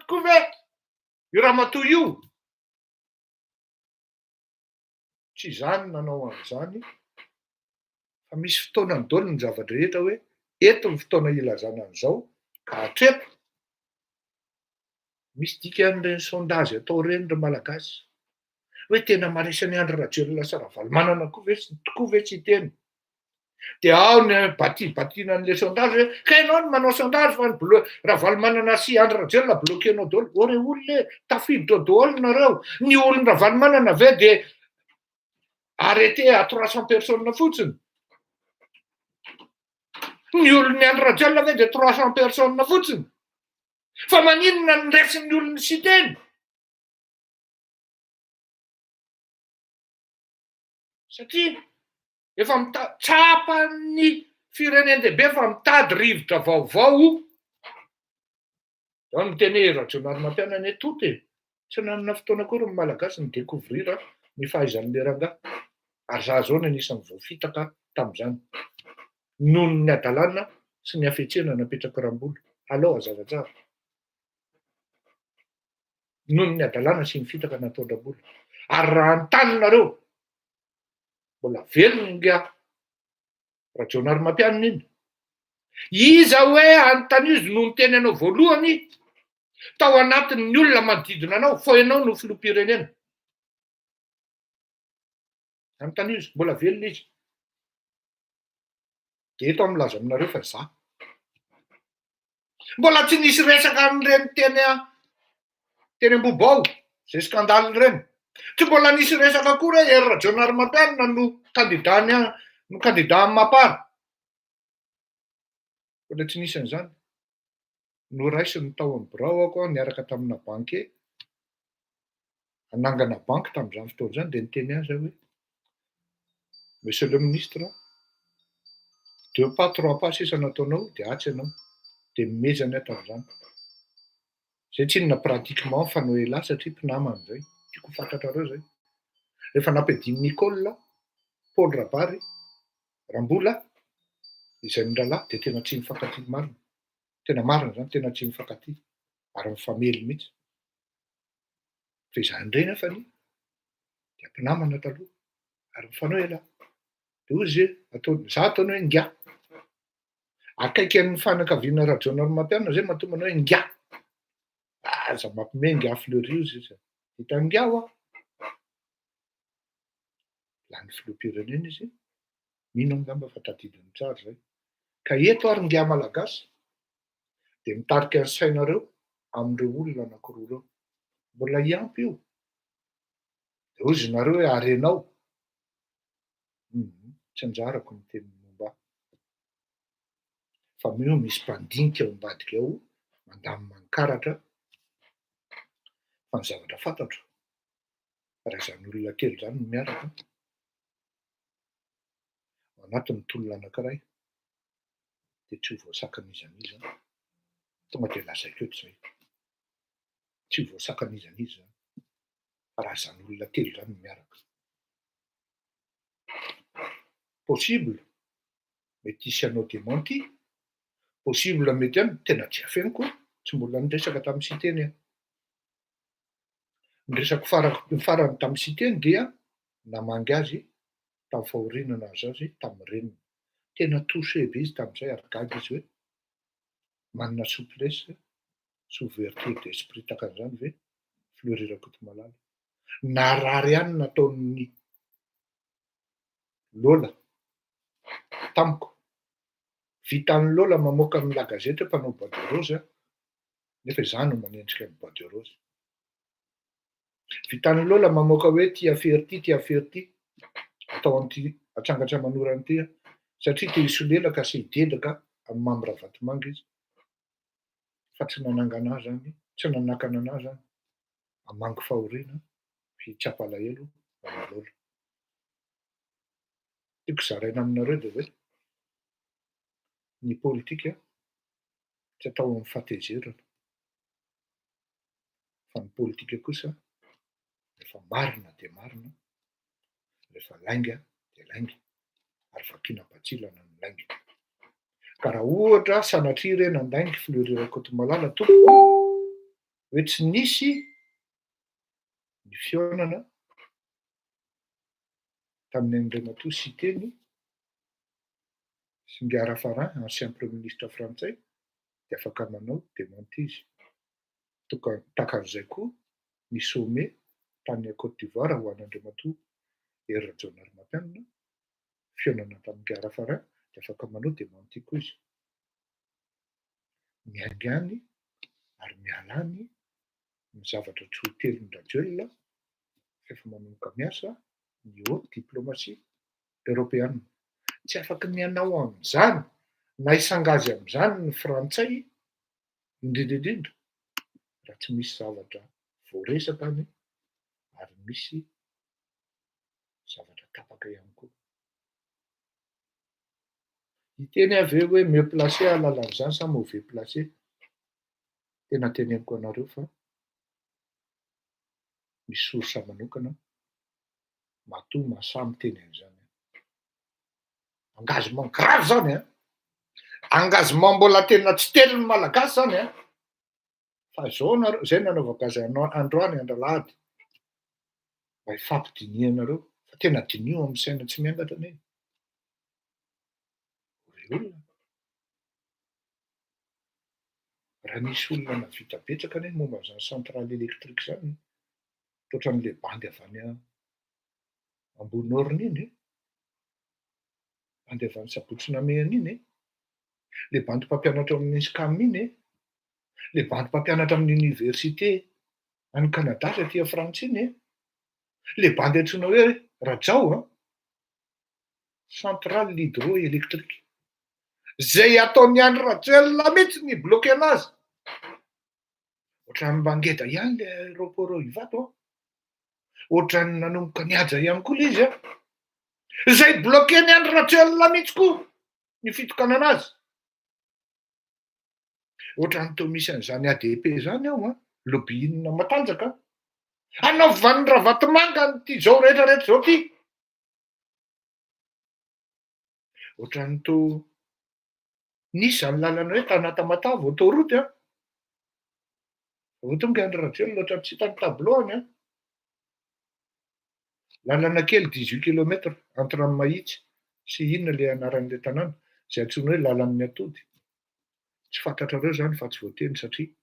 tokoa ve io ramatoa io? Tsy zany nanao an'izany, fa misy fotoana ny daholo ny zavatra rehetra hoe eto ny fotoana ilazana an'izao, ka hatreto misy dikan'ireny sondage atao reny ry malagasy hoe tena marisany Andry Rajoelina sy Ravalomanana tokoa ve tsy teny. Dia ao ny batiana an'le sondage hoe ka ianao no manao sondage fa ny Ravalomanana sy Andry Rajoelina bloquenao daholo. Ore olona tafiditra daholo nareo. Ny olony Ravalomanana ve dia arrêté à 300 personnes fotsiny. Ny olony Andry Rajoelina ve dia 300 personnes fotsiny. Fa maninona ny resin'ny olony sy teny? Satria efa tsapan'ny firenendehibe efa mitady rivotra vaovao. Zao miteny Rajaonary Mampianina etoty, tsy nanana fotoana koa ny malagasy ny découvrir ny fahaizan'le rangahy. Ary za zao ny anisan'ny voafitaka tamin'izany noho ny adalana sy ny hafetsena napetraka rambolo. alao azavatsara noho ny adalàna sy ny fitaka nataondrabola ary raha antanonareo mbola velony nga rajonary mampianina iny iza hoe anotanizy no ny teny anao voalohany tao anatin'ny olona manodidina anao fo ianao no filoham-pirenena anotanizy mbola velona izy de eto milaza aminareo fa za mbola tsy nisy resaka n'ireny teny ambobao zay skandaly reny tsy mbola nisy resaka koa hoe ery rajonary mampianina no kandidany no kandida amin'ny mapara mbola tsy nisy an'izany no raisiny tao amin'ny birao ako niaraka tamina banke anangana banky tamin'izany fotoana izany de niteny azy hoe monsieur le ministre 2 pas 3 pas sisa nataonao de atsy ianao de mimezany ato amin'izany zay tsy inona pratiquement fanao ela satria mpinamana zay tiako fantatrareo zay rehefa nampidiny Nicole Paul Rabary Rambola izay niralahy de tena tsy mifankatia marina tena marina zany tena tsy mifankatia ary mifamely mihitsy fa izany reny afany de mpinamana taloha ary mifanao ela de ozy za ataony hoe nga akaiky amin'ny fanakaviana rajonary mampianina zay mahatonga anao hoe nga aza mampime nga fleury izy hita nga aho lany filoham-pirenena izy mino angamba fa tadidiny tsara zay ka eto ary nga malagasy de mitarika ny sainareo amin'ireo olona anankiroa reo mbola iampy io de ozy nareo hoe arenao tsy anjarako ny teny momba fa mio misy mpandinika ao ambadika ao mandamy mankaratra fa ny zavatra fantatro raha izany olona kely zany no miaraka anatiny tolona anankiray de tsy ho voasakan'izan'izy tonga de lazaiko eto zay tsy ho voasakan'izan'izy zany raha izany olona kely zany no miaraka possible mety hisy anao démenti possible mety any tena tsy afeno koa tsy mbola niresaka tamin'ny siteny niresako farany tamin'ny siteny dia namangy azy tamin'ny fahorinana azy tamin'ny reniny tena touché be izy tamin'izay ary gaga izy hoe manana souplesse sy ouverture d'esprit takan'izany ve Fleury Rakotomalala narary ihany nataon'ny Lola tamiko vitan'ny Lola mamoaka amin'ny la gazette mpanao bois de rose nefa izany no manendrika ny bois de rose vitan'ny Lola mamoaka hoe tia fery ty atao an'ity atsangatra manorany ty satria te hisolelaka sy hidelaka amin'ny mamoravatomanga izy fa tsy nanangana azy zany tsy nanakana anazy zany amangy fahoriana fitsapalahelo amin'ny Lola tiako zaraina aminareo de hoe ny politika tsy atao amin'ny fatezerana fa ny politika kosa rehefa marina de marina rehefa lainga de lainga ary vakinam-batsilana ny lainga ka raha ohatra sanatria ireny andaingy Fleury Rakotomalala tompo hoe tsy nisy ny fionana tamin'ny Andriamatoa sy teny sy nga Raffarin ancien premier ministre frantsay de afaka manao démenti izy takan'izay koa ny sommet tany Côte d'Ivoire ho an'Andriamatoa ery rajonary mampianina fionana tamin'ny nga Raffarin de afaka manao démenti koa izy miaingany ary mialany ny zavatra tsy ho telon-drajelona fefa manomboka miasa ny haute diplomatie européenne tsy afaka mianao amin'izany na isangazy amin'izany ny frantsay indrindraindrindra raha tsy misy zavatra voaresaka any ary misy zavatra tapaka ihany koa hiteny avy hoe mieux placé alalan'izany sa mauvais placé tena teneniko anareo fa misy sorsa manokana matoa mahasamy teny an'izany engagement grave zany engagement mbola tena tsy teliny malagasy zany a. Fa zay nanaovako azy androany andalahady mba hifampidinianareo fa tena dinio amin'ny saina tsy miangatra ane. Re olona raha nisy olona navita betsaka ane momba zany centrale électrique zany, ohatran'le bandy avy any ambony orina iny, bandy avy any Sabotsynamehana iny, le bandy mpampianatra amin'ny SCAM iny, le bandy mpampianatra amin'ny université any Canada sy aty Frantsa iny, le bandy antsoina hoe Rajao centrale hydroélectrique. Zay ataony Andry Rajoelina mihitsy ny bloqué anazy. Ohatran'ny mangeda ihany le aéroport Ivato, ohatran'ny nanomboka nihaja ihany koa izy a. Zay bloqué ny Andry Rajoelina mihitsy koa ny fitokana anazy. Ohatran'ny toa misy an'izany ADP zany ao lobbyinina matanjaka. Anaovan'ny Ravatomanga ty zao rehetrarehetra zao ty. Ohatran'ny toa nisy zany lalana hoe Tanatamatavo autoroute a. Vao tonga Andry Rajoelina ohatran'ny tsy hitany tableau any a. Lalana kely 18 km entre Mahitsy sy inona le anaran'le tanàna zay antsoina hoe lalan'ny atody. Tsy fantatrareo zany fa tsy voateny satria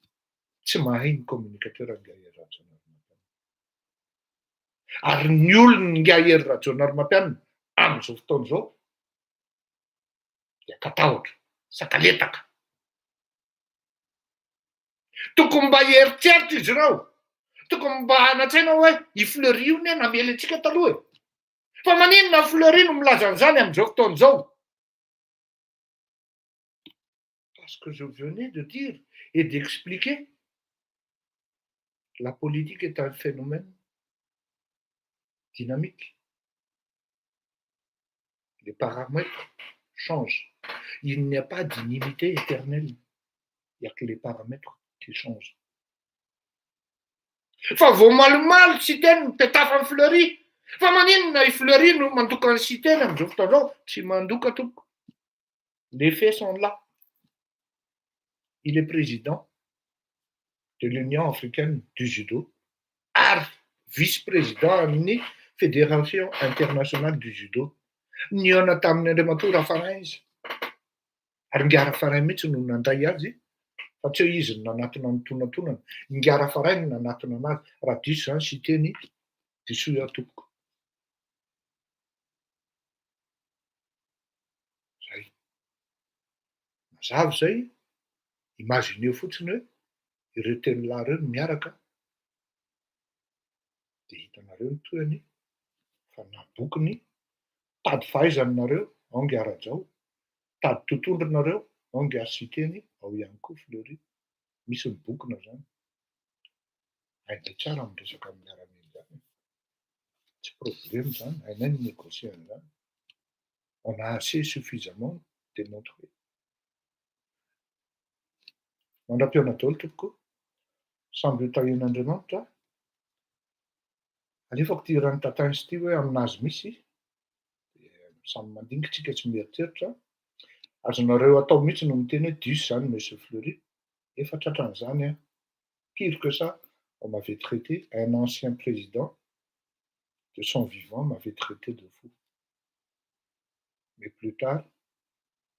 tsy mahay ny communicateur Ngahier Rajaonarimampianina. Ary ny olony Ngahier Rajaonarimampianina amin'izao fotoana izao dia katahotra, sakaletaka. Tokony mba hieritseritra izy ireo. Tokony mba hanatsaina hoe i Fleury io ne namely antsika taloha. Fa maninona Fleury no milaza an'izany amin'izao fotoana izao? Parce que je venais de dire et d'expliquer la politique est un phénomène dynamique. Les paramètres changent. Il n'y a pas d'inimité éternelle. Il n'y a que les paramètres qui changent. Fa vao malomalo tsy teny mipetafa amin'ny Fleury. Fa maninona i Fleury no mandoka ny cité amin'izao fotoana izao? Tsy mandoka tompoko. Les faits sont là. Il est président de l'Union africaine du judo, ary vice-président amin'ny Fédération internationale du judo. Niona tamin'ny Andriamatoa Rafarain izy. Ary Ngia Rafarain mihitsy no nandray azy, fa tsy hoe izy no nanatona ny tonantonana. Ngia Rafarain no nanatona anazy. Raha diso zany sy teny diso aho tompoko. Zay. Mazava zay, imagineo fotsiny hoe ireo teninlahy ireo miaraka dia hitanareo ny toerany fa nabokony tady fahaizanareo ao Ngia Rajao, tady tontondronareo ao Ngia Siteny, ao ihany koa Fleury. Misy ny bokona zany. Hainay tsara amin'ny resaka miaramila zany. Tsy problème zany, hainay ny négocier an'izany. On a assez suffisamment démontré. Mandram-piona daholo tompoko, samby tahian'Andriamanitra. Alefako ty raha notantany sy ty hoe aminazy misy, samy mandingitsika tsy mieritreritra. Azonareo atao mihitsy no miteny hoe diso zany Monsieur Fleury. Efa tratran'izany pire que ça, on m'avait traité, un ancien président de son vivant m'avait traité de fou. Mais plus tard,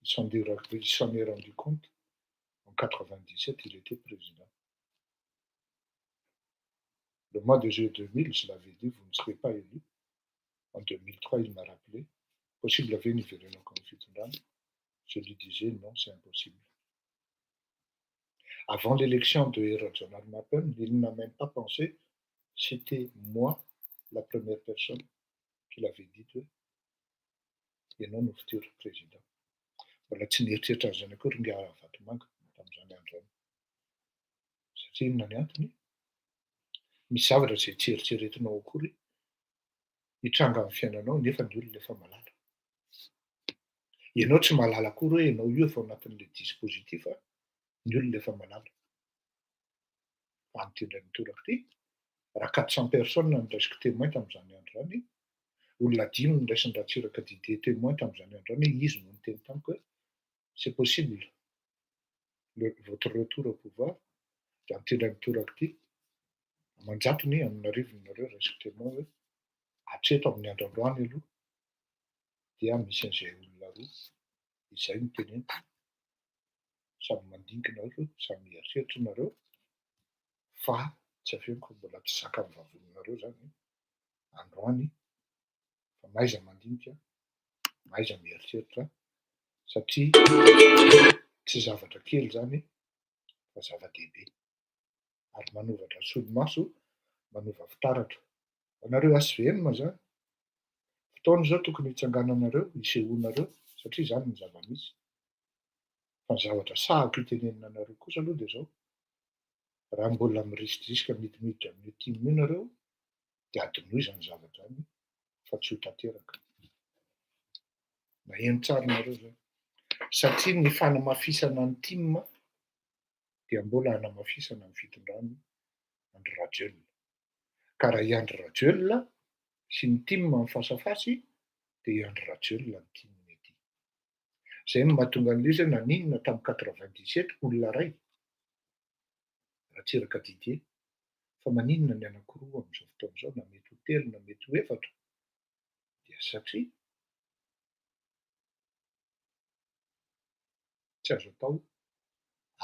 il s'en est rendu compte. En 97, il était président. Le mois de juillet 2000, je l'avais dit, vous ne serez pas élu. En 2003, il m'a rappelé, possible à venir faire une conférence. Je lui disais, non, c'est impossible. Avant l'élection de Rajaonarimampianina, il n'a même pas pensé, c'était moi, la première personne qui l'avait dit, et non au futur président. Mbola tsy nieritreritra an'izany akory Ngia Ravatomanga tamin'izany andro zany. Satria inona ny antony? Misy zavatra zay tsy eritreretinao akory hitranga amin'ny fiainanao nefa ny olona efa malala. Ianao tsy malala akory hoe ianao io efa ao anatin'ilay dispositif, ny olona efa malala. Anotendran'ny toraka ty, raha 400 personnes niraisiko témoin tamin'izany andro zany, olona 5 niraisiny ratsiraka dité témoin tamin'izany andro zany, izy no niteny tamiko hoe c'est possible votre retour au pouvoir dia mitendra mitoraka ity manjatony aminarivonareo resaka témoin hoe atreto amin'ny androandroany aloha dia misy an'izay olona roa izay no teneniko samy mandinikynareo samy mieritreritra nareo fa tsy aveko mbola tsy zaka amin'ny vavonareo zany androany fa maiza mandinika maiza mieritreritra satria tsy zavatra kely zany fa zava-dehibe ary manovatra solomaso manova fitaratra anareo asvenima zany fotoana zao tokony hitsangananareo isehoanareo satria zany ny zava-misy fa ny zavatra sahako itenenanareo kosa aloha de zao raha mbola mirisitrisika midimiditra amin'ny timo nareo de adinoy zany zavatra zany fa tsy ho tanteraka maheno tsara nareo zany satria ny fanamafisana ny tima dia mbola hanamafisana ny fitondrany Andry Rajoelina ka raha i Andry Rajoelina sy ny tima mifasafasy dia i Andry Rajoelina ny tima mety zay no mahatonga an'ilay zay naninona tamin'ny 97 olona ray Ratsiraka Didier fa maninona ny anakiroa amin'izao fotoana izao na mety ho telo na mety ho efatra dia satria tsy azo atao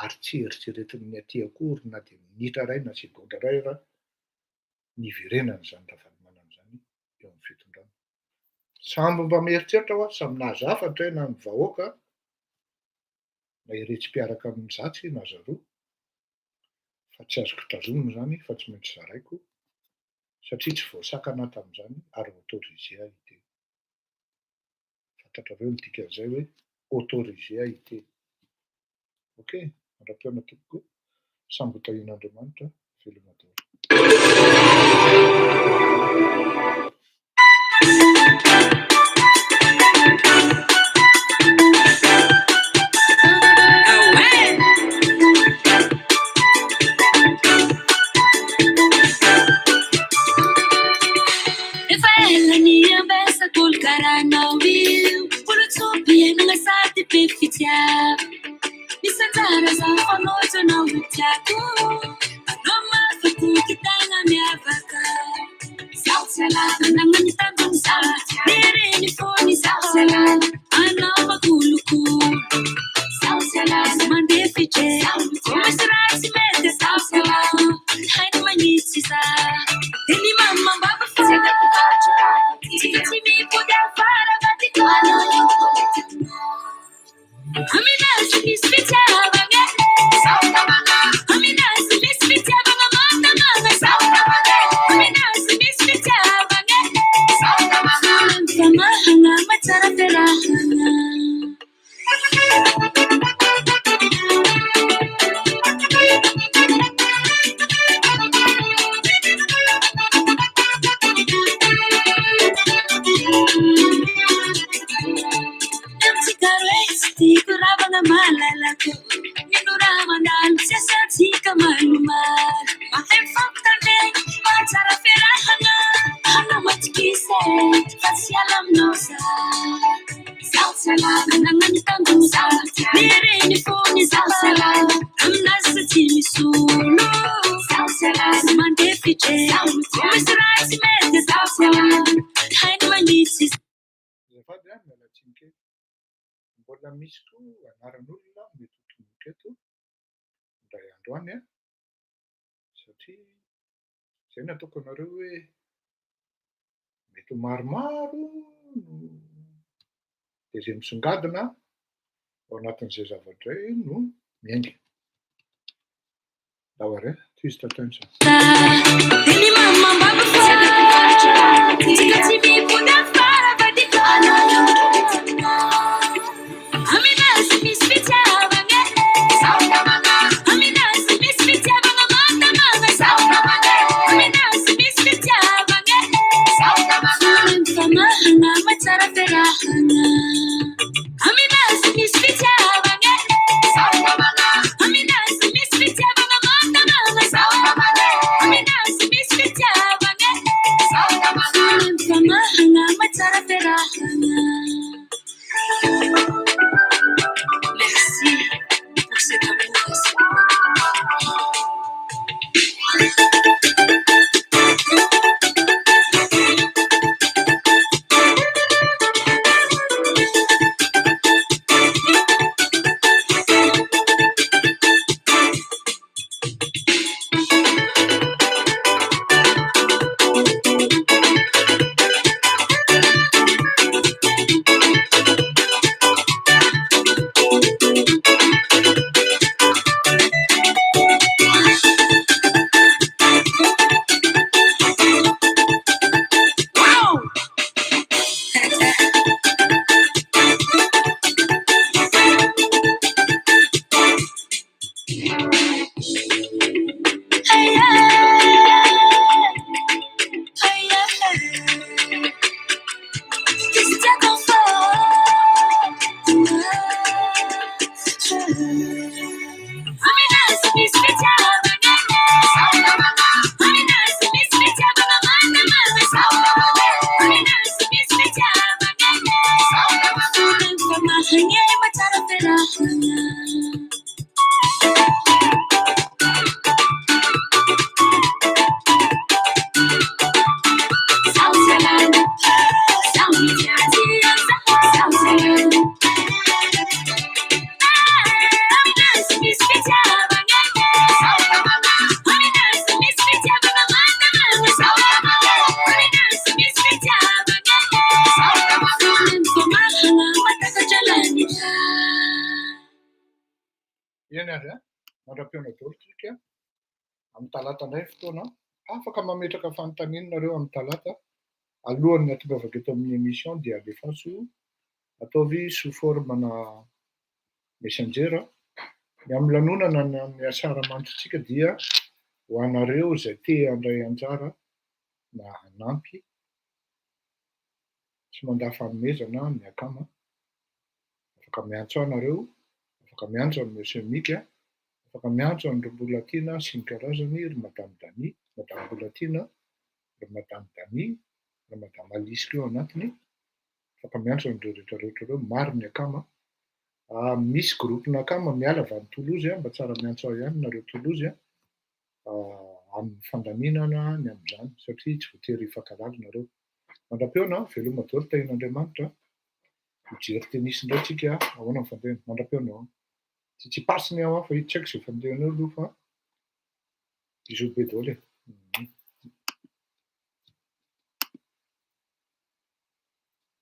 ary tsy eritreretin'ny aty akory na dia minitra ray na segonda ray raha niverenana zany raha manano eo amin'ny fitondrana samby mba mieritreritra ho samy nahazo afatra na ny vahoaka na iretsim-piaraka amin'ny zatsy na zaroa fa tsy azoko tazomina zany fa tsy maintsy zaraiko satria tsy voasakana tamin'izany ary autorisé ite fantatrareo midika an'izay hoe autorisé ite ok mandra-piona tokoko samby tahin'Andriamanitra velonatao mbola misy koa anaran'olona mety ho tombotra eto ndray androany a satria zay nataoko anareo hoe mety maromaro no dia zay misongadina ao anatin'izay zavatra no miainga daware tis tatansa Sama Eny ary a, mandram-piona daholo tsika amin'ny talata indray fotoana afaka mametraka fanontanianareo amin'ny talata alohan'ny atongavako eto amin'ny émission dia alefaso ataovy sous formana messenger. Ny amin'ny lanonana ny amin'ny asara-manitsotsika dia ho anareo izay te handray anjara na hanampy tsy mandà fanomezana ny akama. Afaka miantso anareo, afaka miantso amin'ny Monsieur Mika, afaka miantso amin'ny Rombolatina sy ny karazany, ry Madame Dany, Madame Bolatina, ry Madame Dany, ry Madame Alice koa anatiny. Afaka miantso an'ireo rehetrarehetra ireo, maro ny akama. Misy groupena akama miala avy any Toulouse mba tsara miantso ahy ihany nareo Toulouse amin'ny fandaminana ny amin'izany satria tsy voatery hifankahalala nareo. Mandram-peona, veloma daholo tahin'Andriamanitra. Mijery tennis indray tsika ahoana ny fandehana. Mandram-peona ao. Tsy pasiny aho fa tsy haiko izay fandehanao aloha fa bisous be daholo e.